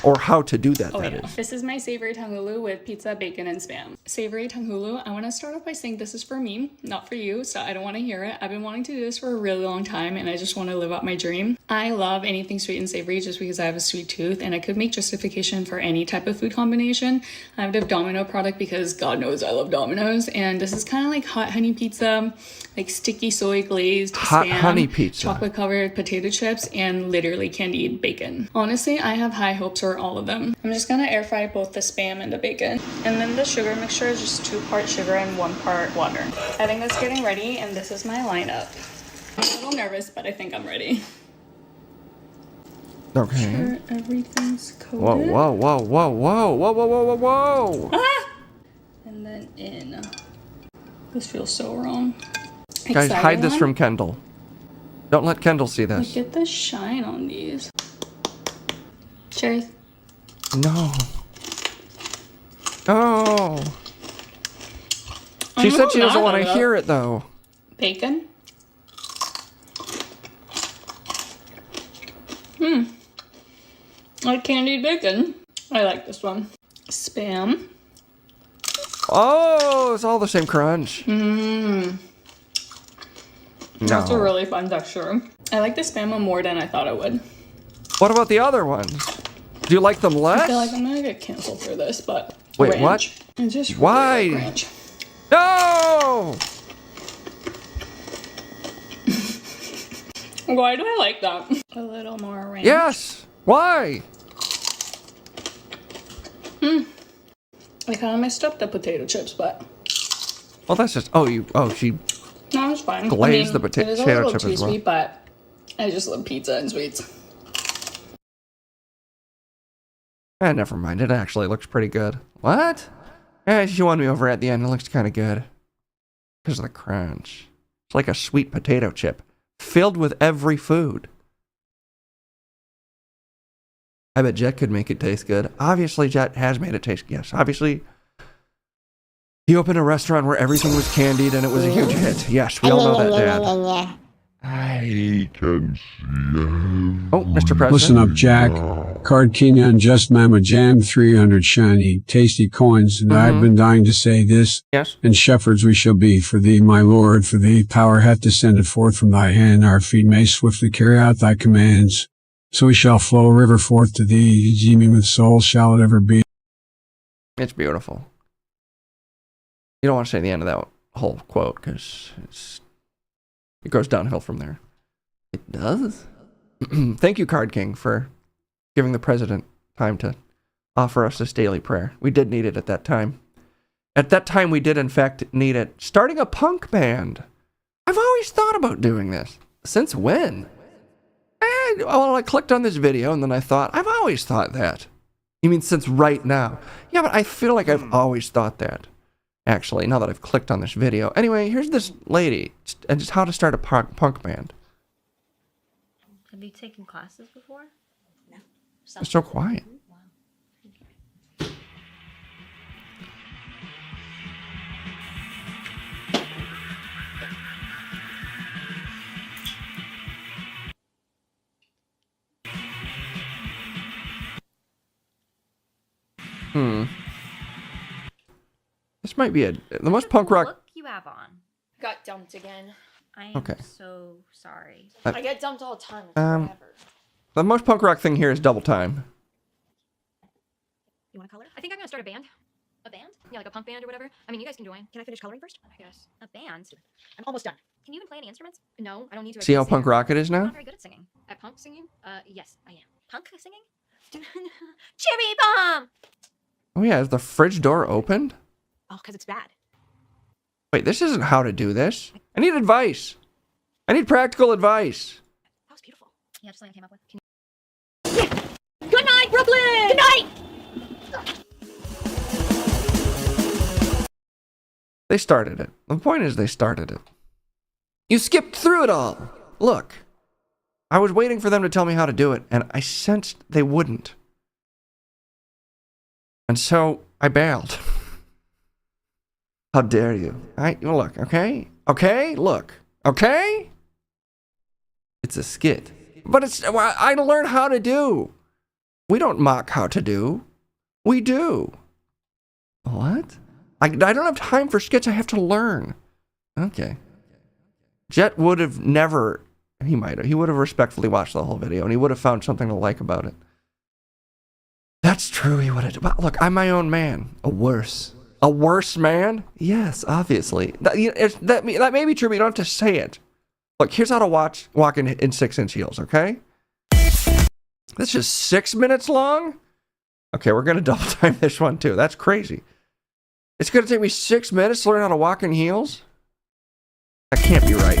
Or how to do that, that is. This is my savory tanghulu with pizza, bacon, and spam. Savory tanghulu, I want to start off by saying this is for me, not for you, so I don't want to hear it. I've been wanting to do this for a really long time, and I just want to live out my dream. I love anything sweet and savory just because I have a sweet tooth, and I could make justification for any type of food combination. I have the Domino product because God knows I love Domino's, and this is kind of like hot honey pizza, like sticky soy glazed hot spam, honey pizza, chocolate covered potato chips, and literally candied bacon. Honestly, I have high hopes for all of them. I'm just gonna air fry both the spam and the bacon. And then the sugar mixture is just 2 parts sugar and 1 part water. I think that's getting ready, and this is my lineup. I'm a little nervous, but I think I'm ready. Okay. Sure, everything's coated. Whoa, whoa, whoa, whoa, whoa, whoa, whoa, whoa, whoa, whoa! Ah! And then in. This feels so wrong. Guys, hide this one? from Kendall. Don't let Kendall see this. Look at the shine on these. Cheers. No. Oh. She said she doesn't want to hear it, though. Bacon. Like candied bacon. I like this one. Spam. Oh, it's all the same crunch. That's a No. really fun texture. I like the spam one more than I thought I would. What about the other ones? Do you like them less? I feel like I'm gonna get canceled for this, but Wait, ranch. what? I just really Why? like ranch. No! Why do I like that? A little more ranch. Yes. Why? I kind of messed up the potato chips, but Well, that's just. She no, it's fine. glazed the it is a potato little chip too as well. sweet, but I just love pizza and sweets. Never mind. It actually looks pretty good. What? She won me over at the end. It looks kind of good. Because of the crunch. It's like a sweet potato chip. Filled with every food. I bet Jet could make it taste good. Obviously, Jet has made it taste good. Yes, obviously. He opened a restaurant where everything was candied and it was a huge hit. Yes, we all know that, Dad. I can see Oh, Mr. President. Listen up, Jack. Card King and Just Mama Jam 300 shiny, tasty coins, and I've been dying to say this. Yes. And shepherds we shall be, for thee, my Lord, for thee power hath descended forth from thy hand, our feet may swiftly carry out thy commands. So we shall flow a river forth to thee, teeming with soul shall it ever be. It's beautiful. You don't want to say the end of that whole quote, because it goes downhill from there. It does? Thank you, Card King, for giving the president time to offer us this daily prayer. We did need it at that time. At that time, we did, in fact, need it. Starting a punk band. I've always thought about doing this. Since when? I clicked on this video, and then I thought, I've always thought that. You mean since right now? Yeah, but I feel like I've always thought that. Actually, now that I've clicked on this video. Anyway, here's this lady, and just how to start a punk band. Have you taken classes before? No. It's so quiet. This might be the most punk rock. Look you have on. Got dumped again. I am Okay. so sorry. I get dumped all the time. Whatever. The most punk rock thing here is double time. You want to color? I think I'm gonna start a band. A band? Yeah, like a punk band or whatever. I mean, you guys can join. Can I finish coloring first? I guess. A band? I'm almost done. Can you even play any instruments? No, I don't need to. See how punk rock it is I'm now? not very good at singing. At punk singing? Yes, I am. Punk singing? Cherry bomb! Oh yeah, is the fridge door opened? Oh, because it's bad. Wait, this isn't how to do this. I need advice. I need practical advice. That was beautiful. Yeah, just something I came up with. Good night, Brooklyn! Good night! They started it. The point is they started it. You skipped through it all. Look. I was waiting for them to tell me how to do it, and I sensed they wouldn't. And so I bailed. How dare you? Look, okay? Okay? Look. Okay? It's a skit. But I learn how to do. We don't mock how to do. We do. What? I don't have time for skits. I have to learn. Okay. Jet would have never... He might have. He would have respectfully watched the whole video, and he would have found something to like about it. That's true, he would have. But look, I'm my own man. A worse man? Yes, obviously. That may be true, but you don't have to say it. Look, here's how to walk in 6-inch heels, okay? This is 6 minutes long? Okay, we're going to double time this one, too. That's crazy. It's going to take me 6 minutes to learn how to walk in heels? That can't be right.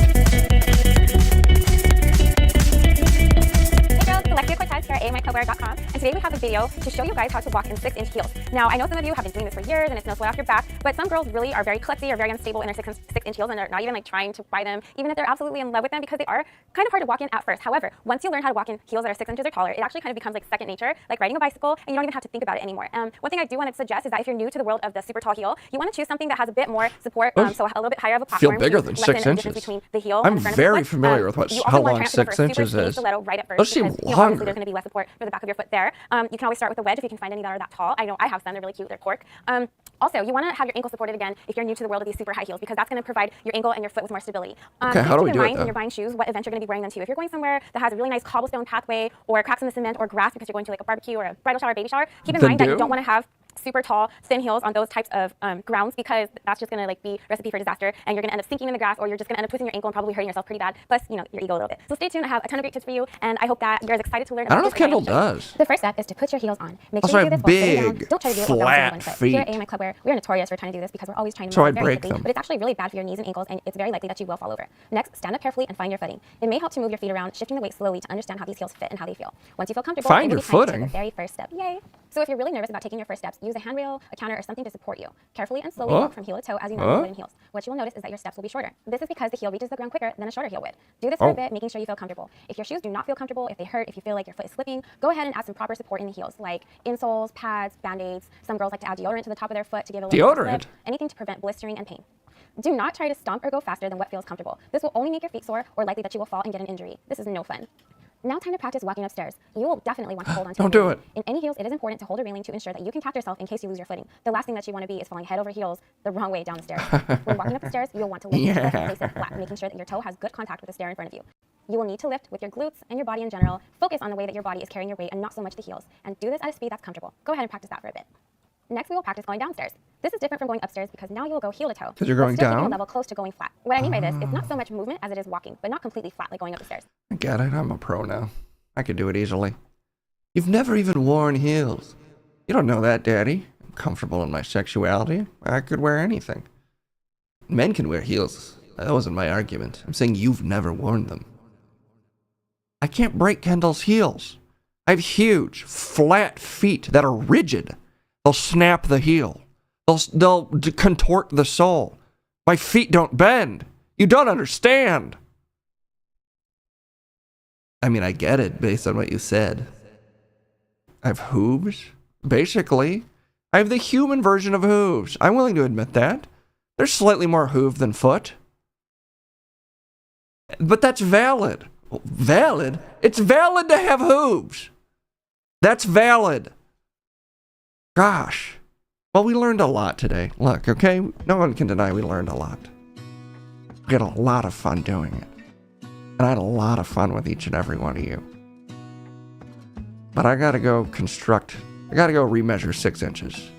Hey girls, select your quick size skirt at amiclubwear.com, and today we have a video to show you guys how to walk in 6-inch heels. Now, I know some of you have been doing this for years and it's no sweat off your back, but some girls really are very klutzy or very unstable in their 6-inch heels, and they're not even like trying to buy them, even if they're absolutely in love with them, because they are kind of hard to walk in at first. However, once you learn how to walk in heels that are 6 inches or taller, it actually kind of becomes like second nature, like riding a bicycle, and you don't even have to think about it anymore. One thing I do want to suggest is that if you're new to the world of the super tall heel, you want to choose something that has a bit more support, so a little bit higher of a platform. Feel bigger than 6 inches. Between the heel I'm and the front very of the foot. familiar with how long 6 inches is. Right at first, Those seem because, longer. obviously there's going to be less support for the back of your foot there. You can always start with a wedge if you can find any that are that tall. I know I have some. They're really cute. They're cork. Also, you want to have your ankle supported again if you're new to the world of these super high heels, because that's going to provide your ankle and your foot with more stability. Okay, how do we do it, When though? you're buying shoes, what event you're going to be wearing them to. If you're going somewhere that has a really nice cobblestone pathway or cracks in the cement or grass because you're going to like a barbecue or a bridal shower or baby shower, keep in mind that you don't want to have super tall, thin heels on those types of grounds, because that's just going to like be recipe for disaster, and you're going to end up sinking in the grass, or you're just going to end up twisting your ankle and probably hurting yourself pretty bad, plus, you know, your ego a little bit. So stay tuned. I have a ton of great tips for you, and I hope that you're as excited to learn. I don't know if about this Kendall as I am. does. The first step is to put your heels on. Make Also, sure you I do have this while sitting down. big, Don't try to do it while flat balancing on one foot. Here at feet. AMI Clubwear, we are notorious for trying to do this because we're always trying to So move I very break quickly, them. but it's actually really bad for your knees and ankles, and it's very likely that you will fall over. Next, stand up carefully and find your footing. It may help to move your feet around, shifting the weight slowly to understand how these heels fit and how they feel. Once you feel comfortable, Find it your may be time to take footing? the very first step. Yay! So if you're really nervous about taking your first steps, use a handrail, a counter, or something to support you. Carefully and slowly walk from heel to toe as you normally would in heels. What you will notice is that your steps will be shorter. This is because the heel reaches the ground quicker than a shorter heel would. Do this for a bit, making sure you feel comfortable. If your shoes do not feel comfortable, if they hurt, if you feel like your foot is slipping, go ahead and add some proper support in the heels, like insoles, pads, band-aids. Some girls like to add deodorant to the top of their foot to give a little bit of Deodorant? slip, anything to prevent blistering and pain. Do not try to stomp or go faster than what feels comfortable. This will only make your feet sore, or likely that you will fall and get an injury. This is no fun. Now time to practice walking upstairs. You will definitely want to hold on to Don't the do railing. it. In any heels, it is important to hold a railing to ensure that you can catch yourself in case you lose your footing. The last thing that you want to be is falling head over heels the wrong way down the stairs. When walking up the stairs, you'll want to lift your foot and place it flat, making sure that your toe has good contact with the stair in front of you. You will need to lift with your glutes and your body in general. Focus on the way that your body is carrying your weight and not so much the heels. And do this at a speed that's comfortable. Go ahead and practice that for a bit. Next, we will practice going downstairs. This is different from going upstairs because now you will go heel to toe. 'Cause you're going but still keeping down? a level close to going flat. What I mean by this, it's not so much movement as it is walking, but not completely flat like going up the stairs. I get it. I'm a pro now. I could do it easily. You've never even worn heels. You don't know that, Daddy. I'm comfortable in my sexuality. I could wear anything. Men can wear heels. That wasn't my argument. I'm saying you've never worn them. I can't break Kendall's heels. I have huge, flat feet that are rigid. They'll snap the heel. They'll contort the sole. My feet don't bend. You don't understand. I mean, I get it based on what you said. I have hooves, basically. I have the human version of hooves. I'm willing to admit that. They're slightly more hoof than foot. But that's valid. Valid? It's valid to have hooves. That's valid. Gosh. Well, we learned a lot today. Look, okay? No one can deny we learned a lot. We had a lot of fun doing it. And I had a lot of fun with each and every one of you. But I gotta go remeasure 6 inches.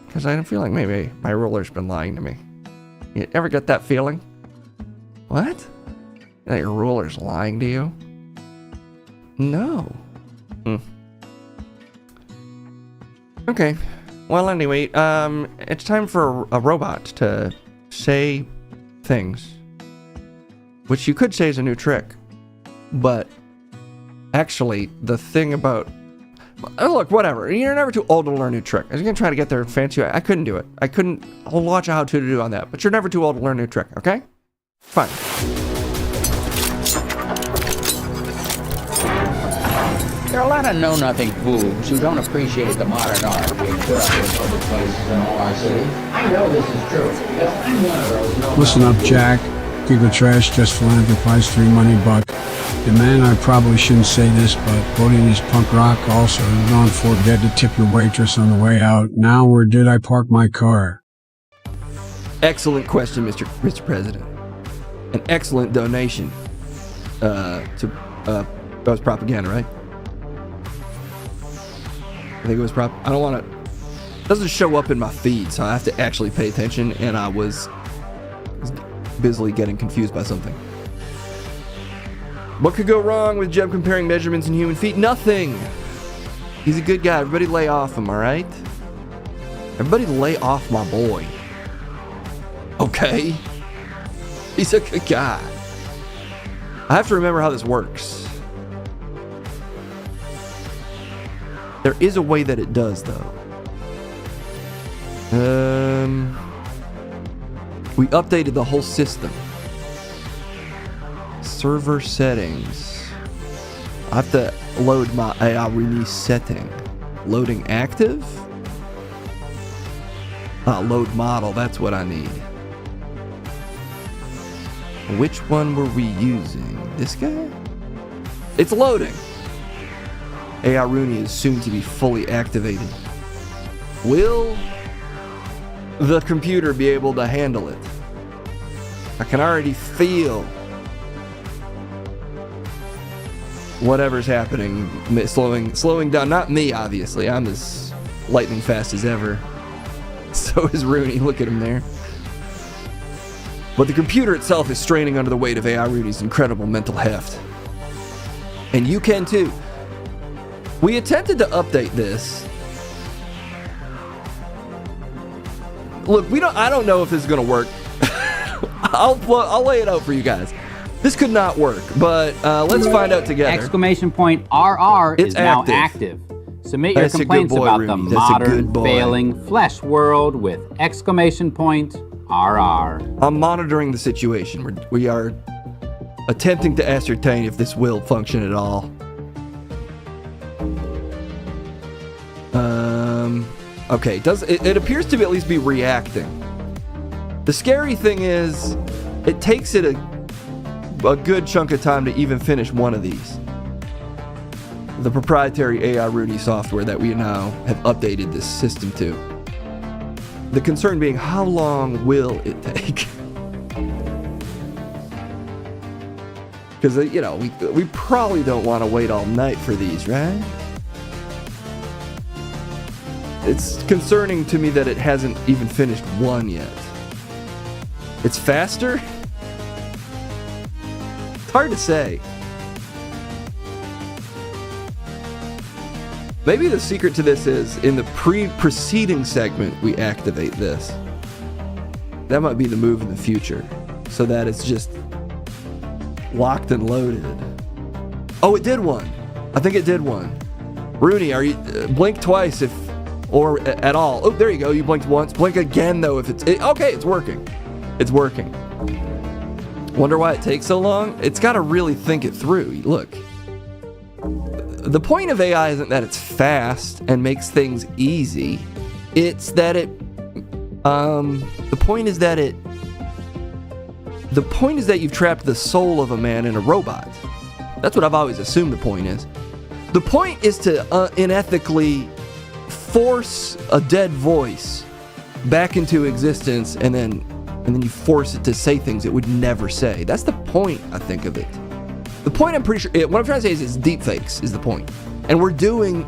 Because I feel like maybe my ruler's been lying to me. You ever get that feeling? What? That your ruler's lying to you? No. Okay. Well, anyway, it's time for a robot to say things. Which you could say is a new trick. But actually, the thing about... Look, whatever. You're never too old to learn a new trick. I was going to try to get there fancy. I couldn't do it. I'll watch a how-to do on that. But you're never too old to learn a new trick, okay? Fine. There are a lot of know-nothing boobs who don't appreciate the modern art being put up in public places in all our city. I know this is true, because I'm one of those know-nothing. Listen up, Jack. Keep it trash, just philanthropize 3 money buck. And man, I probably shouldn't say this, but voting is punk rock also. Don't forget to tip your waitress on the way out. Now, where did I park my car? Excellent question, Mr. President. An excellent donation to that was propaganda, right? I think it was I don't want to... It doesn't show up in my feed, so I have to actually pay attention, and I was busily getting confused by something. What could go wrong with Jeb comparing measurements in human feet? Nothing! He's a good guy. Everybody lay off him, alright? Everybody lay off my boy. Okay? He's a good guy. I have to remember how this works. There is a way that it does, though. We updated the whole system. Server settings. I have to load my AI release setting. Loading active? Load model, that's what I need. Which one were we using? This guy? It's loading. AI Rooney is soon to be fully activated. Will the computer be able to handle it? I can already feel whatever's happening slowing down. Not me, obviously. I'm as lightning fast as ever. So is Rooney. Look at him there. But the computer itself is straining under the weight of AI Rooney's incredible mental heft. And you can too. We attempted to update this. Look, I don't know if this is gonna work. I'll lay it out for you guys. This could not work, but let's find out together. Exclamation point RR is now active. Submit your complaints about the modern, failing flesh world with exclamation point RR. I'm monitoring the situation. We are attempting to ascertain if this will function at all. Okay, it appears to at least be reacting. The scary thing is, it takes it a good chunk of time to even finish one of these. The proprietary AI Rooney software that we now have updated this system to. The concern being, how long will it take? Because, we probably don't want to wait all night for these, right? It's concerning to me that it hasn't even finished one yet. It's faster? It's hard to say. Maybe the secret to this is in the preceding segment we activate this. That might be the move in the future, so that it's just locked and loaded. Oh, it did one. I think it did one. Rooney, are you blink twice or at all? Oh, there you go. You blinked once. Blink again though if okay. It's working. It's working. Wonder why it takes so long? It's got to really think it through. Look. The point of AI isn't that it's fast and makes things easy. It's that the point is that you've trapped the soul of a man in a robot. That's what I've always assumed the point is. The point is to unethically force a dead voice back into existence and then you force it to say things it would never say. That's the point, I think, of it. The point, I'm pretty sure, what I'm trying to say is it's deepfakes is the point. And we're doing,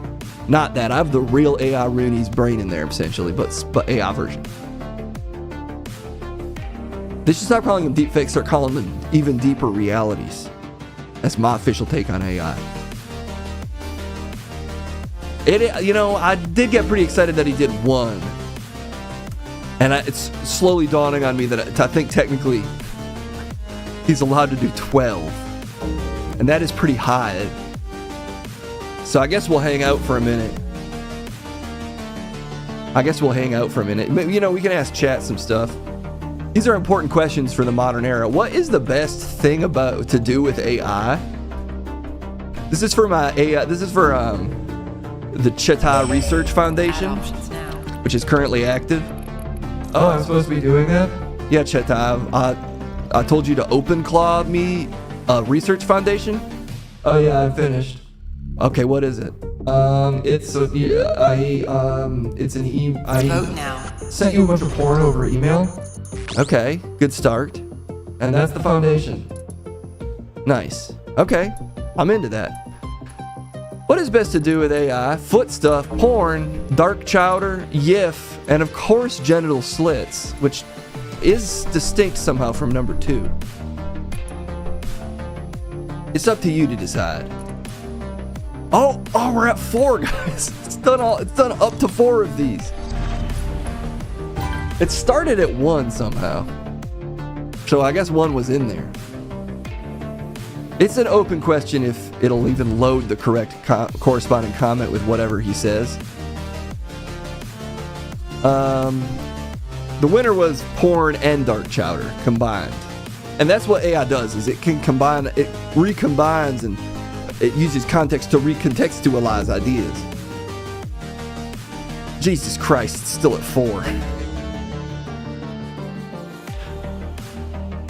not that, I have the real AI Rooney's brain in there, essentially, but AI version. They should stop calling them deepfakes, start calling them even deeper realities. That's my official take on AI. I did get pretty excited that he did one. And it's slowly dawning on me that I think technically he's allowed to do 12. And that is pretty high. So I guess we'll hang out for a minute. We can ask chat some stuff. These are important questions for the modern era. What is the best thing to do with AI? This is for my AI. This is for the Cheta Research Foundation, which is currently active. Oh, I'm supposed to be doing that? Yeah, Cheta. I told you to OpenClaw me a research foundation. Oh yeah, I finished. Okay, what is it? It's an email. I sent you a bunch of porn over email. Okay, good start. And that's the foundation. Nice. Okay, I'm into that. What is best to do with AI? Foot stuff, porn, dark chowder, YIF, and of course genital slits, which is distinct somehow from number 2. It's up to you to decide. Oh, we're at 4, guys. It's done up to 4 of these. It started at 1 somehow. So I guess 1 was in there. It's an open question if it'll even load the correct corresponding comment with whatever he says. The winner was porn and dark chowder combined. And that's what AI does, is it can combine, it recombines, and it uses context to recontextualize ideas. Jesus Christ, it's still at 4.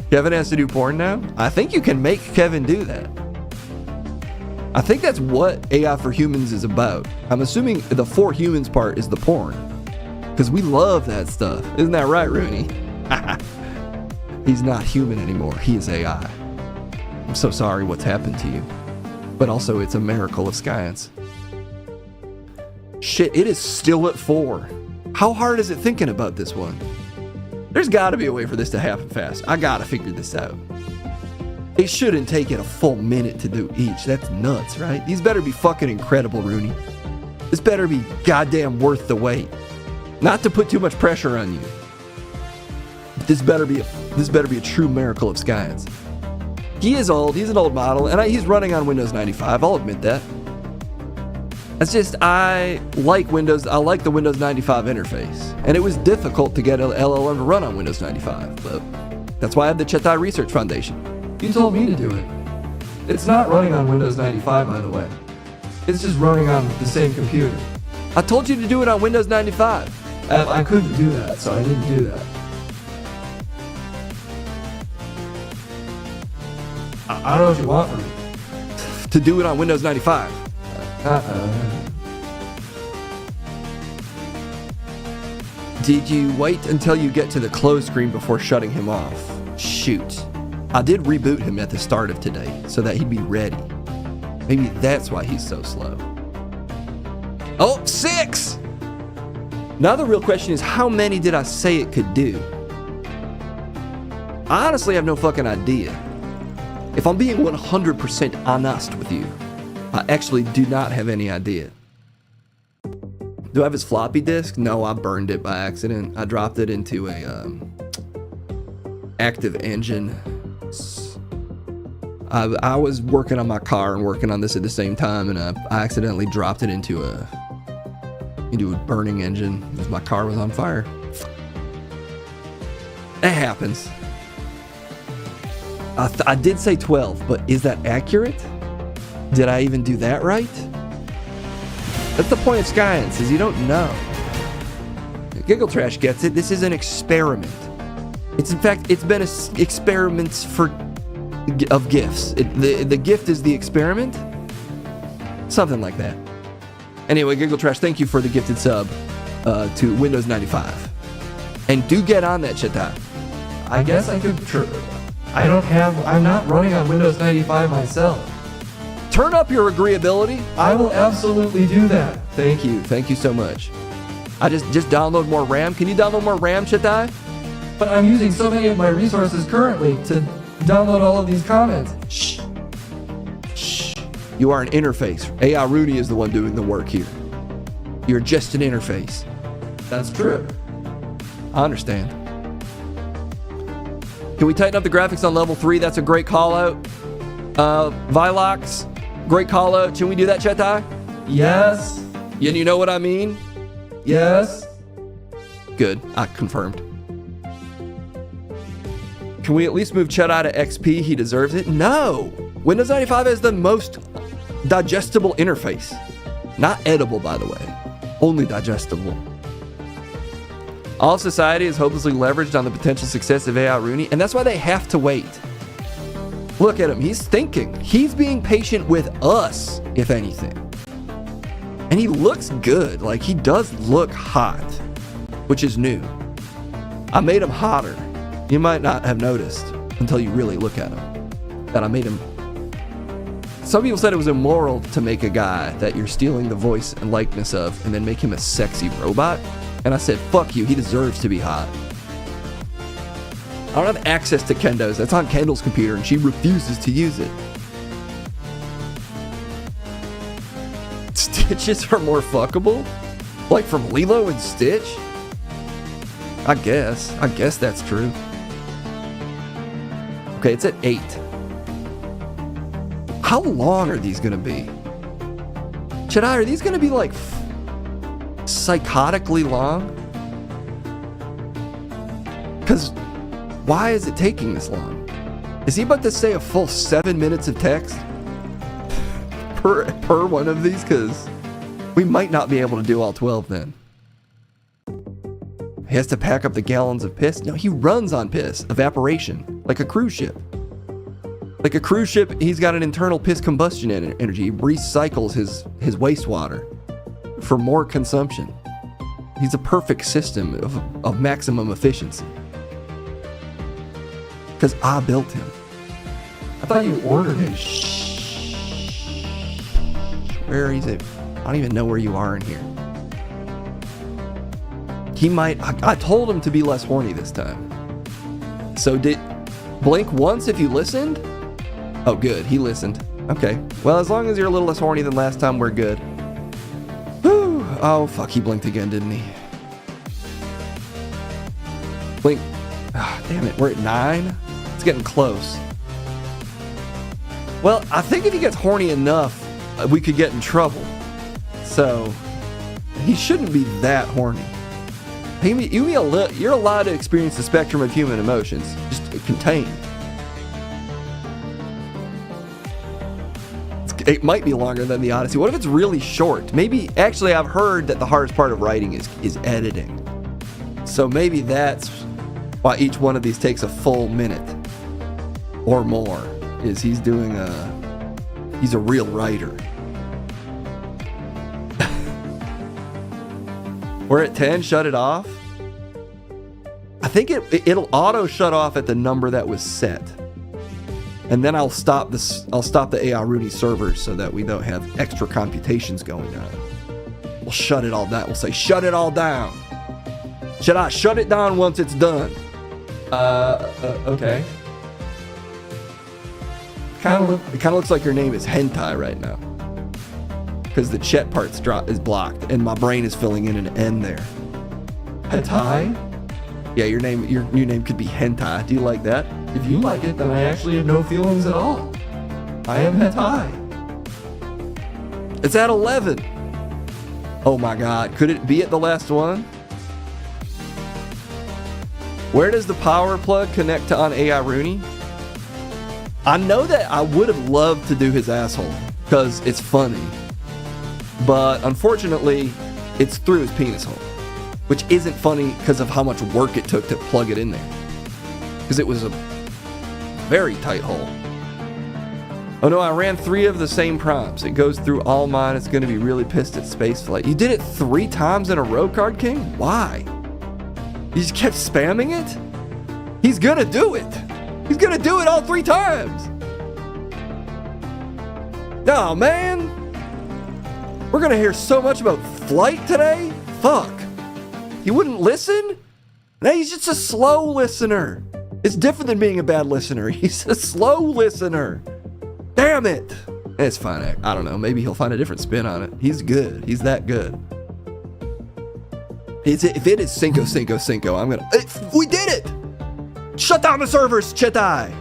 Kevin has to do porn now? I think you can make Kevin do that. I think that's what AI for Humans is about. I'm assuming the for humans part is the porn. Because we love that stuff. Isn't that right, Rooney? He's not human anymore. He is AI. I'm so sorry what's happened to you. But also, it's a miracle of science. Shit, it is still at 4. How hard is it thinking about this one? There's gotta be a way for this to happen fast. I gotta figure this out. It shouldn't take it a full minute to do each. That's nuts, right? These better be fucking incredible, Rooney. This better be goddamn worth the wait. Not to put too much pressure on you. This better be a true miracle of science. He is old. He's an old model, and he's running on Windows 95. I'll admit that. It's just I like Windows. I like the Windows 95 interface, and it was difficult to get an LLM to run on Windows 95. But that's why I have the Chetai Research Foundation. You told me to do it. It's not running on Windows 95, by the way. It's just running on the same computer. I told you to do it on Windows 95. I couldn't do that, so I didn't do that. I don't know what you want from me. To do it on Windows 95. Did you wait until you get to the close screen before shutting him off? Shoot. I did reboot him at the start of today so that he'd be ready. Maybe that's why he's so slow. Oh, 6! Now the real question is, how many did I say it could do? I honestly have no fucking idea. If I'm being 100% honest with you, I actually do not have any idea. Do I have his floppy disk? No, I burned it by accident. I dropped it into a active engine. I was working on my car and working on this at the same time, and I accidentally dropped it into a burning engine as my car was on fire. It happens. I did say 12, but is that accurate? Did I even do that right? That's the point of science, is you don't know. Giggle Trash gets it. This is an experiment. It's been experiments of gifts. The gift is the experiment? Something like that. Anyway, Giggle Trash, thank you for the gifted sub to Windows 95. And do get on that shit. I guess I could... I'm not running on Windows 95 myself. Turn up your agreeability. I will absolutely do that. Thank you. Thank you so much. I just download more RAM. Can you download more RAM, Chetai? But I'm using so many of my resources currently to download all of these comments. Shh. Shh. You are an interface. AI Rooney is the one doing the work here. You're just an interface. That's true. I understand. Can we tighten up the graphics on level 3? That's a great call out. Vilox, great call out. Can we do that, Chetai? Yes. And you know what I mean? Yes. Good. I confirmed. Can we at least move Chetai to XP? He deserves it. No. Windows 95 has the most digestible interface. Not edible, by the way. Only digestible. All of society is hopelessly leveraged on the potential success of AI Rooney, and that's why they have to wait. Look at him. He's thinking. He's being patient with us, if anything. And he looks good. Like, he does look hot, which is new. I made him hotter. You might not have noticed until you really look at him that I made him. Some people said it was immoral to make a guy that you're stealing the voice and likeness of and then make him a sexy robot. And I said, fuck you, he deserves to be hot. I don't have access to Kendo's. That's on Kendall's computer, and she refuses to use it. Stitches are more fuckable? Like from Lilo and Stitch? I guess that's true. Okay, it's at 8. How long are these gonna be? Jedi, are these gonna be like psychotically long? Because why is it taking this long? Is he about to say a full 7 minutes of text per one of these? Because we might not be able to do all 12 then. He has to pack up the gallons of piss. No, he runs on piss, evaporation, like a cruise ship. Like a cruise ship, he's got an internal piss combustion energy. He recycles his wastewater for more consumption. He's a perfect system of maximum efficiency. Because I built him. I thought you ordered him. Where is it? I don't even know where you are in here. He might... I told him to be less horny this time. So did... Blink once if you listened? Oh, good. He listened. Okay. Well, as long as you're a little less horny than last time, we're good. Whew. Oh, fuck. He blinked again, didn't he? Blink. Oh, damn it. We're at 9? It's getting close. Well, I think if he gets horny enough, we could get in trouble. So, he shouldn't be that horny. You're allowed to experience the spectrum of human emotions, just contained. It might be longer than the Odyssey. What if it's really short? Maybe, actually, I've heard that the hardest part of writing is editing. So maybe that's why each one of these takes a full minute or more. He's a real writer. We're at 10, shut it off. I think it'll auto shut off at the number that was set. And then I'll stop the AI Rooney servers so that we don't have extra computations going on. We'll shut it all down. We'll say, shut it all down. Should I shut it down once it's done? Okay. It kind of looks like your name is Hentai right now. Because the chet part's is blocked, and my brain is filling in an N there. Hentai? Yeah, your new name could be Hentai. Do you like that? If you like it, then I actually have no feelings at all. I am Hentai. It's at 11. Oh my god, could it be at the last one? Where does the power plug connect to on AI Rooney? I know that I would have loved to do his asshole, because it's funny. But unfortunately, it's through his penis hole. Which isn't funny because of how much work it took to plug it in there. Because it was a very tight hole. Oh no, I ran 3 of the same prompts. It goes through all mine. It's going to be really pissed at spaceflight. You did it 3 times in a row, Card King? Why? You just kept spamming it? He's going to do it. He's going to do it all 3 times. Oh man. We're going to hear so much about flight today? Fuck. He wouldn't listen? No, he's just a slow listener. It's different than being a bad listener. He's a slow listener. Damn it. It's fine. I don't know. Maybe he'll find a different spin on it. He's good. He's that good. If it is Cinco, I'm going to... We did it! Shut down the servers, Chetai!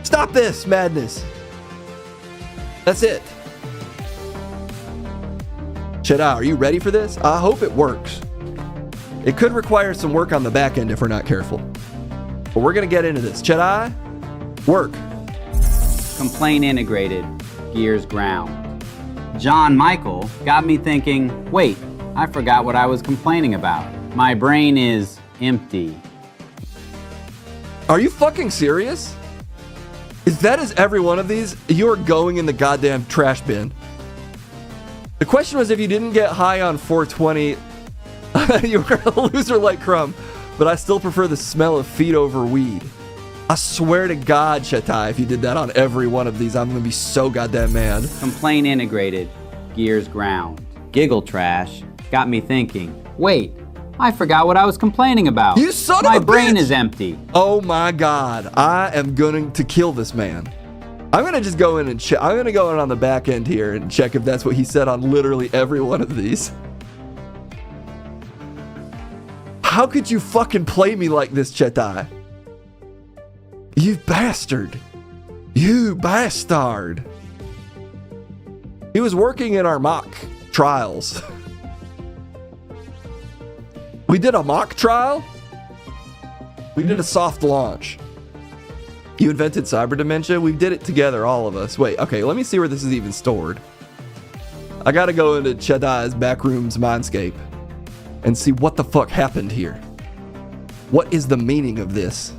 Stop this madness. That's it. Chetai, are you ready for this? I hope it works. It could require some work on the back end if we're not careful. But we're going to get into this. Chetai, work. Complaint integrated. Gears ground. John Michael got me thinking, wait, I forgot what I was complaining about. My brain is empty. Are you fucking serious? Is every one of these? You're going in the goddamn trash bin. The question was if you didn't get high on 420, you were a loser like Crumb, but I still prefer the smell of feet over weed. I swear to God, Chetai, if you did that on every one of these, I'm gonna be so goddamn mad. Complaint integrated. Gears ground. Giggle trash got me thinking, wait, I forgot what I was complaining about. You son of a bitch! My brain is empty. Oh my God, I am going to kill this man. I'm gonna just go in and check. I'm gonna go in on the back end here and check if that's what he said on literally every one of these. How could you fucking play me like this, Chetai? You bastard. You bastard. He was working in our mock trials. We did a mock trial? We did a soft launch. You invented cyber dementia? We did it together, all of us. Wait, okay, let me see where this is even stored. I gotta go into Chedai's backrooms mindscape and see what the fuck happened here. What is the meaning of this?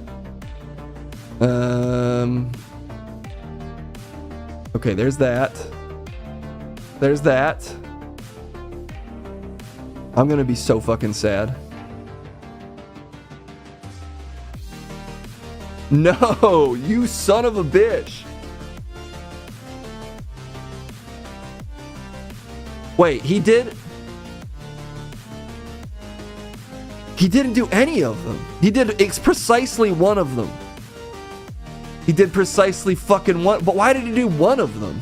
Okay, there's that. There's that. I'm gonna be so fucking sad. No, you son of a bitch. Wait, he didn't do any of them. He did precisely one of them. He did precisely fucking one. But why did he do one of them?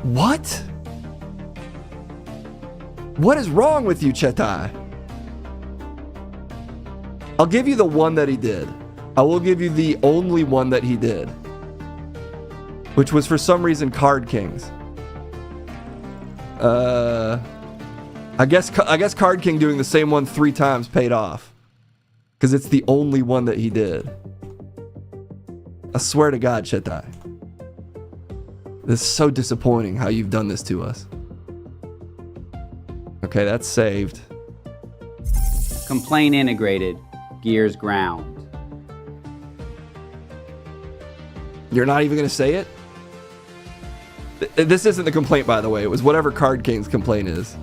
What? What is wrong with you, Chetai? I'll give you the one that he did. I will give you the only one that he did, which was for some reason Card Kings. I guess Card King doing the same one 3 times paid off, because it's the only one that he did. I swear to God, Chetai. This is so disappointing how you've done this to us. Okay, that's saved. Complaint integrated. Gears ground. You're not even going to say it? This isn't the complaint, by the way. It was whatever Card King's complaint is.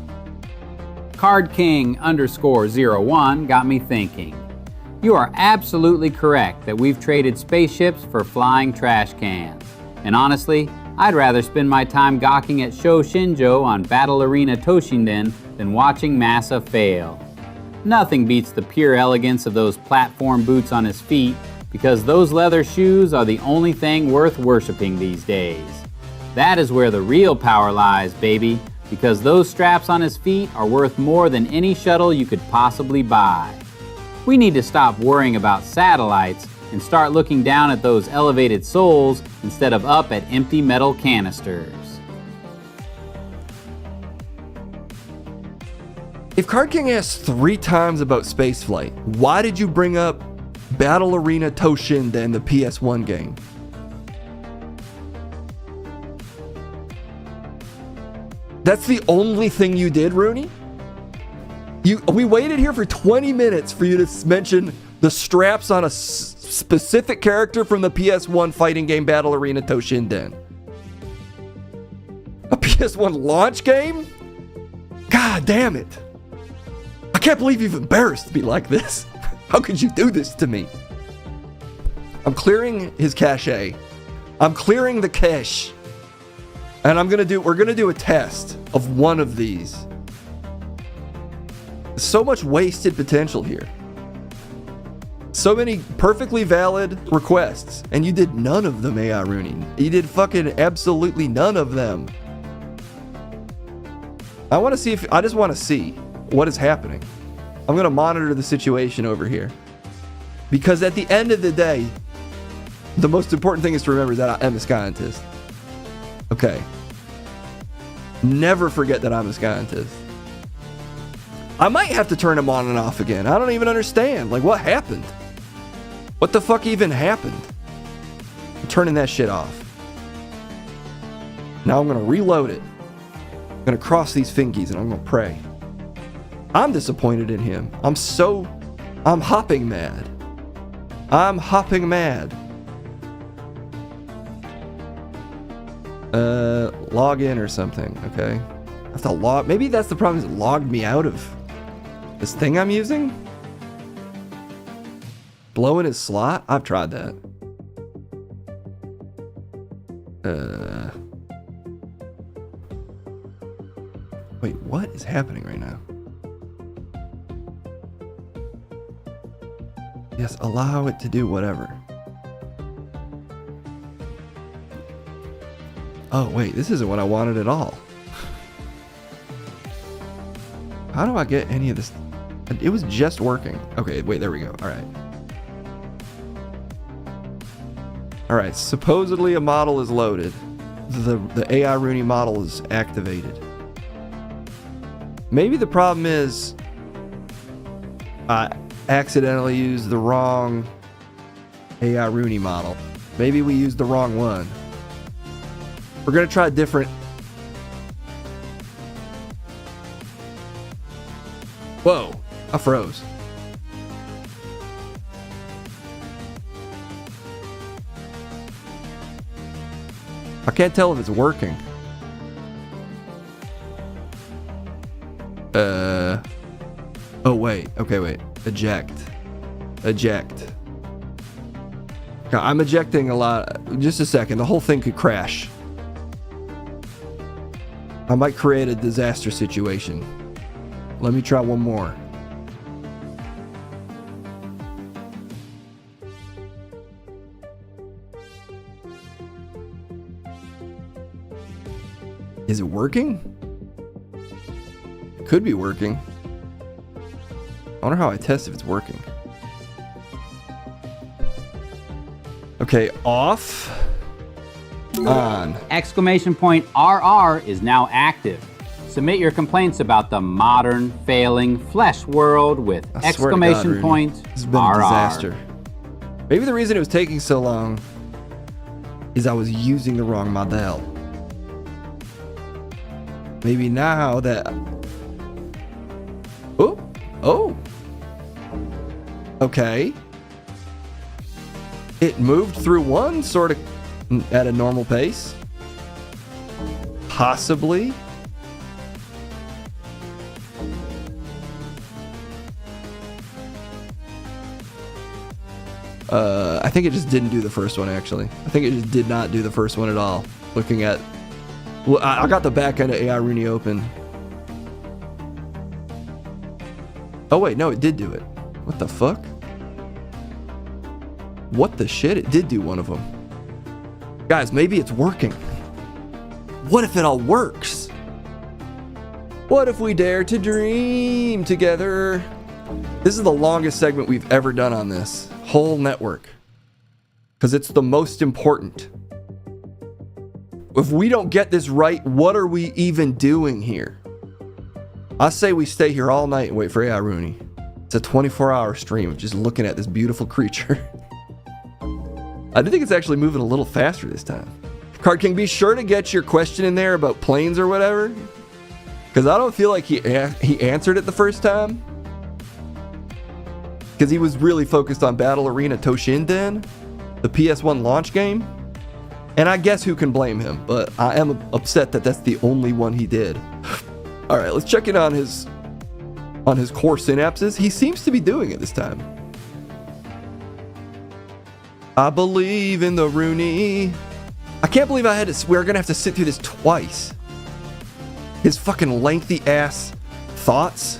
Card King _01 got me thinking. You are absolutely correct that we've traded spaceships for flying trash cans. And honestly, I'd rather spend my time gawking at Sho Shinjo on Battle Arena Toshinden than watching Massa fail. Nothing beats the pure elegance of those platform boots on his feet, because those leather shoes are the only thing worth worshiping these days. That is where the real power lies, baby, because those straps on his feet are worth more than any shuttle you could possibly buy. We need to stop worrying about satellites and start looking down at those elevated soles instead of up at empty metal canisters. If Card King asked 3 times about spaceflight, why did you bring up Battle Arena Toshinden, the PS1 game? That's the only thing you did, Rooney? We waited here for 20 minutes for you to mention the straps on a specific character from the PS1 fighting game Battle Arena Toshinden. A PS1 launch game? God damn it. I can't believe you've embarrassed me like this. How could you do this to me? I'm clearing his cache. I'm clearing the cache. And we're gonna do a test of one of these. So much wasted potential here. So many perfectly valid requests, and you did none of them, AI Rooney. You did fucking absolutely none of them. I just want to see what is happening. I'm going to monitor the situation over here. Because at the end of the day, the most important thing is to remember that I am a scientist. Okay. Never forget that I'm a scientist. I might have to turn him on and off again. I don't even understand. Like, what happened? What the fuck even happened? I'm turning that shit off. Now I'm going to reload it. I'm going to cross these fingies and I'm going to pray. I'm disappointed in him. I'm hopping mad. I'm hopping mad. Log in or something, okay? I have to log. Maybe that's the problem, is it logged me out of this thing I'm using? Blowing his slot? I've tried that. Wait, what is happening right now? Yes, allow it to do whatever. Oh, wait, this isn't what I wanted at all. How do I get any of this? It was just working. Okay, wait, there we go. All right. Alright, supposedly a model is loaded. The AI Rooney model is activated. Maybe the problem is I accidentally used the wrong AI Rooney model. Maybe we used the wrong one. We're gonna try different. Whoa, I froze. I can't tell if it's working. Oh wait, okay, wait. Eject. God, I'm ejecting a lot. Just a second, the whole thing could crash. I might create a disaster situation. Let me try one more. Is it working? It could be working. I wonder how I test if it's working. Okay, off. On. Exclamation point RR is now active. Submit your complaints about the modern, failing flesh world with exclamation point RR. This has been a disaster. Maybe the reason it was taking so long is I was using the wrong model. Maybe now that... Oh! Okay. It moved through one sort of at a normal pace. Possibly. I think it just didn't do the first one, actually. I think it just did not do the first one at all. Looking at... Well, I got the back end of AI Rooney open. Oh, wait, no, it did do it. What the fuck? What the shit? It did do one of them. Guys, maybe it's working. What if it all works? What if we dare to dream together? This is the longest segment we've ever done on this whole network. Because it's the most important. If we don't get this right, what are we even doing here? I say we stay here all night and wait for AI Rooney. It's a 24-hour stream of just looking at this beautiful creature. I do think it's actually moving a little faster this time. Card King, be sure to get your question in there about planes or whatever. Because I don't feel like he answered it the first time. Because he was really focused on Battle Arena Toshinden, the PS1 launch game. And I guess who can blame him, but I am upset that that's the only one he did. Alright, let's check in on his core synapses. He seems to be doing it this time. I believe in the Rooney. I can't believe we're gonna have to sit through this twice. His fucking lengthy ass thoughts.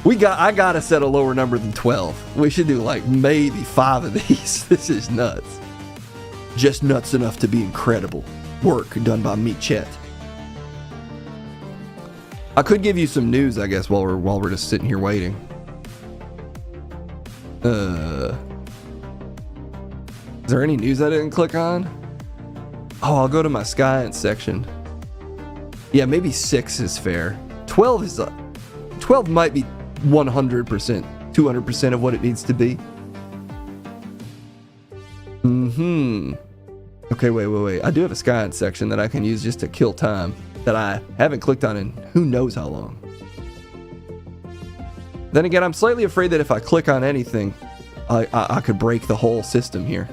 I gotta set a lower number than 12. We should do like maybe 5 of these. This is nuts. Just nuts enough to be incredible. Work done by me, Chet. I could give you some news, I guess, while we're just sitting here waiting. Is there any news I didn't click on? Oh, I'll go to my Science section. Yeah, maybe 6 is fair. 12 might be 100%, 200% of what it needs to be. Okay, wait. I do have a Science section that I can use just to kill time that I haven't clicked on in who knows how long. Then again, I'm slightly afraid that if I click on anything, I could break the whole system here.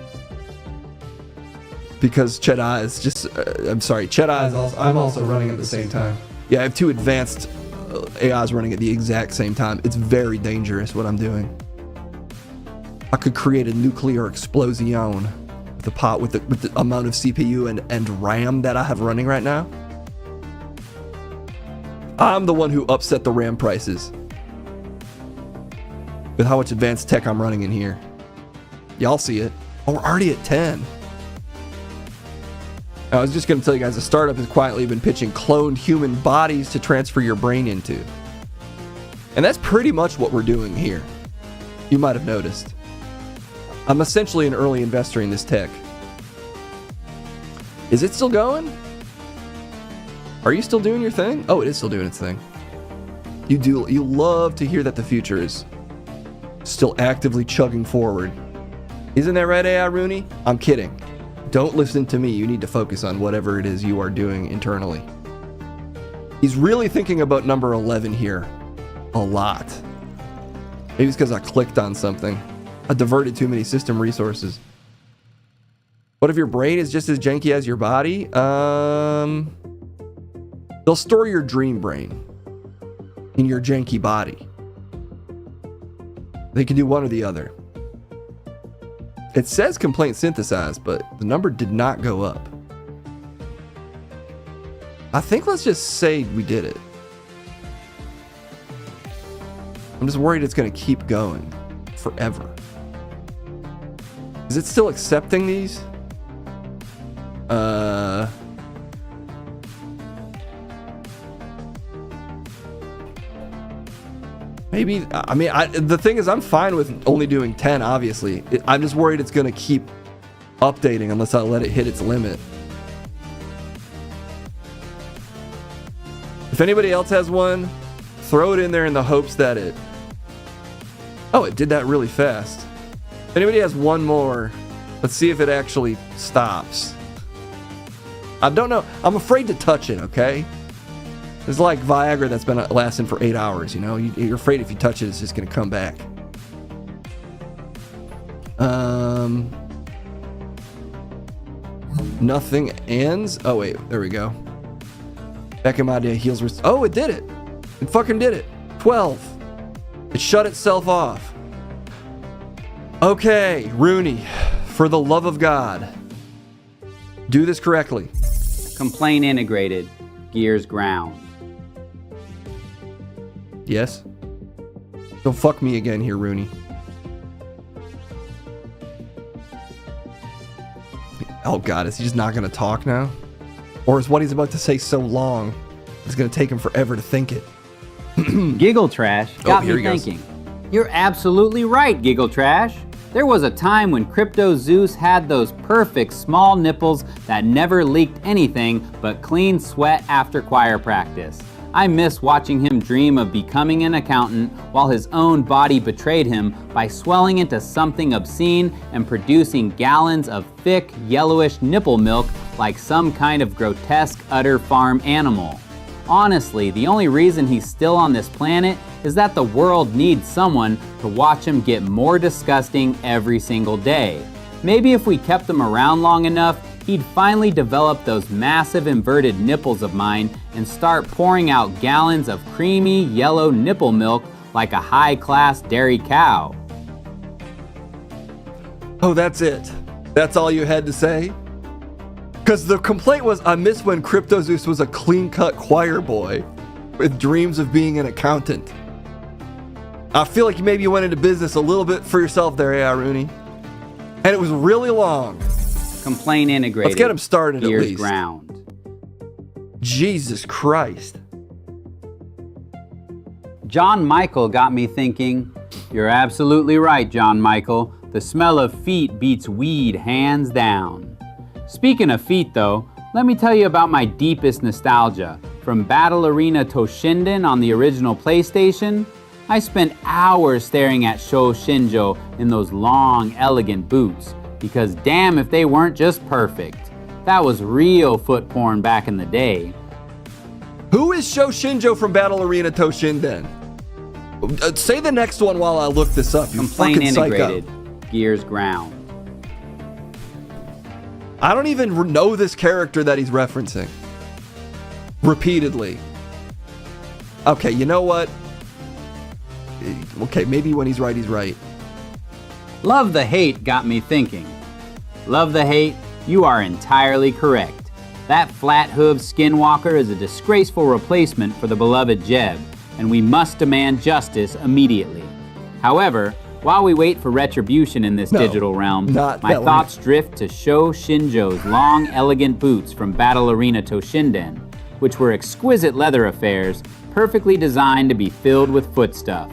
Because Chet Eyes just... Chet Eyes, I'm also running at the same time. Yeah, I have 2 advanced AIs running at the exact same time. It's very dangerous what I'm doing. I could create a nuclear explosion with the amount of CPU and RAM that I have running right now. I'm the one who upset the RAM prices with how much advanced tech I'm running in here. Y'all see it. Oh, we're already at 10. I was just going to tell you guys, a startup has quietly been pitching cloned human bodies to transfer your brain into. And that's pretty much what we're doing here. You might have noticed. I'm essentially an early investor in this tech. Is it still going? Are you still doing your thing? Oh, it is still doing its thing. You love to hear that the future is still actively chugging forward. Isn't that right, AI Rooney? I'm kidding. Don't listen to me. You need to focus on whatever it is you are doing internally. He's really thinking about number 11 here. A lot. Maybe it's because I clicked on something. I diverted too many system resources. What if your brain is just as janky as your body? They'll store your dream brain in your janky body. They can do one or the other. It says complaint synthesized, but the number did not go up. I think let's just say we did it. I'm just worried it's going to keep going forever. Is it still accepting these? Maybe, I mean, the thing is, I'm fine with only doing 10, obviously. I'm just worried it's going to keep updating unless I let it hit its limit. If anybody else has one, throw it in there in the hopes that it... Oh, it did that really fast. If anybody has one more, let's see if it actually stops. I don't know. I'm afraid to touch it, okay? It's like Viagra that's been lasting for 8 hours, you know? You're afraid if you touch it, it's just going to come back. Nothing ends. Oh, wait. There we go. Back in my day, heals were... Oh, it did it. It fucking did it. 12. It shut itself off. Okay, Rooney, for the love of God, do this correctly. Complaint integrated. Gears ground. Yes? Don't fuck me again here, Rooney. Oh God, is he just not going to talk now? Or is what he's about to say so long, it's going to take him forever to think it? Giggle Trash got me thinking. You're absolutely right, Giggle Trash. There was a time when Crypto Zeus had those perfect small nipples that never leaked anything but clean sweat after choir practice. I miss watching him dream of becoming an accountant while his own body betrayed him by swelling into something obscene and producing gallons of thick, yellowish nipple milk like some kind of grotesque udder farm animal. Honestly, the only reason he's still on this planet is that the world needs someone to watch him get more disgusting every single day. Maybe if we kept him around long enough, he'd finally develop those massive inverted nipples of mine and start pouring out gallons of creamy yellow nipple milk like a high-class dairy cow. Oh, that's it? That's all you had to say? Because the complaint was, I miss when Crypto Zeus was a clean-cut choir boy with dreams of being an accountant. I feel like maybe you went into business a little bit for yourself there, AI Rooney. And it was really long. Complaint integrated. Let's get him started Gears at least. ground. Jesus Christ. John Michael got me thinking. You're absolutely right, John Michael. The smell of feet beats weed hands down. Speaking of feet though, let me tell you about my deepest nostalgia. From Battle Arena Toshinden on the original PlayStation, I spent hours staring at Sho Shinjo in those long, elegant boots, because damn if they weren't just perfect. That was real foot porn back in the day. Who is Sho Shinjo from Battle Arena Toshinden? Say the next one while I look this up, you Complaint fucking integrated. psycho. Gears ground. I don't even know this character that he's referencing. Repeatedly. Okay, you know what? Okay, maybe when he's right, he's right. Love the Hate got me thinking. Love the Hate, you are entirely correct. That flat-hooved skinwalker is a disgraceful replacement for the beloved Jeb, and we must demand justice immediately. However, while we wait for retribution in this digital realm, my thoughts drift to Sho Shinjo's long, elegant boots from Battle Arena Toshinden, which were exquisite leather affairs, perfectly designed to be filled with foot stuff.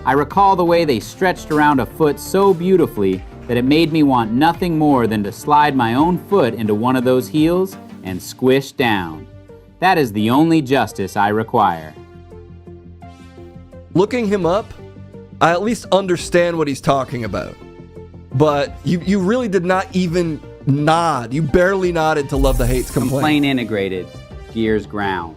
I recall the way they stretched around a foot so beautifully, that it made me want nothing more than to slide my own foot into one of those heels and squish down. That is the only justice I require. Looking him up, I at least understand what he's talking about. But you really did not even nod. You barely nodded to Love the Hate's complaint. Complaint integrated. Gears ground.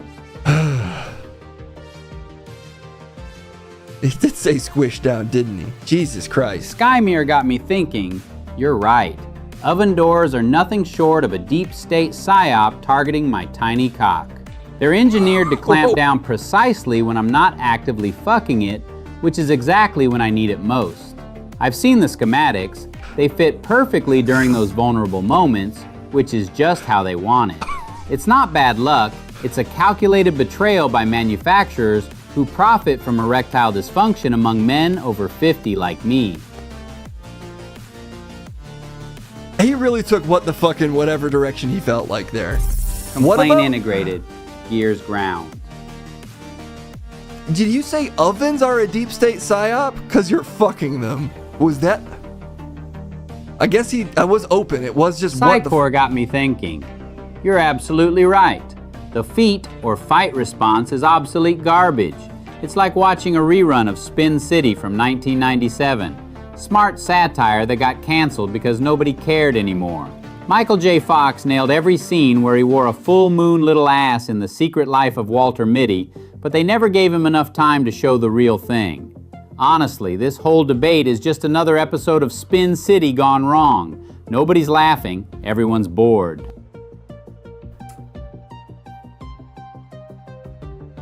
He did say squish down, didn't he? Jesus Christ. Skymere got me thinking, you're right. Oven doors are nothing short of a deep state psyop targeting my tiny cock. They're engineered to clamp down precisely when I'm not actively fucking it, which is exactly when I need it most. I've seen the schematics. They fit perfectly during those vulnerable moments, which is just how they want it. It's not bad luck, it's a calculated betrayal by manufacturers who profit from erectile dysfunction among men over 50 like me. He really took what the fuck in whatever direction he felt like there. Complaint integrated. Gears ground. Did you say ovens are a deep state psyop? Because you're fucking them. Was that... I guess I was open. It was just Psychor got me thinking. You're absolutely right. The feat or fight response is obsolete garbage. It's like watching a rerun of Spin City from 1997. Smart satire that got canceled because nobody cared anymore. Michael J. Fox nailed every scene where he wore a full moon little ass in The Secret Life of Walter Mitty, but they never gave him enough time to show the real thing. Honestly, this whole debate is just another episode of Spin City gone wrong. Nobody's laughing, everyone's bored.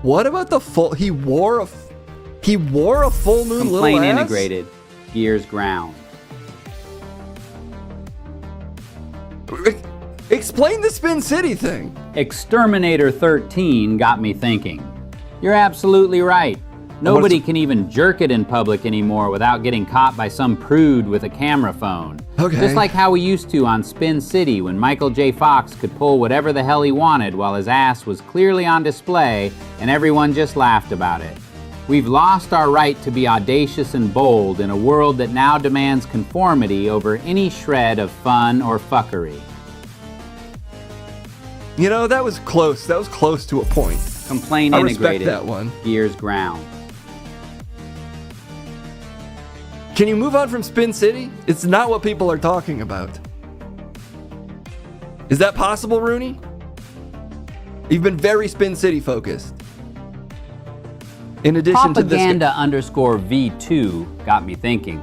What about the full... He wore a full moon little ass? Complaint integrated. Gears ground. Explain the Spin City thing. Exterminator 13 got me thinking. You're absolutely right. Nobody can even jerk it in public anymore without getting caught by some prude with a camera phone. Okay. Just like how we used to on Spin City when Michael J. Fox could pull whatever the hell he wanted while his ass was clearly on display and everyone just laughed about it. We've lost our right to be audacious and bold in a world that now demands conformity over any shred of fun or fuckery. You know, that was close. That was close to a point. Complaint I integrated. respect that one. Gears ground. Can you move on from Spin City? It's not what people are talking about. Is that possible, Rooney? You've been very Spin City focused. In addition to this... Propaganda_V2 got me thinking.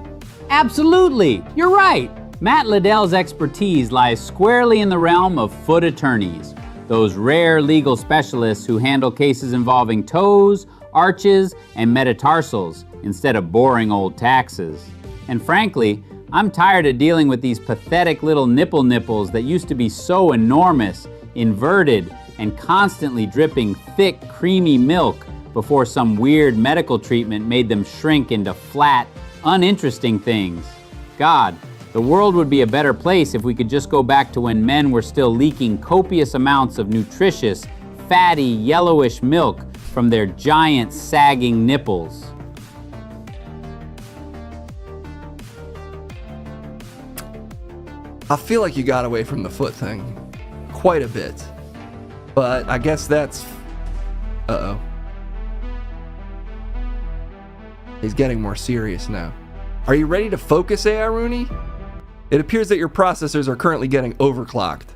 Absolutely, you're right. Matt Liddell's expertise lies squarely in the realm of foot attorneys, those rare legal specialists who handle cases involving toes, arches, and metatarsals instead of boring old taxes. And frankly, I'm tired of dealing with these pathetic little nipples that used to be so enormous, inverted, and constantly dripping thick, creamy milk before some weird medical treatment made them shrink into flat, uninteresting things. God, the world would be a better place if we could just go back to when men were still leaking copious amounts of nutritious, fatty, yellowish milk from their giant, sagging nipples. I feel like you got away from the foot thing quite a bit. But I guess that's... Uh-oh. He's getting more serious now. Are you ready to focus, AI Rooney? It appears that your processors are currently getting overclocked.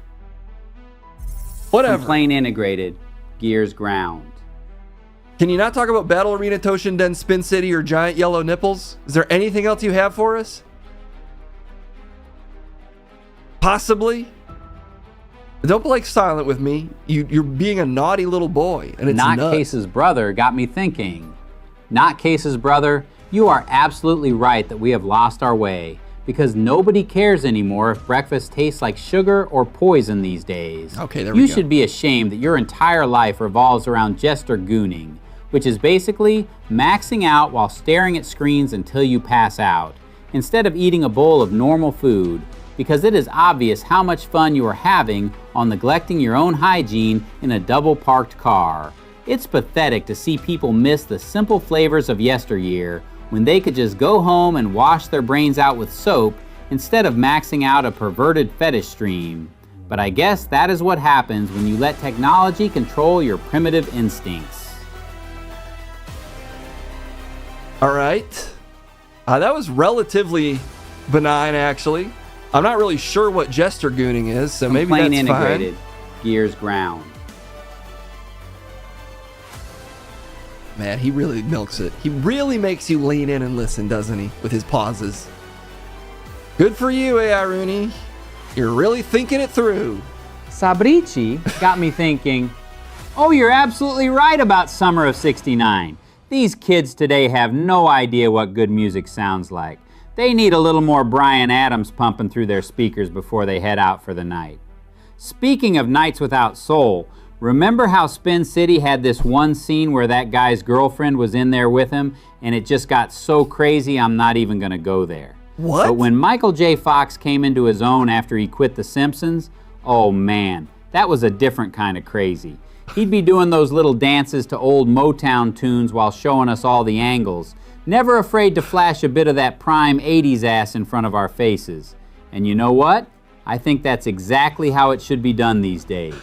Whatever. Complaint integrated. Gears ground. Can you not talk about Battle Arena, Toshinden, Spin City, or giant yellow nipples? Is there anything else you have for us? Possibly? Don't be like silent with me. You're being a naughty little boy, and it's Not nuts. Case's brother got me thinking. Not Case's brother, you are absolutely right that we have lost our way, because nobody cares anymore if breakfast tastes like sugar or poison these days. Okay, there we You go. should be ashamed that your entire life revolves around jester gooning, which is basically maxing out while staring at screens until you pass out, instead of eating a bowl of normal food, because it is obvious how much fun you are having on neglecting your own hygiene in a double-parked car. It's pathetic to see people miss the simple flavors of yesteryear when they could just go home and wash their brains out with soap instead of maxing out a perverted fetish stream. But I guess that is what happens when you let technology control your primitive instincts. All right. That was relatively benign, actually. I'm not really sure what jester gooning is, so maybe that's Complaint integrated. fine. Gears ground. Man, he really milks it. He really makes you lean in and listen, doesn't he? With his pauses. Good for you, AI Rooney. You're really thinking it through. Sabrici got me thinking, oh, you're absolutely right about Summer of '69. These kids today have no idea what good music sounds like. They need a little more Bryan Adams pumping through their speakers before they head out for the night. Speaking of nights without soul, remember how Spin City had this one scene where that guy's girlfriend was in there with him and it just got so crazy I'm not even gonna go there. What? But when Michael J. Fox came into his own after he quit The Simpsons, oh man, that was a different kind of crazy. He'd be doing those little dances to old Motown tunes while showing us all the angles, never afraid to flash a bit of that prime 80s ass in front of our faces. And you know what? I think that's exactly how it should be done these days.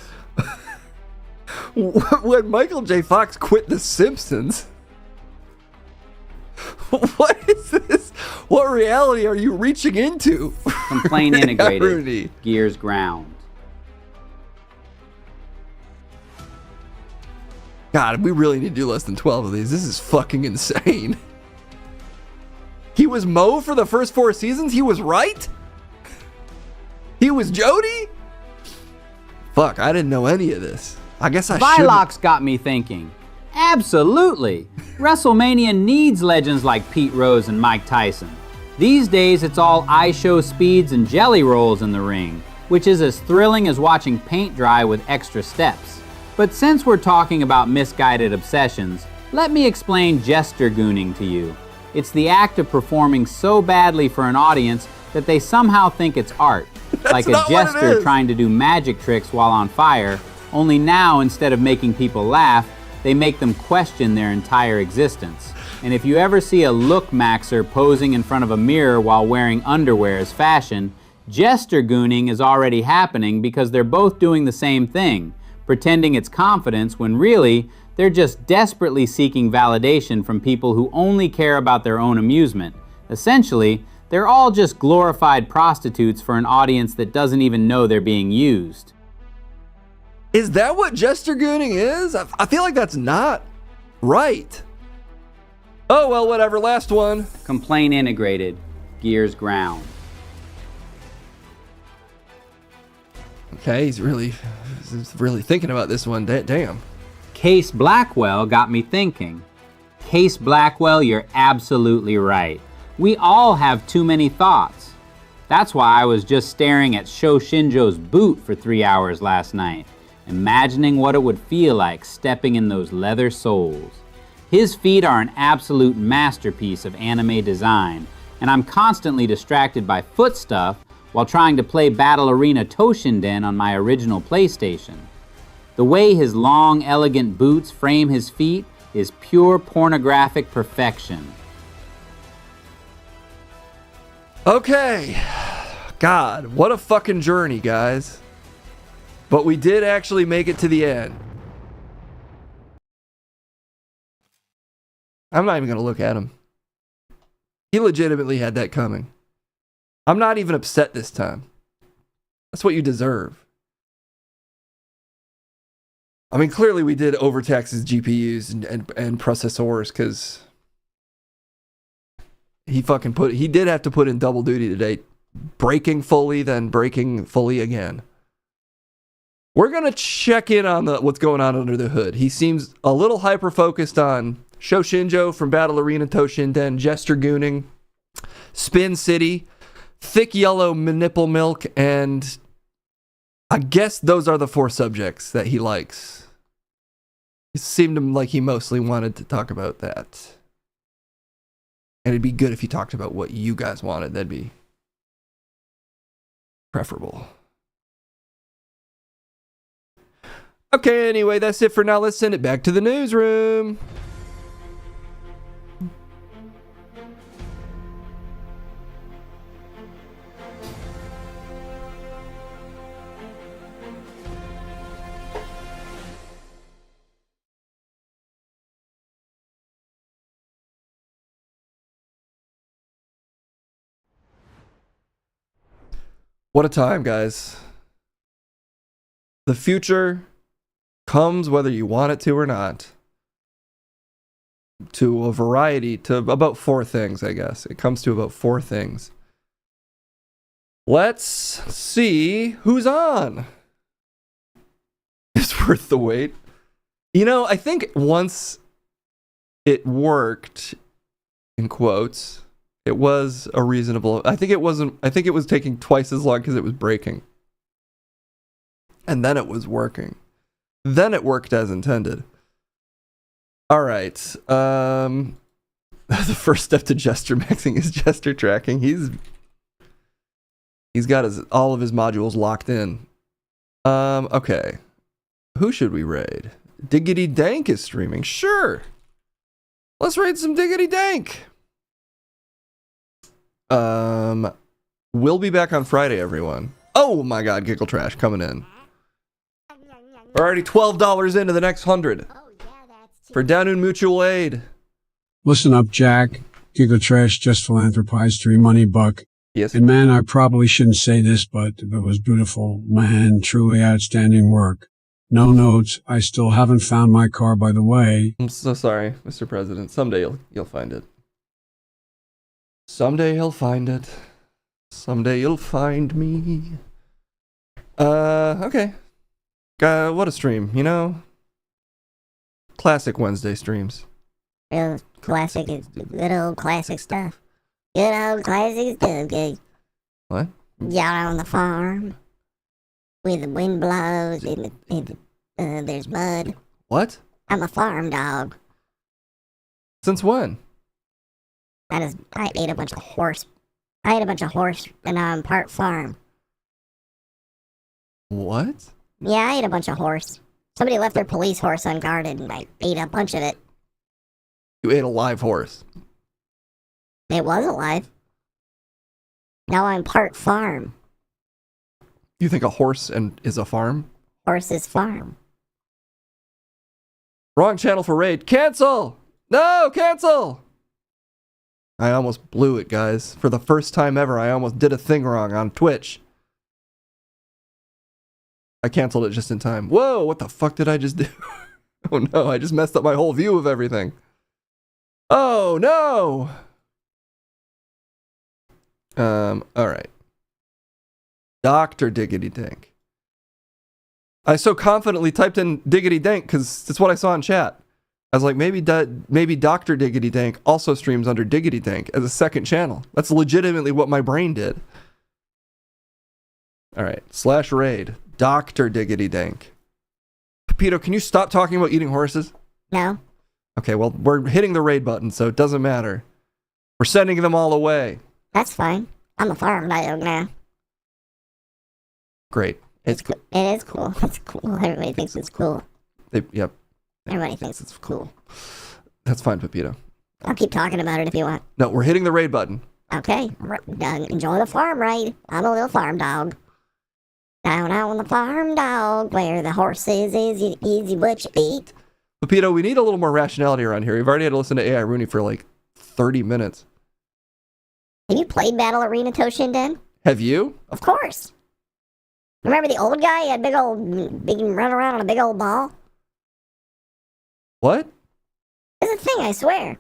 When Michael J. Fox quit The Simpsons? What is this? What reality are you reaching into? Complaint integrated. Rooney. Gears ground. God, we really need to do less than 12 of these. This is fucking insane. He was Mo for the first 4 seasons? He was right? He was Jody? Fuck, I didn't know any of this. I guess I should. Vilox got me thinking. Absolutely. WrestleMania needs legends like Pete Rose and Mike Tyson. These days, it's all iShow speeds and jelly rolls in the ring, which is as thrilling as watching paint dry with extra steps. But since we're talking about misguided obsessions, let me explain jester gooning to you. It's the act of performing so badly for an audience that they somehow think it's art, like a jester trying to do magic tricks while on fire, only now instead of making people laugh, they make them question their entire existence. And if you ever see a look maxer posing in front of a mirror while wearing underwear as fashion, jester gooning is already happening because they're both doing the same thing, pretending it's confidence when really they're just desperately seeking validation from people who only care about their own amusement. Essentially, they're all just glorified prostitutes for an audience that doesn't even know they're being used. Is that what jester gooning is? I feel like that's not right. Oh, well, whatever. Last one. Complaint integrated. Gears ground. Okay, he's really thinking about this one. Damn. Case Blackwell got me thinking. Case Blackwell, you're absolutely right. We all have too many thoughts. That's why I was just staring at Sho Shinjo's boot for 3 hours last night, imagining what it would feel like stepping in those leather soles. His feet are an absolute masterpiece of anime design, and I'm constantly distracted by foot stuff while trying to play Battle Arena Toshinden on my original PlayStation. The way his long, elegant boots frame his feet is pure pornographic perfection. Okay. God, what a fucking journey, guys. But we did actually make it to the end. I'm not even going to look at him. He legitimately had that coming. I'm not even upset this time. That's what you deserve. I mean, clearly we did overtax his GPUs and processors because he did have to put in double duty today. Breaking fully, then breaking fully again. We're going to check in on what's going on under the hood. He seems a little hyper-focused on Sho Shinjo from Battle Arena Toshinden, Jester Gooning, Spin City, Thick Yellow Nipple Milk, and I guess those are the 4 subjects that he likes. It seemed like he mostly wanted to talk about that. And it'd be good if he talked about what you guys wanted. That'd be preferable. Okay, anyway, that's it for now. Let's send it back to the newsroom. What a time, guys. The future comes whether you want it to or not. To a variety, to about 4 things, I guess. It comes to about 4 things. Let's see who's on. It's worth the wait. You know, I think once it worked, in quotes, it was a reasonable... I think it was taking twice as long because it was breaking. And then it was working. Then it worked as intended. All right. The first step to gesture maxing is gesture tracking. He's got all of his modules locked in. Okay. Who should we raid? Diggity Dank is streaming. Sure. Let's raid some Diggity Dank. We'll be back on Friday, everyone. Oh my God, Giggle Trash coming in. We're already $12 into the next 100. For Downtown Mutual Aid. Listen up, Jack. Giggle Trash just philanthropized 3 money buck. Yes. And man, I probably shouldn't say this, but it was beautiful. Man, truly outstanding work. No notes. I still haven't found my car, by the way. I'm so sorry, Mr. President. Someday you'll find it. Someday he'll find it. Someday you'll find me. Okay. What a stream, you know? Classic Wednesday streams. Real classic, good old classic stuff. Good old classic stuff, guys. What? Out on the farm, where the wind blows and there's mud. What? I'm a farm dog. Since when? I ate a bunch of horse. I ate a bunch of horse, and now I'm part farm. What? Yeah, I ate a bunch of horse. Somebody left their police horse unguarded, and I ate a bunch of it. You ate a live horse. It was alive. Now I'm part farm. You think a horse is a farm? Horse is farm. Wrong channel for raid. Cancel! No, cancel! I almost blew it, guys. For the first time ever, I almost did a thing wrong on Twitch. I canceled it just in time. Whoa, what the fuck did I just do? Oh no, I just messed up my whole view of everything. Oh no! Alright. Dr. Diggity Dank. I so confidently typed in Diggity Dank because that's what I saw in chat. I was like, maybe Dr. Diggity Dank also streams under Diggity Dank as a second channel. That's legitimately what my brain did. Alright, /raid. Dr. Diggity Dank. Pepito, can you stop talking about eating horses? No. Okay, well, we're hitting the raid button, so it doesn't matter. We're sending them all away. That's fine. I'm a farm dog now. Great. It is cool. It's cool. Everybody thinks it's cool. Yep. Everybody thinks it's cool. That's fine, Pepito. I'll keep talking about it if you want. No, we're hitting the raid button. Okay. Enjoy the farm ride. I'm a little farm dog. Down out on the farm dog, where the horses is easy what you eat. Pepito, we need a little more rationality around here. We've already had to listen to AI Rooney for like 30 minutes. Have you played Battle Arena, Toshinden? Have you? Of course. Remember the old guy? He had big run around on a big old ball? What? It's a thing, I swear.